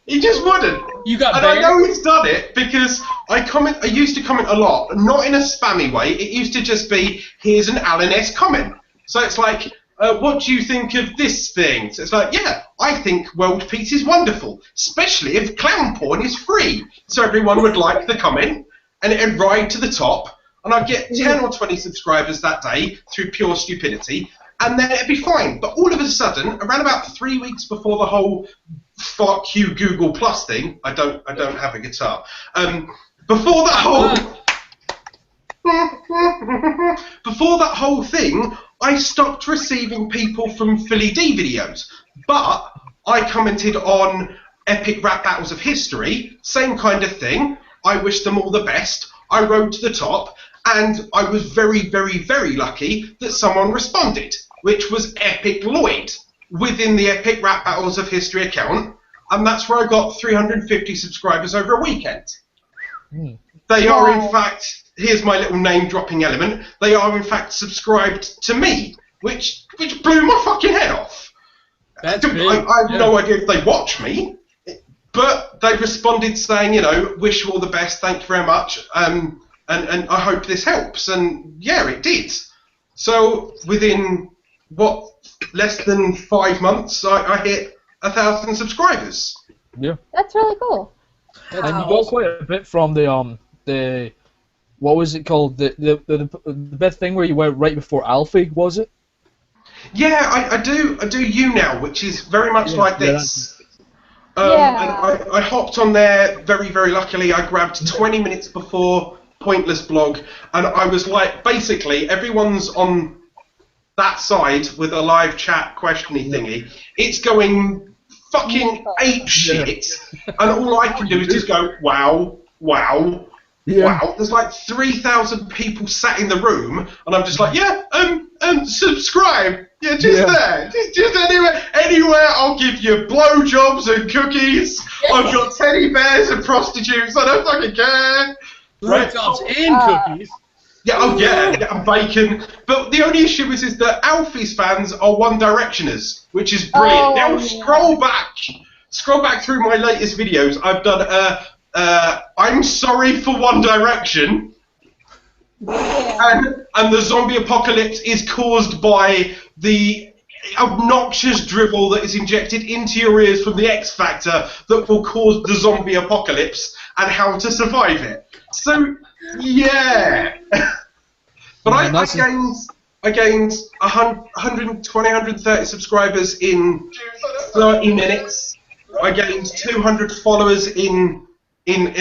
He just wouldn't. You got And I banned? know he's done it because I used to comment a lot, not in a spammy way. It used to just be, here's an Alan S. comment. So it's like, what do you think of this thing? So it's like, yeah, I think world peace is wonderful, especially if clown porn is free. So everyone would like the comment, and it'd ride to the top, and I'd get 10 or 20 subscribers that day through pure stupidity, and then it'd be fine. But all of a sudden, around about 3 weeks before the whole fuck you Google Plus thing, I don't have a guitar. Before that whole thing, I stopped receiving people from Philly D videos, but I commented on epic rap battles of history, same kind of thing. I wish them all the best. I rode to the top, and I was very, very, very lucky that someone responded, which was Epic Lloyd, within the Epic Rap Battles of History account, and that's where I got 350 subscribers over a weekend. They are, in fact, here's my little name-dropping element, they are, in fact, subscribed to me, which blew my fucking head off. That's I big. have no idea if they watch me, but they responded saying, you know, wish you all the best, thank you very much, and I hope this helps. And yeah, it did. So within, less than 5 months, I hit 1,000 subscribers. Yeah. That's really cool. And you got quite a bit from the what was it called? The bit thing where you went right before Alfie, was it? Yeah, I do you now, which is very much like this. Yeah. And I hopped on there very, very luckily. I grabbed 20 minutes before Pointless Blog, and I was like, basically, everyone's on that side with a live chat questiony thingy. It's going fucking ape shit, and all I can do is just go, wow, wow. Yeah. Wow, there's like 3,000 people sat in the room, and I'm just like, yeah, subscribe. Yeah, there. Just anywhere I'll give you blowjobs and cookies. I've got teddy bears and prostitutes, I don't fucking care. Blowjobs and cookies. Yeah, oh yeah, and bacon. But the only issue is that Alfie's fans are One Directioners, which is brilliant. Oh, Now yeah. scroll back through my latest videos. I've done I'm sorry for One Direction, and the zombie apocalypse is caused by the obnoxious dribble that is injected into your ears from the X Factor that will cause the zombie apocalypse and how to survive it. So yeah, but I gained 120, 130 subscribers in 30 minutes. I gained 200 followers in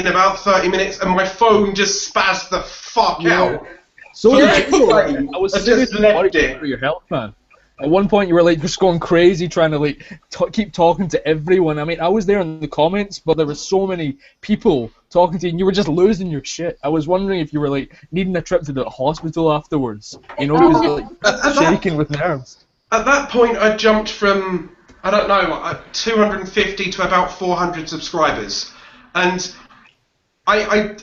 about 30 minutes, and my phone just spazzed the fuck out. So Yeah, did you. like, I was I just seriously left worried it. for your health, man. At one point, you were like just going crazy, trying to like keep talking to everyone. I mean, I was there in the comments, but there were so many people talking to you, and you were just losing your shit. I was wondering if you were like needing a trip to the hospital afterwards. You know, because like shaking with nerves. At that point, I jumped from, I don't know, 250 to about 400 subscribers, and I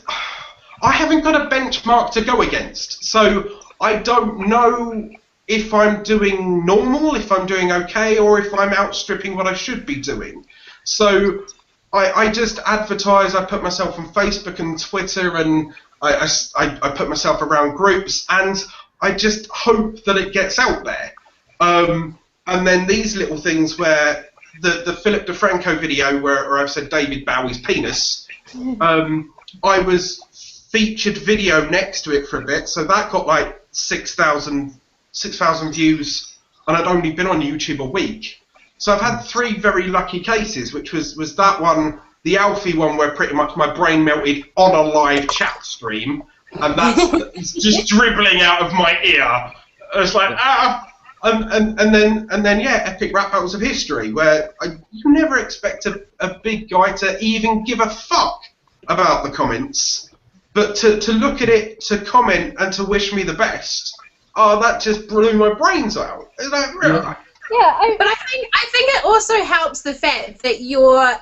haven't got a benchmark to go against, so I don't know if I'm doing normal, if I'm doing okay, or if I'm outstripping what I should be doing. So I just advertise, I put myself on Facebook and Twitter, and I put myself around groups, and I just hope that it gets out there. And then these little things where the Philip DeFranco video where I've said David Bowie's penis, I was featured video next to it for a bit, so that got like 6,000 views, and I'd only been on YouTube a week. So I've had 3 very lucky cases, which was that one, the Alfie one where pretty much my brain melted on a live chat stream, and that's just dribbling out of my ear. It's like and then yeah, epic rap battles of history where you never expect a big guy to even give a fuck about the comments, but to look at it, to comment and to wish me the best. Oh, that just blew my brains out. It's like, but I think it also helps the fact that you're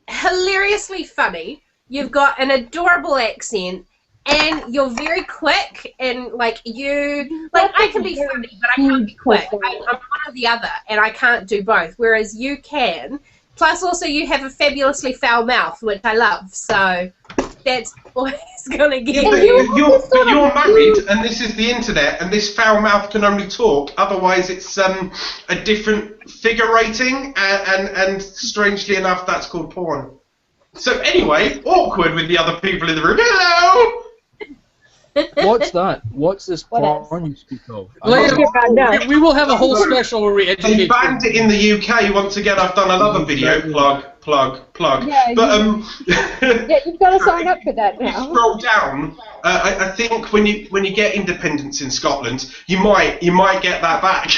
hilariously funny. You've got an adorable accent, and you're very quick. And like I can be funny, but I can't be quick. I'm one or the other, and I can't do both. Whereas you can. Plus, also you have a fabulously foul mouth, which I love. So that's always gonna give you're married, and this is the internet, and this foul mouth can only talk. Otherwise, it's a different figure rating, and strangely enough, that's called porn. So anyway, awkward with the other people in the room. Hello. What's that? What's this porn you speak of? We will have a whole special where we educate. They banned it in the UK. Once again, I've done another video. Plug. Yeah, but yeah, you've got to sign up for that now. You scroll down. I think when you get independence in Scotland, you might get that back.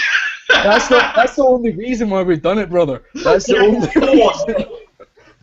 That's the only reason why we've done it, brother. That's the only reason.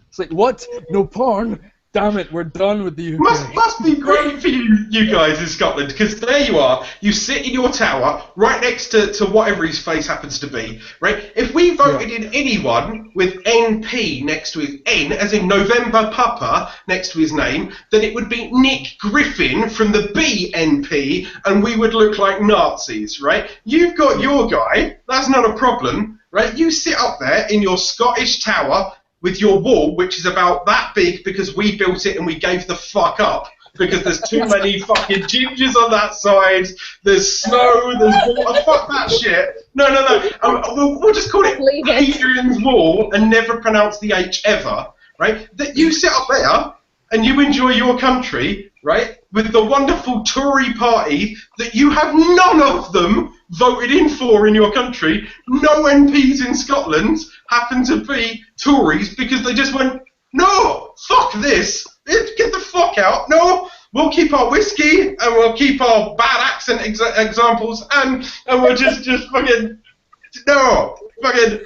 It's like, what? No porn? Damn it, we're done with the UK. Must be great for you guys in Scotland, because there you are, you sit in your tower, right next to whatever his face happens to be, right? If we voted in anyone with NP next to his N, as in November Papa, next to his name, then it would be Nick Griffin from the BNP, and we would look like Nazis, right? You've got your guy, that's not a problem, right? You sit up there in your Scottish tower, with your wall, which is about that big because we built it and we gave the fuck up because there's too many fucking gingers on that side, there's snow, there's water, fuck that shit. No. We'll just call it Hadrian's Wall and never pronounce the H ever, right? That you sit up there and you enjoy your country, right, with the wonderful Tory party that you have none of them voted in for in your country. No MPs in Scotland happen to be Tories because they just went, no, fuck this, get the fuck out, no, we'll keep our whiskey and we'll keep our bad accent examples and we'll just fucking, no, fucking,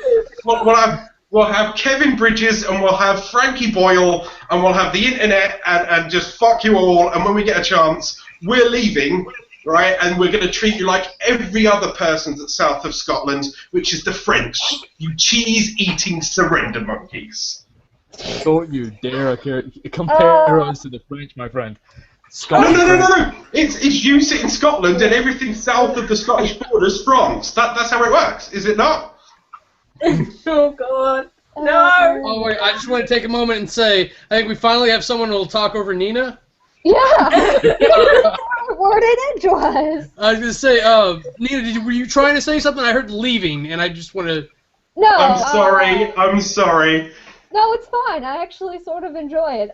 we'll have Kevin Bridges and we'll have Frankie Boyle and we'll have the internet and just fuck you all, and when we get a chance, we're leaving, right, and we're going to treat you like every other person that's south of Scotland, which is the French, you cheese-eating surrender monkeys. Don't you dare compare us to the French, my friend. No. It's you sit in Scotland and everything south of the Scottish border is France. That's how it works, is it not? Oh, God. No! Oh, wait, I just want to take a moment and say, I think we finally have someone who will talk over Nina. Yeah! Word it edgewise. I was going to say, Nina, were you trying to say something? I heard leaving, and I just want to... No! I'm sorry. No, it's fine. I actually sort of enjoy it.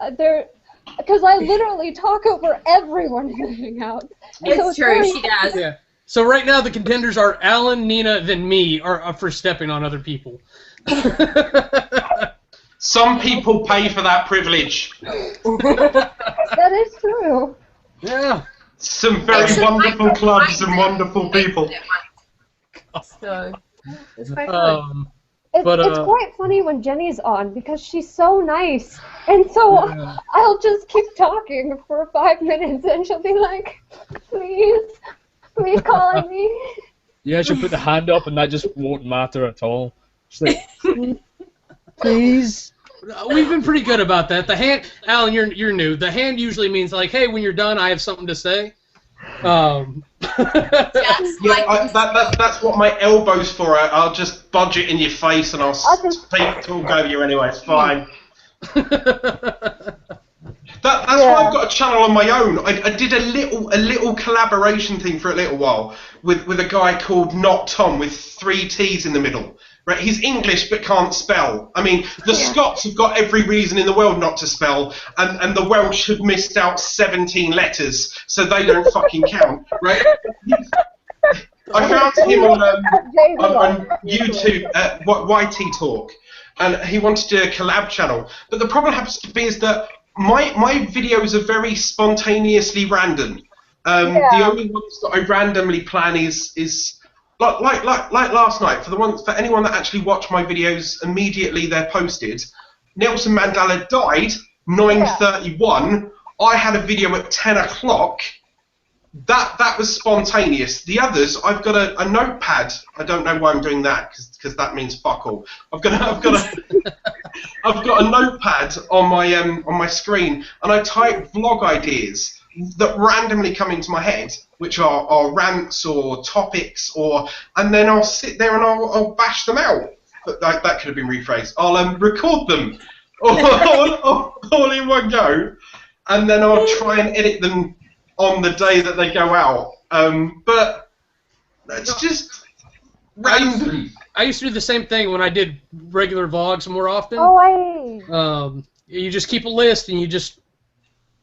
Because I literally talk over everyone in Hangout. It's true, she does. Yeah. So right now the contenders are Alan, Nina, then me are up for stepping on other people. Some people pay for that privilege. That is true. Yeah. Some very wonderful clubs and wonderful people. So, it's quite fun. It's quite funny when Jenny's on because she's so nice, and so I'll just keep talking for 5 minutes, and she'll be like, "Please call on me." Yeah, she'll put the hand up, and that just won't matter at all. She's like, "Please." We've been pretty good about that. The hand, Alan, you're new. The hand usually means like, "Hey, when you're done, I have something to say." Yeah, that's what my elbow's for. I'll just budge it in your face and I'll talk over you anyway. It's fine. That's why I've got a channel on my own. I did a little collaboration thing for a little while with a guy called Not Tom with 3 T's in the middle. Right, he's English but can't spell. I mean, the Scots have got every reason in the world not to spell, and the Welsh have missed out 17 letters, so they don't fucking count, right? I found him on YouTube, YT Talk, and he wanted to do a collab channel. But the problem happens to be is that my videos are very spontaneously random. The only ones that I randomly plan is like last night. For anyone that actually watched my videos immediately they're posted, Nelson Mandela died 9:31. I had a video at 10 o'clock. That was spontaneous. The others, I've got a notepad. I don't know why I'm doing that because that means fuck all. I've got a notepad on my screen, and I type vlog ideas that randomly come into my head, which are rants or topics, and then I'll sit there and I'll bash them out. But that could have been rephrased. I'll record them all in one go, and then I'll try and edit them on the day that they go out. But it's just random. I used to do the same thing when I did regular vlogs more often. You just keep a list and you just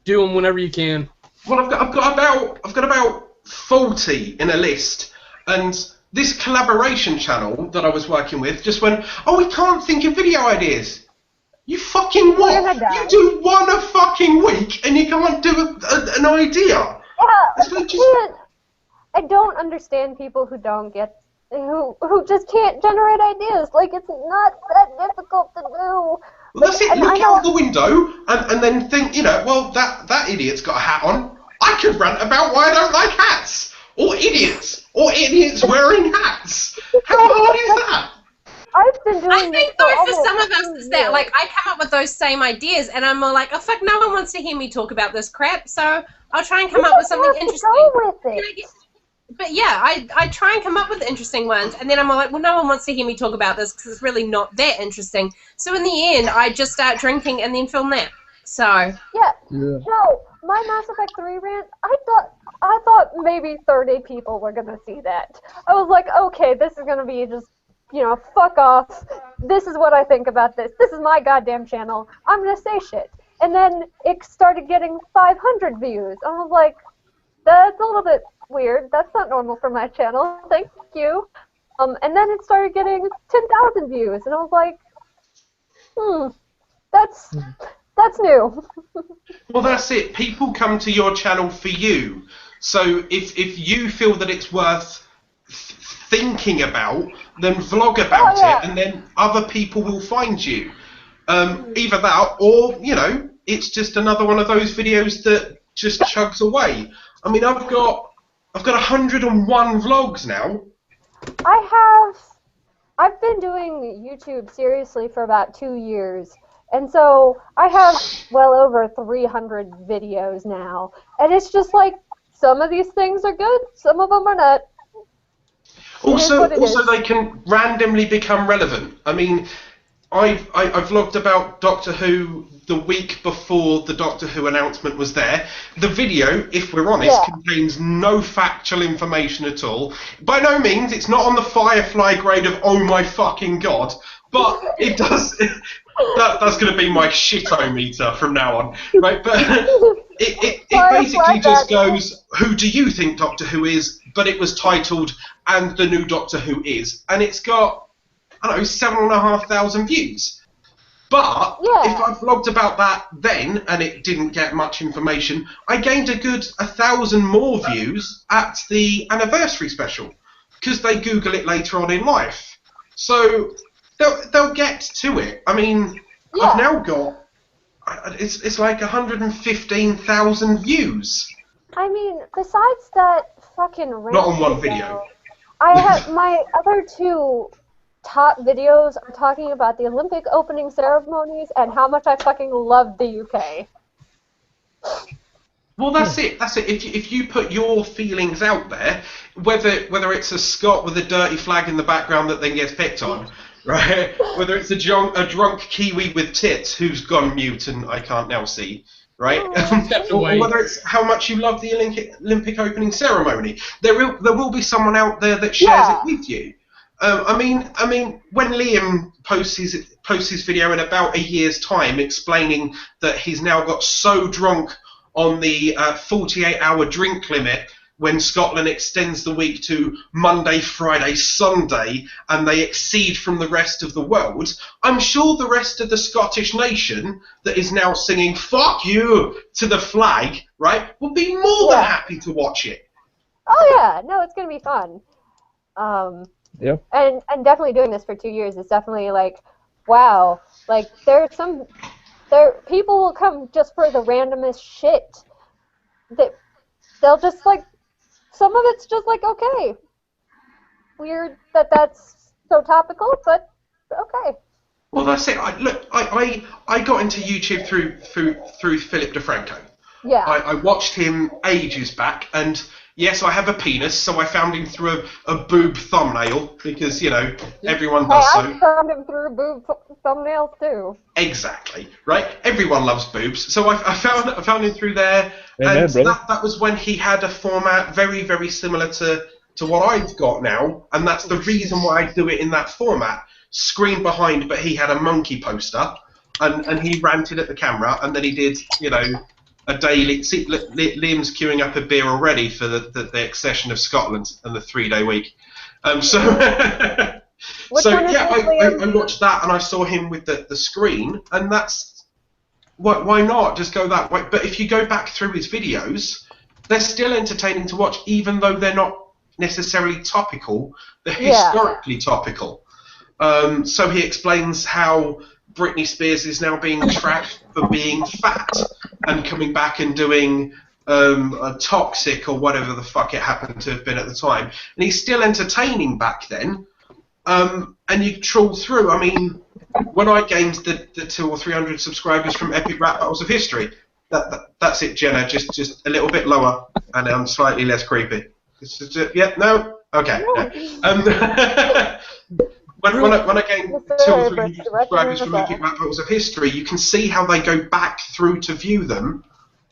do them whenever you can. Well, I've got about 40 in a list, and this collaboration channel that I was working with just went, oh, we can't think of video ideas. You fucking what? You do one a fucking week, and you can't do an idea. Yeah, I don't understand people who don't get, who just can't generate ideas. Like, it's not that difficult to do. Well, that's it. Look out the window and then think, well, that idiot's got a hat on. I could rant about why I don't like hats. Or idiots wearing hats. How hard is that? I've been doing I think though for some of us it's that like I come up with those same ideas and I'm more like, oh fuck, no one wants to hear me talk about this crap, so I'll try and come up with something interesting. Go with it. But yeah, I try and come up with interesting ones, and then I'm all like, well, no one wants to hear me talk about this because it's really not that interesting. So in the end, I just start drinking and then film that. So yeah. No, my Mass Effect 3 rant, I thought maybe 30 people were gonna see that. I was like, okay, this is gonna be just, fuck off. This is what I think about this. This is my goddamn channel. I'm gonna say shit. And then it started getting 500 views. I was like, that's a little bit weird. That's not normal for my channel. Thank you. And then it started getting 10,000 views, and I was like, that's new. Well, that's it. People come to your channel for you. So if you feel that it's worth thinking about, then vlog about it, and then other people will find you. Either that, or it's just another one of those videos that just chugs away. I mean, I've got 101 vlogs now. I've been doing YouTube seriously for about 2 years, and so I have well over 300 videos now, and it's just like some of these things are good, some of them are not. Also, they can randomly become relevant. I mean, I vlogged about Doctor Who the week before the Doctor Who announcement was there. The video, if we're honest, contains no factual information at all. By no means, it's not on the Firefly grade of oh my fucking god, but it does. That's going to be my shit-o-meter from now on, right? But it basically just goes, who do you think Doctor Who is? But it was titled, and the new Doctor Who is, and it's got, I don't know, 7,500 views. But if I vlogged about that then, and it didn't get much information, I gained a good 1,000 more views at the anniversary special, because they Google it later on in life. So they'll get to it. I mean, I've now got, it's like 115,000 views. I mean, besides that fucking rant, not on one video. I have my other two top videos are talking about the Olympic opening ceremonies and how much I fucking love the UK. Well, that's it. That's it. If you put your feelings out there, whether it's a Scot with a dirty flag in the background that then gets picked on, right? Whether it's a drunk Kiwi with tits who's gone mute and I can't now see, right? Or whether it's how much you love the Olympic opening ceremony, there will be someone out there that shares it with you. I mean, when Liam posts his video in about a year's time explaining that he's now got so drunk on the 48-hour drink limit when Scotland extends the week to Monday, Friday, Sunday, and they exceed from the rest of the world, I'm sure the rest of the Scottish nation that is now singing "fuck you" to the flag, right, will be more than happy to watch it. Oh yeah, no, it's gonna be fun. Yeah. And definitely doing this for 2 years is definitely like, wow. Like people will come just for the randomest shit. They'll just like, some of it's just like, okay, weird that's so topical, but okay. Well, that's it. I got into YouTube through Philip DeFranco. Yeah. I watched him ages back, and yes, I have a penis, so I found him through a boob thumbnail, because, you know, everyone does so. I found him through boob thumbnails too. Exactly, right? Everyone loves boobs, so I found him through there, Amen, and brother. that was when he had a format very, very similar to what I've got now, and that's the reason why I do it in that format. Screen behind, but he had a monkey poster, and he ranted at the camera, and then he did, you know, a daily. See, Liam's queuing up a beer already for the accession of Scotland and the 3-day week. So yeah, I watched that, and I saw him with the screen, and that's why not just go that way. But if you go back through his videos, they're still entertaining to watch, even though they're not necessarily topical. They're historically topical. So he explains how Britney Spears is now being trashed for being fat and coming back and doing a Toxic or whatever the fuck it happened to have been at the time. And he's still entertaining back then. And you trawl through. I mean, when I gained the 200 or 300 subscribers from Epic Rap Battles of History, that's it, Jenna. Just a little bit lower, and I'm slightly less creepy. Yeah, no? Okay. Yeah. When I gained 200 or 300 subscribers from Epic Rap Battles of History, you can see how they go back through to view them.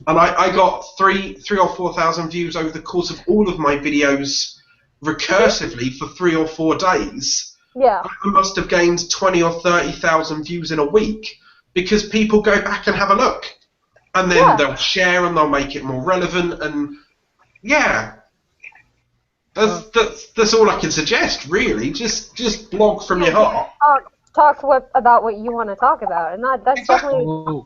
And I got 3,000 or 4,000 views over the course of all of my videos recursively for 3 or 4 days. Yeah. I must have gained 20 or 30,000 views in a week, because people go back and have a look. And then they'll share, and they'll make it more relevant, and yeah. That's all I can suggest, really. Just blog from your heart. Talk about what you want to talk about, and that's definitely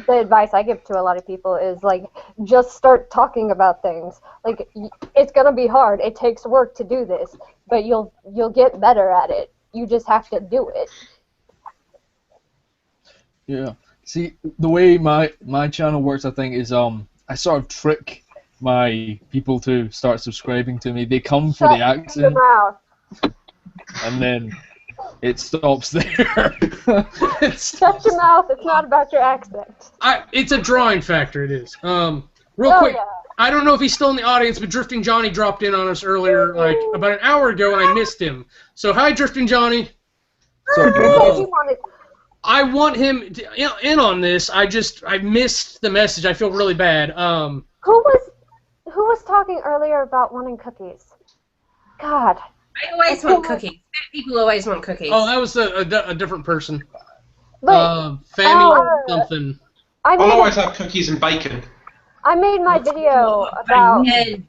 the advice I give to a lot of people is, like, just start talking about things. Like, it's gonna be hard. It takes work to do this, but you'll get better at it. You just have to do it. Yeah. See, the way my channel works, I think, is I sort of trick my people to start subscribing to me. They come for the accent, and then it stops there. Shut your mouth. It's not about your accent. It's a drawing factor. It is. Real quick. Yeah. I don't know if he's still in the audience, but Drifting Johnny dropped in on us earlier, like about an hour ago, and I missed him. So hi, Drifting Johnny. I want him in on this. I missed the message. I feel really bad. Who was talking earlier about wanting cookies? God. I always want cookies. People always want cookies. Oh, that was a different person. But, Fanny something. I'll always have cookies and bacon. I made my video about... I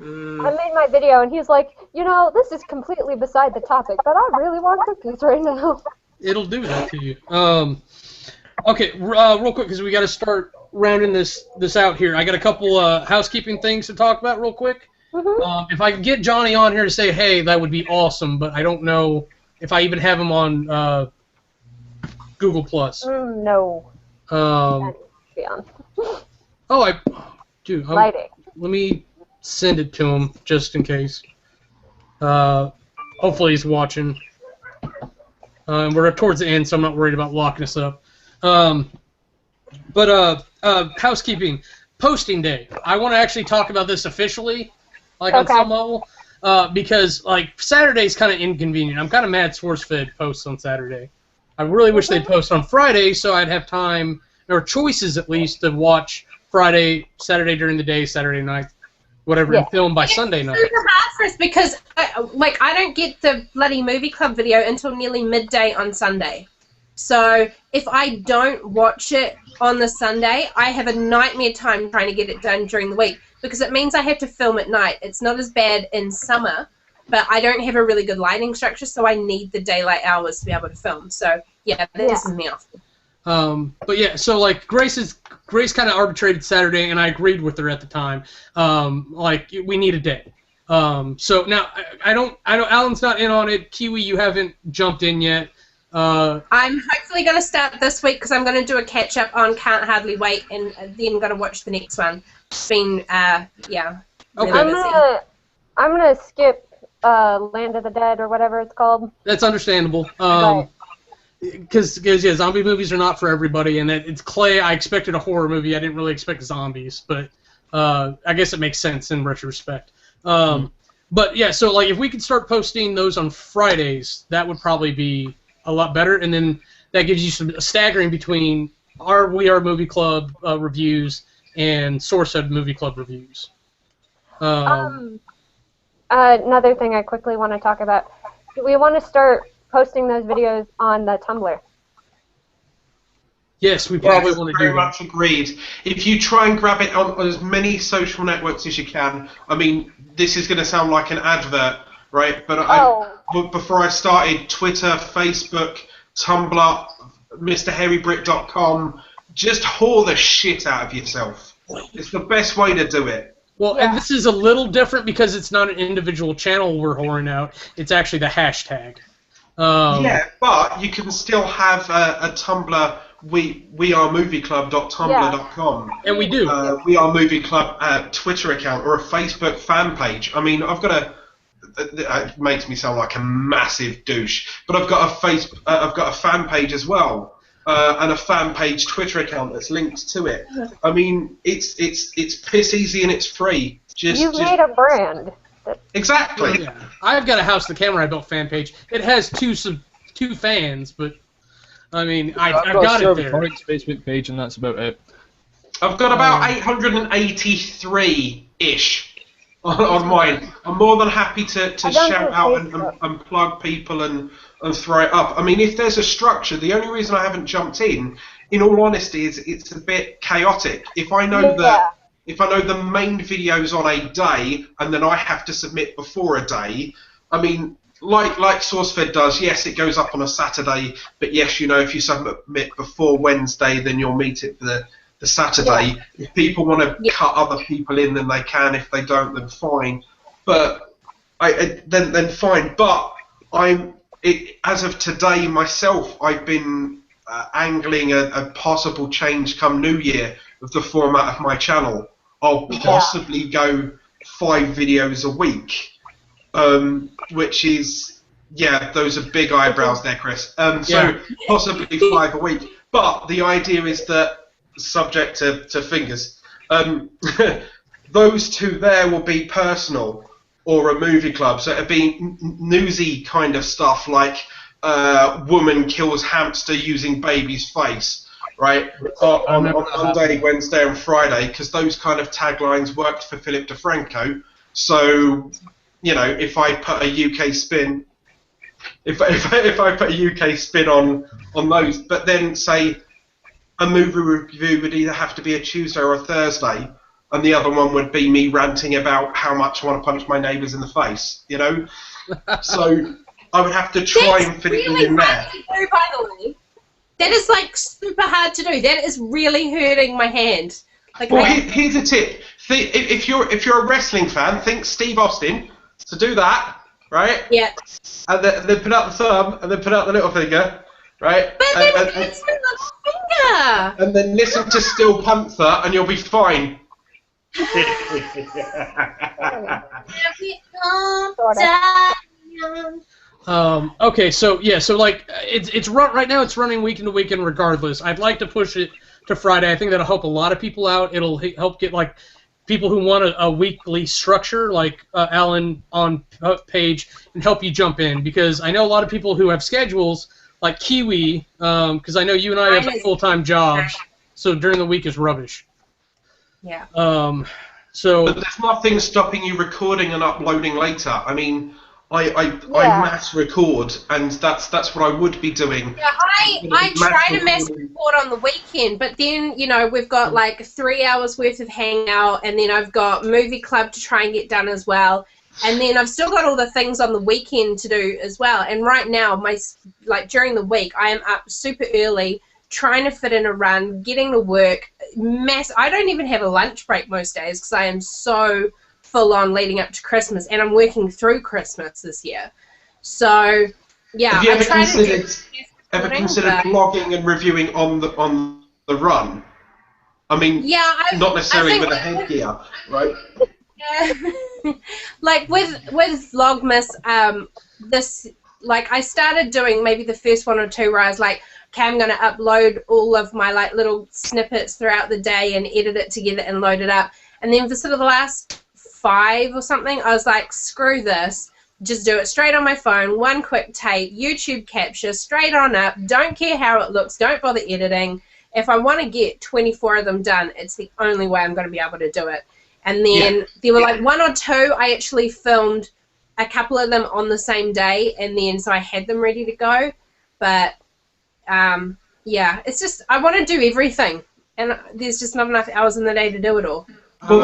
made my video, and he's like, you know, this is completely beside the topic, but I really want cookies right now. It'll do that to you. Okay, real quick, because we got to start rounding this out here. I got a couple housekeeping things to talk about real quick. Mm-hmm. If I could get Johnny on here to say hey, that would be awesome, but I don't know if I even have him on Google+. No. Lighting. Let me send it to him just in case. Hopefully he's watching. We're towards the end, so I'm not worried about locking us up. Housekeeping. Posting day. I want to actually talk about this officially, on some level, because, like, Saturday's kind of inconvenient. I'm kind of mad SourceFed posts on Saturday. I really wish they'd post on Friday so I'd have time, or choices at least, to watch Friday, Saturday during the day, Saturday night, whatever, and film by Sunday night. It's super hard for us because, I don't get the bloody movie club video until nearly midday on Sunday. So if I don't watch it on the Sunday, I have a nightmare time trying to get it done during the week because it means I have to film at night. It's not as bad in summer, but I don't have a really good lighting structure, so I need the daylight hours to be able to film. So yeah, that pisses me off. But yeah, so like Grace kind of arbitrated Saturday, and I agreed with her at the time. Like we need a day. So now I know Alan's not in on it. Kiwi, you haven't jumped in yet. I'm hopefully going to start this week because I'm going to do a catch up on Can't Hardly Wait, and then going to watch the next one. It's been really busy. I'm gonna skip Land of the Dead or whatever it's called. That's understandable. Because zombie movies are not for everybody, and it's Clay. I expected a horror movie. I didn't really expect zombies, but I guess it makes sense in retrospect. But yeah, so like if we could start posting those on Fridays, that would probably be a lot better, and then that gives you some staggering between our We Are Movie Club reviews and SourceFed Movie Club reviews. Another thing I quickly want to talk about. We want to start posting those videos on the Tumblr. Yes, we probably want to do that. Very much agreed. If you try and grab it on as many social networks as you can, I mean, this is going to sound like an advert, right? But before I started, Twitter, Facebook, Tumblr, MrHairyBrick.com, just whore the shit out of yourself. It's the best way to do it. Well, and this is a little different because it's not an individual channel we're whoring out. It's actually the hashtag. Yeah, but you can still have a Tumblr, WeAreMovieClub.tumblr.com. And we do. We Are Movie Club Twitter account or a Facebook fan page. I mean, I've got it makes me sound like a massive douche, but I've got a fan page as well, and a fan page Twitter account that's linked to it. I mean, it's piss easy and it's free. You've made a brand. Exactly. Yeah. I've got a House the Kamurai Built fan page. It has two fans, but I mean, I've got it there. Facebook page, and that's about it. I've got about 883-ish on mine. I'm more than happy to shout out and plug people and throw it up. I mean, if there's a structure, the only reason I haven't jumped in all honesty, is it's a bit chaotic. If I know If I know the main video's on a day and then I have to submit before a day, I mean, like SourceFed does, yes, it goes up on a Saturday, but yes, you know, if you submit before Wednesday, then you'll meet it for the Saturday. If people want to cut other people in, then they can. If they don't, then fine. But then fine. But as of today myself, I've been angling a possible change come New Year of the format of my channel. I'll possibly go 5 videos a week, which is, those are big eyebrows there, Chris. So possibly 5 a week. But the idea is that, subject to fingers, those 2 there will be personal or a movie club. So it'll be newsy kind of stuff like woman kills hamster using baby's face. Right, on Monday, Wednesday, and Friday, because those kind of taglines worked for Philip DeFranco. So, you know, if I put a UK spin, if I put a UK spin on those, but then say a movie review would either have to be a Tuesday or a Thursday, and the other one would be me ranting about how much I want to punch my neighbours in the face. You know, so I would have to try and fit it in there. By the way. That is like super hard to do. That is really hurting my hand. Like, well, here's a tip. If you're a wrestling fan, think Steve Austin. So do that, right? Yeah. And then put out the thumb, and then put out the little finger, right? But then it's the little finger. And then listen to Steel Panther, and you'll be fine. Okay, so like it's right now. It's running weekend to weekend regardless. I'd like to push it to Friday. I think that'll help a lot of people out. It'll help get like people who want a weekly structure, like Alan on page, and help you jump in, because I know a lot of people who have schedules like Kiwi, because I know you and I have full-time jobs, so during the week is rubbish. Yeah. So. But there's nothing stopping you recording and uploading later. I mean, I mass record, and that's what I would be doing. Yeah, I try to mass record on the weekend, but then, you know, we've got like 3 hours worth of Hangout, and then I've got Movie Club to try and get done as well. And then I've still got all the things on the weekend to do as well. And right now, during the week, I am up super early, trying to fit in a run, getting to work. I don't even have a lunch break most days because I am so full on leading up to Christmas, and I'm working through Christmas this year. So, yeah. Have you ever considered blogging and reviewing on the run? I mean, not necessarily with a headgear, right? Like with Vlogmas, I started doing maybe the first one or two where I was like, okay, I'm going to upload all of my like little snippets throughout the day and edit it together and load it up. And then for sort of the last 5 or something, I was like, screw this. Just do it straight on my phone, one quick take, YouTube capture, straight on up. Don't care how it looks. Don't bother editing. If I want to get 24 of them done, it's the only way I'm going to be able to do it. And then there were like 1 or 2, I actually filmed a couple of them on the same day, and then so I had them ready to go. But, yeah, it's just, I want to do everything, and there's just not enough hours in the day to do it all. Well,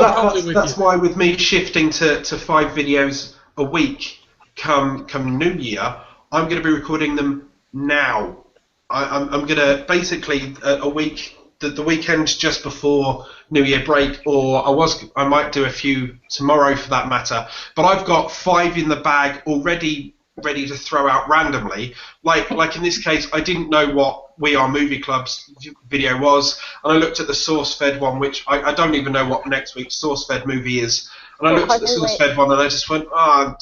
that's why with me shifting to 5 videos a week come New Year, I'm going to be recording them now. I'm going to basically a week, the weekend just before New Year break, or I might do a few tomorrow for that matter. But I've got 5 in the bag already, ready to throw out randomly. Like in this case, I didn't know what WeAreMovieClub's video was, and I looked at the source-fed one, which I don't even know what next week's source-fed movie is. And I looked at the source-fed one, and I just went, I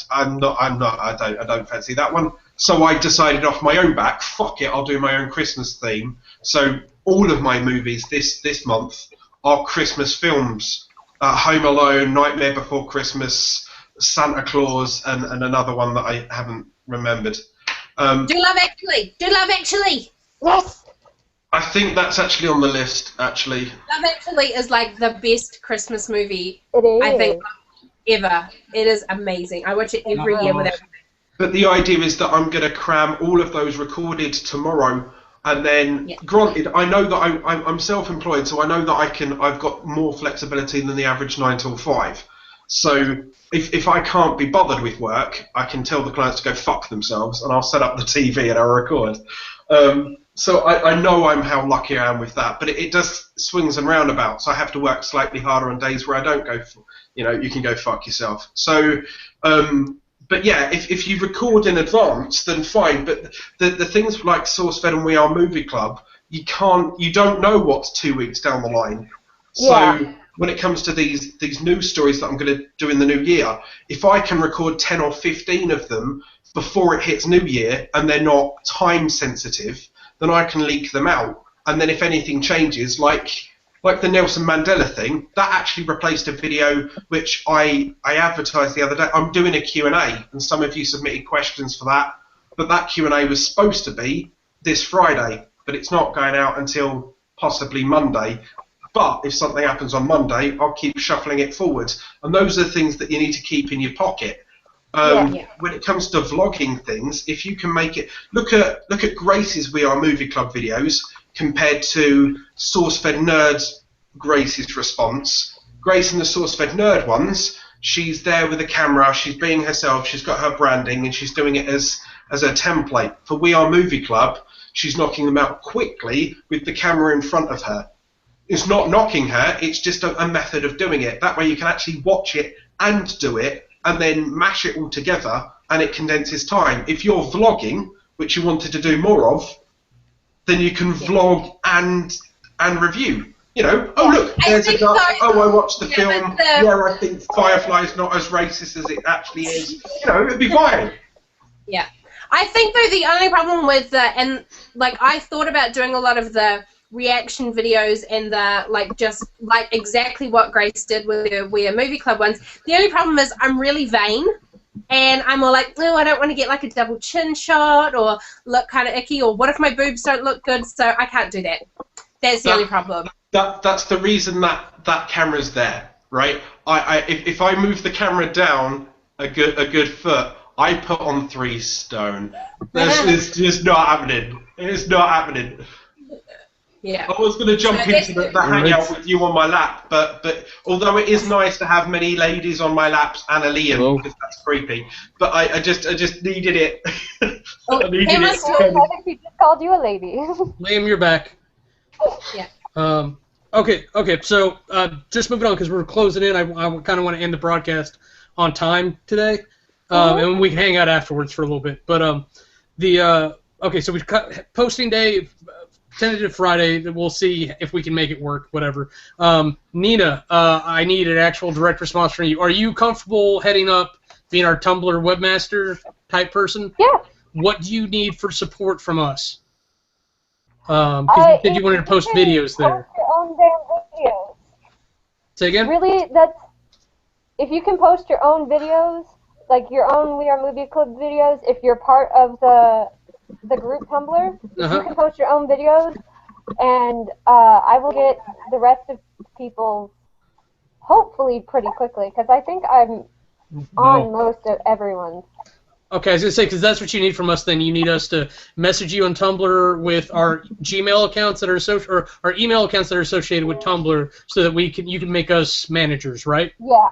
don't fancy that one. So I decided off my own back, fuck it, I'll do my own Christmas theme. So all of my movies this month are Christmas films. Home Alone, Nightmare Before Christmas, Santa Claus, and another one that I haven't remembered. Do Love Actually! Do Love Actually! Yes! I think that's actually on the list, actually. Love Actually is like the best Christmas movie, It is. I think, ever. It is amazing. I watch it every year without. But the idea is that I'm going to cram all of those recorded tomorrow, and then, granted, I know that I'm self-employed, so I know that I've got more flexibility than the average 9 till 5. So if I can't be bothered with work, I can tell the clients to go fuck themselves, and I'll set up the TV and I'll record. So I know how lucky I am with that, but it does swings and roundabouts. I have to work slightly harder on days where I don't go, you can go fuck yourself. So, but yeah, if you record in advance, then fine. But the things like SourceFed and WeAreMovieClub, you don't know what's 2 weeks down the line. So when it comes to these news stories that I'm going to do in the new year, if I can record 10 or 15 of them before it hits New Year and they're not time sensitive, then I can leak them out. And then if anything changes, like the Nelson Mandela thing, that actually replaced a video which I advertised the other day. I'm doing a Q&A, and some of you submitted questions for that. But that Q&A was supposed to be this Friday, but it's not going out until possibly Monday. But if something happens on Monday, I'll keep shuffling it forward. And those are the things that you need to keep in your pocket. When it comes to vlogging things, if you can make it, look at Grace's WeAreMovieClub videos compared to SourceFed Nerd's Grace's response. Grace in the SourceFed Nerd ones, she's there with a camera, she's being herself, she's got her branding, and she's doing it as a template. For WeAreMovieClub, she's knocking them out quickly with the camera in front of her. It's not knocking her, it's just a method of doing it. That way you can actually watch it and do it, and then mash it all together, and it condenses time. If you're vlogging, which you wanted to do more of, then you can vlog and review. Oh look, there's a duck. Oh, I watched the film. I think Firefly is not as racist as it actually is. It'd be fine. Yeah, I think though the only problem with I thought about doing a lot of the reaction videos and the just exactly what Grace did with her WeAreMovieClub ones. The only problem is I'm really vain, and I'm all like, oh, I don't want to get like a double chin shot or look kind of icky, or what if my boobs don't look good? So I can't do that. That's the only problem. That's the reason that camera's there, right? If I move the camera down a good foot, I put on 3 stone. It's just not happening. It's not happening. Yeah. I was going to jump into the hangout with you on my lap, but although it is nice to have many ladies on my laps and a Liam, because that's creepy, but I just needed it. I needed it. I think he just called you a lady. Liam, you're back. Yeah. Okay. So just moving on because we're closing in. I kind of want to end the broadcast on time today, and we can hang out afterwards for a little bit. But okay, so we cut posting day. Tentative Friday. We'll see if we can make it work. Whatever. Nina, I need an actual direct response from you. Are you comfortable heading up, being our Tumblr webmaster type person? Yeah. What do you need for support from us? Because you said you wanted to post videos there. Post your own damn videos. Say again? Really, if you can post your own videos, like your own We Are Movie Club videos, if you're part of the group Tumblr, you can post your own videos, and I will get the rest of people hopefully pretty quickly, because I think I'm on most of everyone's. Okay, I was going to say, because that's what you need from us then. You need us to message you on Tumblr with our Gmail accounts that are or our email accounts that are associated with Tumblr so that you can make us managers, right? Yeah.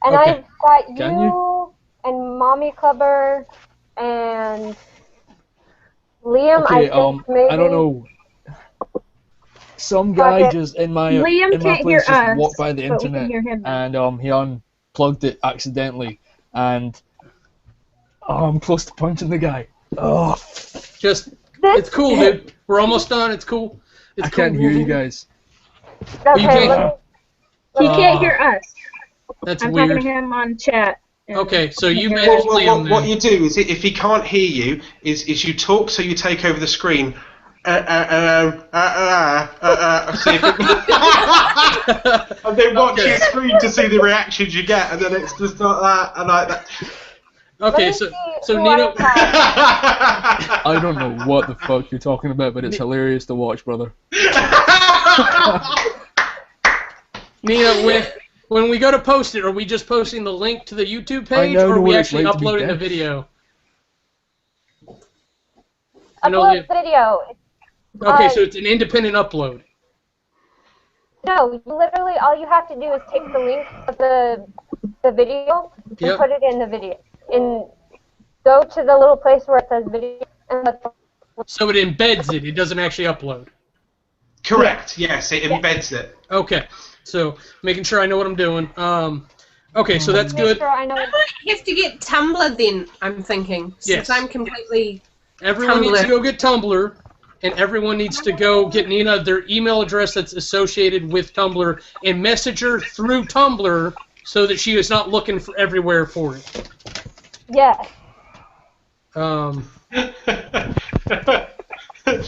And Okay. I've got you and Mommy Clubber and Liam, Okay, I think maybe. I don't know. Some guy just in my Liam in my can't hear place just us, walked by the but we can internet hear him. and he unplugged it accidentally and I'm close to punching the guy. Oh, it's cool, dude. We're almost done. It's cool. I can't hear you guys. Okay, You can't. He can't hear us. That's I'm weird. talking to him on chat. Okay, so you manage Liam. What you do is, if he can't hear you, is you talk so you take over the screen. See if and then watch your screen to see the reactions you get, and then it's just like that and like that. Okay, so Nina. I don't know what the fuck you're talking about, but it's hilarious to watch, brother. Nina, when we go to post it, are we just posting the link to the YouTube page, or are we actually uploading the video? Upload video. Okay, so it's an independent upload. No, literally all you have to do is take the link of the video and put it in the video. Go to the little place where it says video. So it embeds it. It doesn't actually upload. Correct. Yes, it embeds it. Okay. So making sure I know what I'm doing. Okay, so that's good. Sure I know. I might have to get Tumblr then, I'm thinking. Since I'm completely Everyone needs to go get Tumblr, and everyone needs to go get Nina their email address that's associated with Tumblr and message her through Tumblr so that she is not looking for everywhere for it. Yes.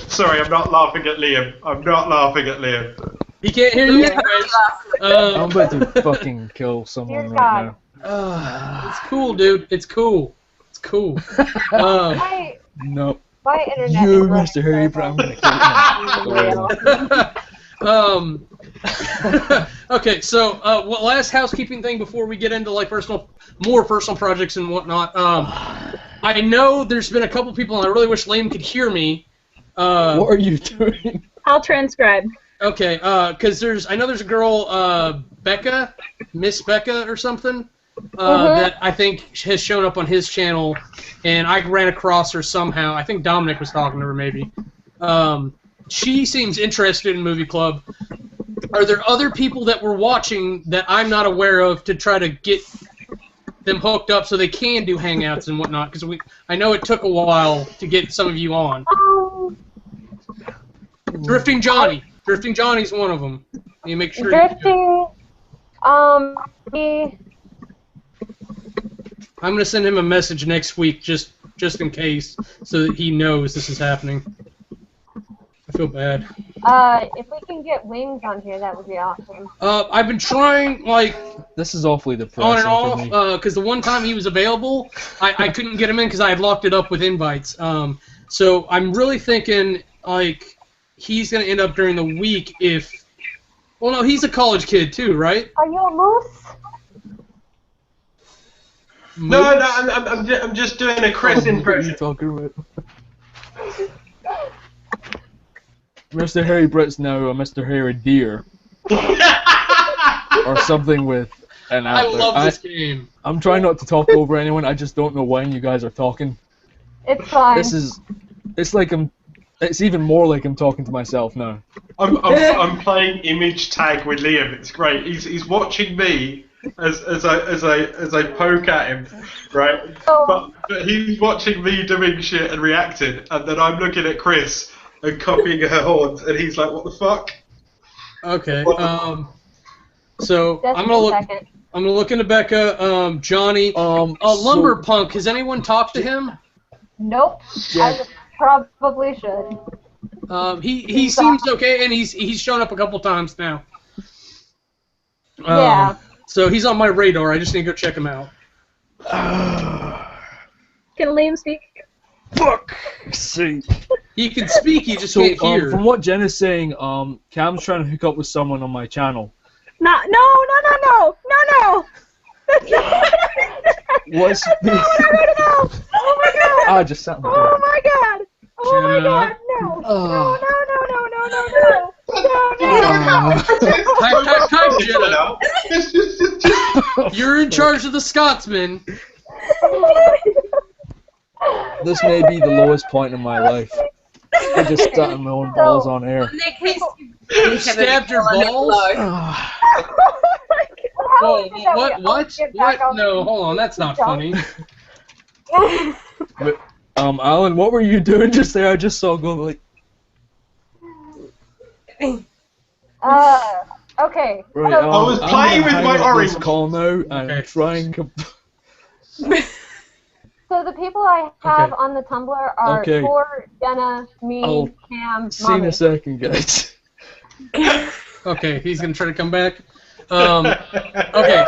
Sorry, I'm not laughing at Liam. I'm not laughing at Liam. He can't hear you anyways. I'm about to fucking kill someone right now. It's cool, dude. It's cool. It's cool. No. My internet You, is Mr. Harry, but I'm gonna kill you. Okay, so last housekeeping thing before we get into like more personal projects and whatnot. I know there's been a couple people, and I really wish Liam could hear me. What are you doing? I'll transcribe. Okay, because I know there's a girl, Becca, Miss Becca or something, that I think has shown up on his channel, and I ran across her somehow. I think Dominic was talking to her maybe. She seems interested in Movie Club. Are there other people that we're watching that I'm not aware of to try to get them hooked up so they can do Hangouts and whatnot? Because I know it took a while to get some of you on. Drifting Johnny. Drifting Johnny's one of them. You make sure. Drifting. I'm gonna send him a message next week just in case, so that he knows this is happening. I feel bad. If we can get Wings on here, that would be awesome. I've been trying, like, This is awfully depressing on and for me. off, because the one time he was available, I couldn't get him in because I had locked it up with invites. So I'm really thinking, like, he's going to end up during the week if... Well, no, he's a college kid too, right? Are you a moose? No, I'm just doing a Chris impression. What are you talking about? Mr. Harry Britt's now a Mr. Harry Deer. Or something with an I antler. love this game. I'm trying not to talk over anyone, I just don't know when you guys are talking. It's fine. It's even more like I'm talking to myself now. I'm playing image tag with Liam. It's great. He's watching me as I poke at him, right? Oh. But he's watching me doing shit and reacting, and then I'm looking at Chris and copying her horns, and he's like, "What the fuck?" Okay. So Just I'm gonna look. second. I'm gonna look into Becca. Johnny. Lumberpunk. Has anyone talked to him? Nope. I probably should. He seems okay, and he's shown up a couple times now. Yeah. So he's on my radar. I just need to go check him out. Can Liam speak? Fuck! See. He can speak. He just can't hear. From what Jen is saying, Cam's trying to hook up with someone on my channel. No. What's this? No. Oh my god. I just sat. Oh my god. Oh my god. No. Type, Jena. You're in charge of the Scotsman. This may be the lowest point in my life. I just started my own balls on air. In that case, You stabbed your balls? Whoa, what? No, hold on, that's not funny. But, Alan, what were you doing just there? I just saw go like. Okay. Right, I was playing with my orange. Call now and trying. So the people I have on the Tumblr are Okay. Tor, Jena, me, I'll Cam, See you in Mommy. a second, guys. Okay, he's gonna try to come back. Okay,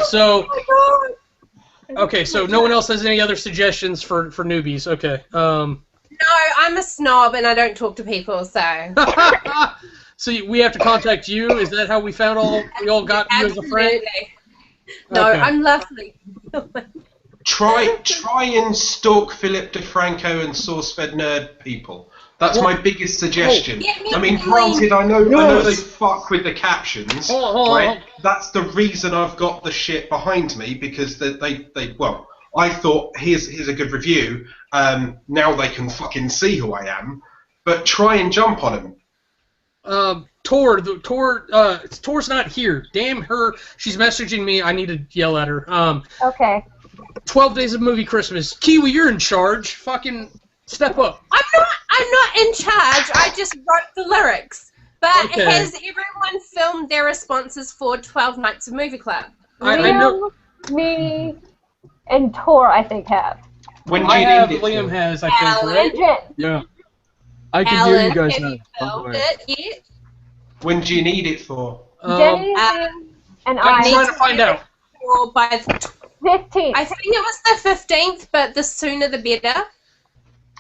so no one else has any other suggestions for newbies. Okay. no, I'm a snob and I don't talk to people, so. So we have to contact you. Is that how we got you as a friend? Absolutely. No, Okay. I'm lovely. Try and stalk Philip DeFranco and SourceFed Nerd people. That's my biggest suggestion. I mean, granted, I know they fuck with the captions, Hold on. right? That's the reason I've got the shit behind me, because they I thought here's a good review. Now they can fucking see who I am, but try and jump on him. Tor's not here. Damn her. She's messaging me. I need to yell at her. Okay. 12 Days of Movie Christmas. Kiwi, you're in charge. Fucking step up. I'm not in charge. I just wrote the lyrics. But Okay. has everyone filmed their responses for 12 Nights of Movie Club? I know. Me, and Tor, I think, have. When do I you have. need it? Liam has. I think. Alan. Right? And Jen. Yeah. I can hear you guys have now. you by the filmed way. it yet? When do you need it for? Jenny, Liam, and I'm I. trying to find out. Or by the 15th. I think it was the 15th, but the sooner the better.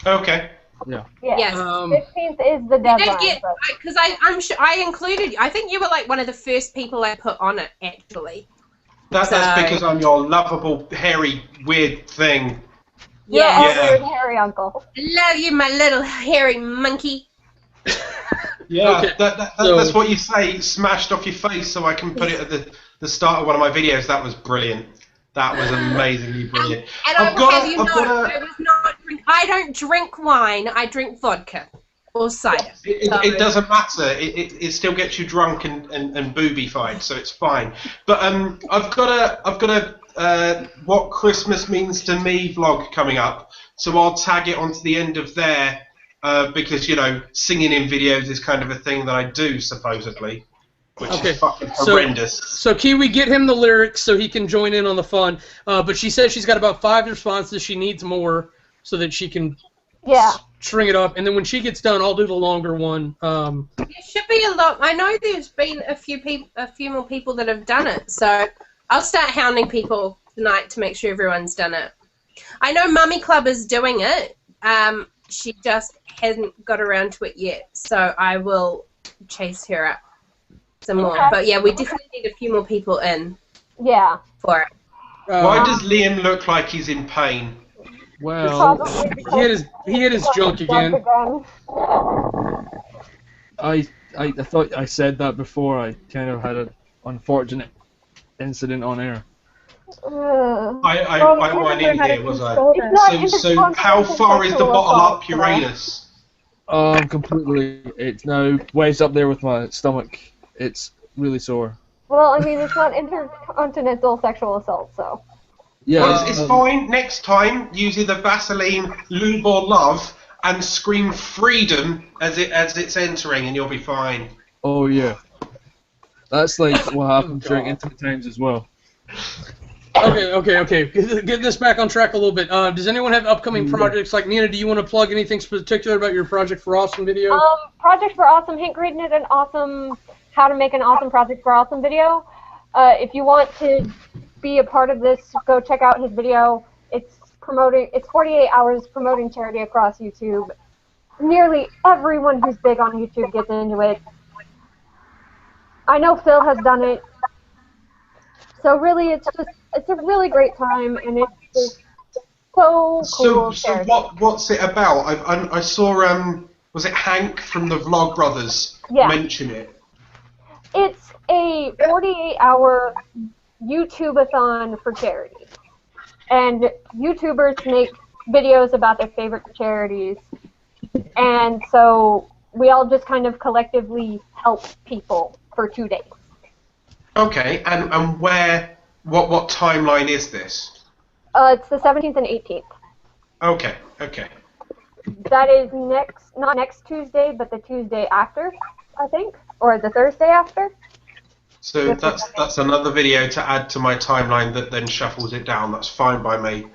Okay. Yes. Yes. 15th is the I deadline. don't get but- because I'm sure I included. I think you were like one of the first people I put on it actually. That's So- because I'm your lovable, hairy, weird thing. You're Yeah. our Yeah. weird hairy uncle. Love you, my little hairy monkey. Yeah, Okay, that's what you say, smashed off your face, so I can put it at the start of one of my videos. That was brilliant. That was amazingly brilliant. And I will have you know, I don't drink wine. I drink vodka or cider. It doesn't matter. It still gets you drunk and booby-fied, so it's fine. But I've got a what Christmas means to me vlog coming up, so I'll tag it onto the end of there because singing in videos is kind of a thing that I do supposedly, which is fucking horrendous. So Kiwi, get him the lyrics so he can join in on the fun. But she says she's got about 5 responses. She needs more so that she can string it up. And then when she gets done, I'll do the longer one. There should be a lot. I know there's been a few more people that have done it. So I'll start hounding people tonight to make sure everyone's done it. I know Mummy Club is doing it. She just hasn't got around to it yet. So I will chase her up some more. But yeah, we definitely need a few more people in Yeah. for it. Why does Liam look like he's in pain? Well, he hit his junk again. I thought I said that before. I kind of had an unfortunate incident on air. I went in here, was I? It's So how far is the bottle up Uranus? Completely. It's now waist up there with my stomach. It's really sore. Well, I mean, it's not intercontinental sexual assault, so. Yeah. Well, it's fine. Next time, use either Vaseline, lube or love, and scream freedom as it's entering, and you'll be fine. Oh yeah. That's like what happens during intimate times as well. Okay. Get this back on track a little bit. Does anyone have upcoming projects? Like, Nina, do you want to plug anything particular about your Project for Awesome video? Project for Awesome, Hank Reed did an awesome how to make an awesome Project for Awesome video. If you want to be a part of this, go check out his video. It's 48 hours promoting charity across YouTube. Nearly everyone who's big on YouTube gets into it. I know Phil has done it. So really, it's a really great time, and it's just so cool. So what's it about? I saw was it Hank from the Vlog Brothers mention it? It's a 48-hour YouTube-a-thon for charity, and YouTubers make videos about their favorite charities, and so we all just kind of collectively help people for 2 days. Okay, and what timeline is this? It's the 17th and 18th. Okay. That is not next Tuesday, but the Tuesday after, I think, or the Thursday after. So that's another video to add to my timeline that then shuffles it down. That's fine by me.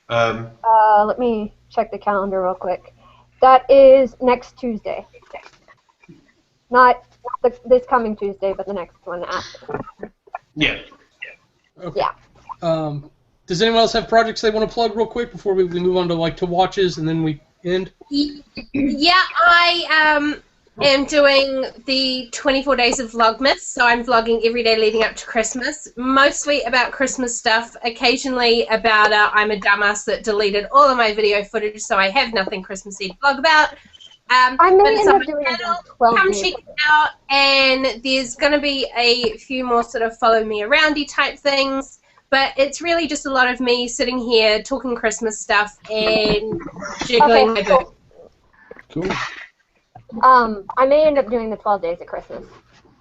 Let me check the calendar real quick. That is next Tuesday. Not this coming Tuesday, but the next one after. Yeah. Okay. Yeah. Does anyone else have projects they want to plug real quick before we move on to watches and then we end? Yeah, I am doing the 24 days of Vlogmas, so I'm vlogging every day leading up to Christmas, mostly about Christmas stuff, occasionally about I'm a dumbass that deleted all of my video footage, so I have nothing Christmassy to vlog about. I may end up doing come check it out, and there's going to be a few more sort of follow me aroundy type things, but it's really just a lot of me sitting here talking Christmas stuff and jiggling my boobs. Cool. I may end up doing the 12 days of Christmas,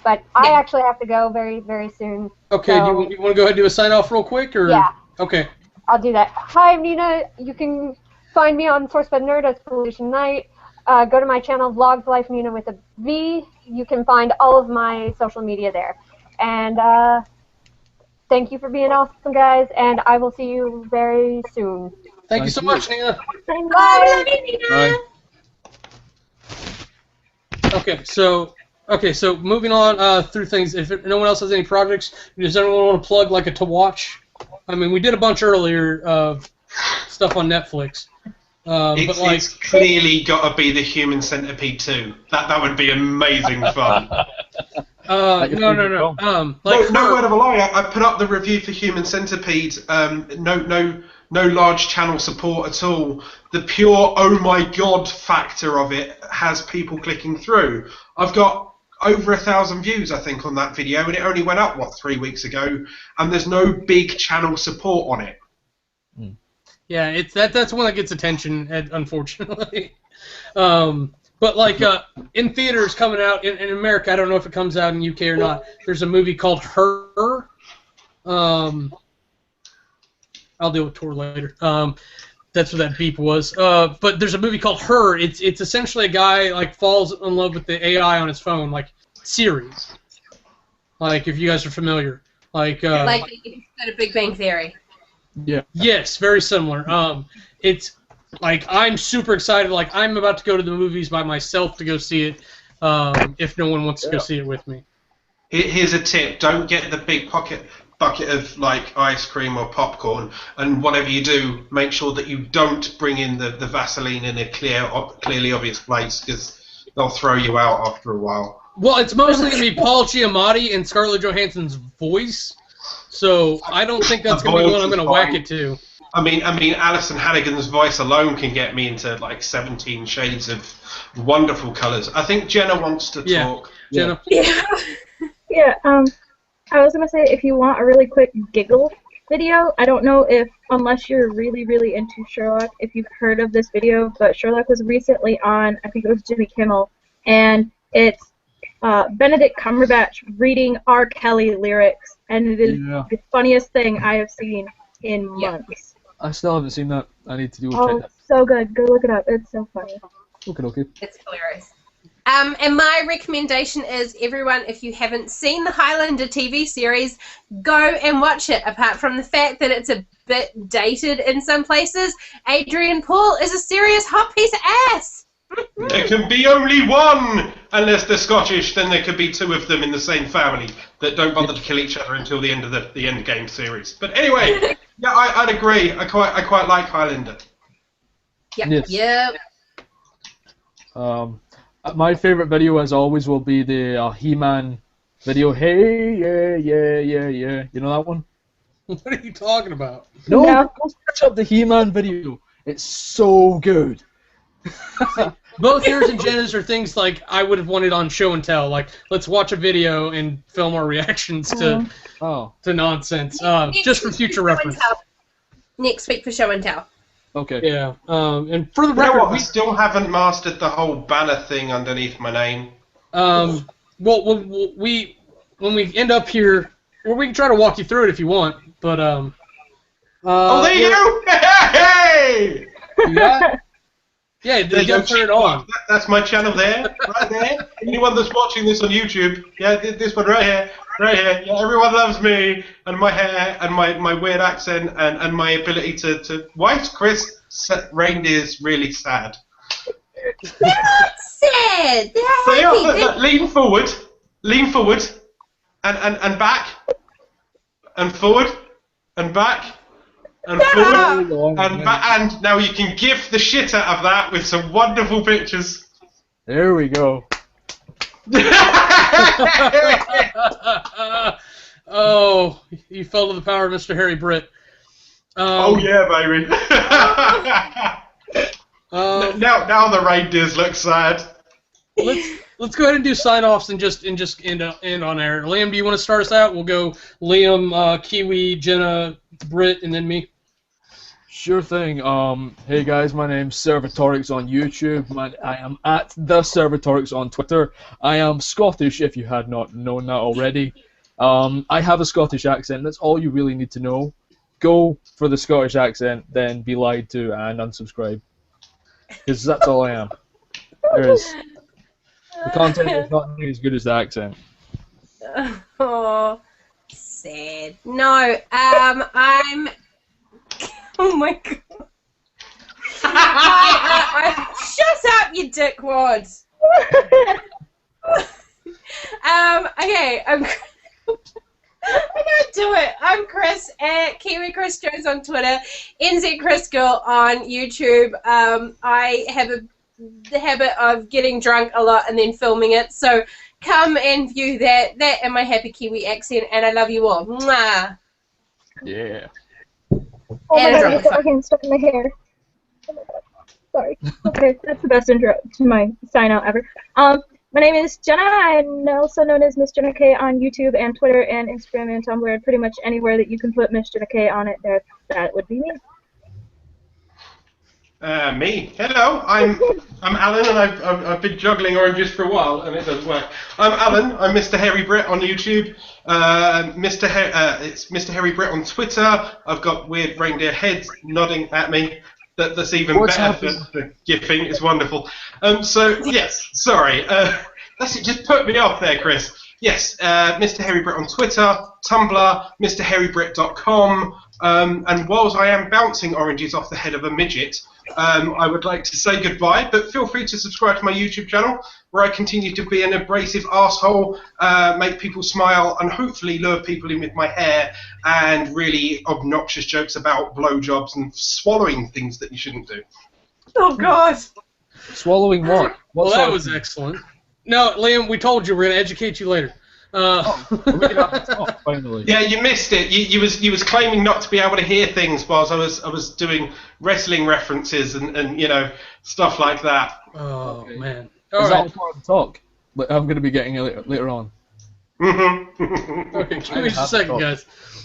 but I actually have to go very, very soon. Okay, so, do you want to go ahead and do a sign-off real quick? Or? Yeah. Okay. I'll do that. Hi, I'm Nina. You can find me on SourceFed Nerd as Pollution Night. Go to my channel, Vlogs Life Nina with a V. You can find all of my social media there. And thank you for being awesome, guys, and I will see you very soon. Thank you so much, Nina. Bye, Nina. Bye. Okay, so moving on through things. If no one else has any projects, does anyone want to plug like a to watch? I mean, we did a bunch earlier of stuff on Netflix. It's clearly got to be the Human Centipede 2. That would be amazing fun. No. No word of a lie. I put up the review for Human Centipede. No large channel support at all. The pure oh my god factor of it has people clicking through. I've got over 1,000 views, I think, on that video, and it only went up 3 weeks ago. And there's no big channel support on it. Yeah, that's one that gets attention, unfortunately. But like in theaters coming out in America, I don't know if it comes out in UK or not. There's a movie called Her. I'll deal with Tor later. That's what that beep was. But there's a movie called Her. It's essentially a guy like falls in love with the AI on his phone, like Siri. Like if you guys are familiar, like a Big Bang Theory. Yeah. Yes, very similar. It's like I'm super excited. Like I'm about to go to the movies by myself to go see it. If no one wants to go see it with me. Here's a tip: don't get the big bucket of like ice cream or popcorn, and whatever you do, make sure that you don't bring in the Vaseline in a clearly obvious place, because they'll throw you out after a while. Well, it's mostly gonna be Paul Giamatti and Scarlett Johansson's voice. So I don't think that's going to be what I'm going to whack it to. I mean, Alison Hannigan's voice alone can get me into like 17 shades of wonderful colours. I think Jenna wants to talk. Jenna. Yeah. Yeah, I was gonna say, if you want a really quick giggle video, I don't know if, unless you're really, really into Sherlock, if you've heard of this video, but Sherlock was recently on, I think it was Jimmy Kimmel, and it's Benedict Cumberbatch reading R. Kelly lyrics, and it is the funniest thing I have seen in months. I still haven't seen that. I need to check that. It's so good. Go look it up. It's so funny. Okay. It's hilarious. And my recommendation is, everyone, if you haven't seen the Highlander TV series, go and watch it. Apart from the fact that it's a bit dated in some places, Adrian Paul is a serious hot piece of ass. There can be only one! Unless they're Scottish, then there could be two of them in the same family that don't bother to kill each other until the end of the Endgame series. But anyway, yeah, I'd agree. I quite like Highlander. Yep. Yes. My favorite video, as always, will be the He-Man video. Hey, yeah. You know that one? What are you talking about? No, go search up the He-Man video. It's so good. Both yours and Jenna's are things like I would have wanted on Show and Tell. Like, let's watch a video and film our reactions to nonsense, just for future reference. Next week for Show and Tell. Okay. Yeah. And for the You know record, what? I still haven't mastered the whole banner thing underneath my name. well, when we end up here, well, we can try to walk you through it if you want. But oh, there you go! Hey! Yeah. Yeah, you gotta turn it on. That's my channel there, right there. Anyone that's watching this on YouTube, yeah, this one right here. Yeah, everyone loves me and my hair and my weird accent and my ability to. Why is Chris reindeers really sad? They're not sad. They're They happy. are. Lean forward, and back, and forward, and back. And forward, and and now you can gif the shit out of that with some wonderful pictures. There we go. Oh, you fell to the power of Mr. Harry Britt. Oh yeah, baby. Now the reindeers look sad. Let's go ahead and do sign-offs and just end on air. Liam, do you want to start us out? We'll go Liam, Kiwi, Jenna, Britt, and then me. Sure thing. Hey guys, my name's Servatorix on YouTube. I am at the Servatorix on Twitter. I am Scottish, if you had not known that already. I have a Scottish accent. That's all you really need to know. Go for the Scottish accent, then be lied to and unsubscribe. Because that's all I am. The content is not nearly as good as the accent. Oh, sad. No, I'm. Oh my god. Shut up, you dickwad. Okay, I'm gonna do it. I'm Chris at Kiwi Chris Jones on Twitter, NZ Chris Girl on YouTube. I have the habit of getting drunk a lot and then filming it, so come and view that and my happy Kiwi accent, and I love you all. Mwah. Yeah. Oh my god, I got my hand stuck in my hair. Oh my god. Sorry. Okay, that's the best intro to my sign out ever. My name is Jenna. I'm also known as Miss Jenna K on YouTube and Twitter and Instagram and Tumblr and pretty much anywhere that you can put Miss Jenna K on it. That would be me. Me. Hello, I'm Alan, and I've been juggling oranges for a while, and it doesn't work. I'm Alan. I'm Mr. Harry Britt on YouTube. It's Mr. Harry Britt on Twitter. I've got weird reindeer heads nodding at me. That's even better for gifting. It's wonderful. So yes, sorry. That's it. Just put me off there, Chris. Yes, Mr. Harry Britt on Twitter, Tumblr, MrHarryBritt.com. And whilst I am bouncing oranges off the head of a midget, I would like to say goodbye, but feel free to subscribe to my YouTube channel, where I continue to be an abrasive arsehole, make people smile, and hopefully lure people in with my hair and really obnoxious jokes about blowjobs and swallowing things that you shouldn't do. Oh god. Swallowing what? Well, that was excellent. No, Liam, we told you we're going to educate you later. We can have the talk finally. Yeah, you missed it. You was claiming not to be able to hear things whilst I was doing wrestling references and stuff like that. Oh man! Is All that right. all part of the talk? But I'm going to be getting it later on. Mm-hmm. Okay, give me just a second, guys.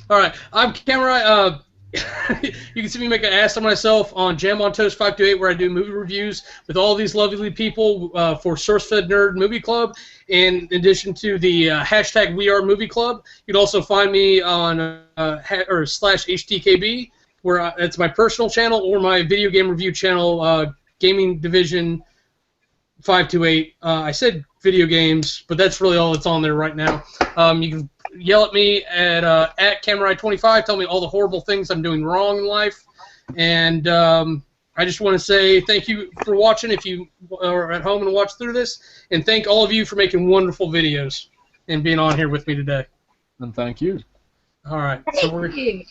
All right, I'm Kamurai. You can see me make an ass of myself on Jam on Toast 528, where I do movie reviews with all these lovely people for SourceFed Nerd Movie Club. In addition to the hashtag WeAreMovieClub, you'd also find me on /HTKB, where it's my personal channel, or my video game review channel, Gaming Division 528. I said video games, but that's really all that's on there right now. You can yell at me at Kamurai25, tell me all the horrible things I'm doing wrong in life, and I just want to say thank you for watching if you are at home and watch through this, and thank all of you for making wonderful videos and being on here with me today. And thank you. All right, Thank you.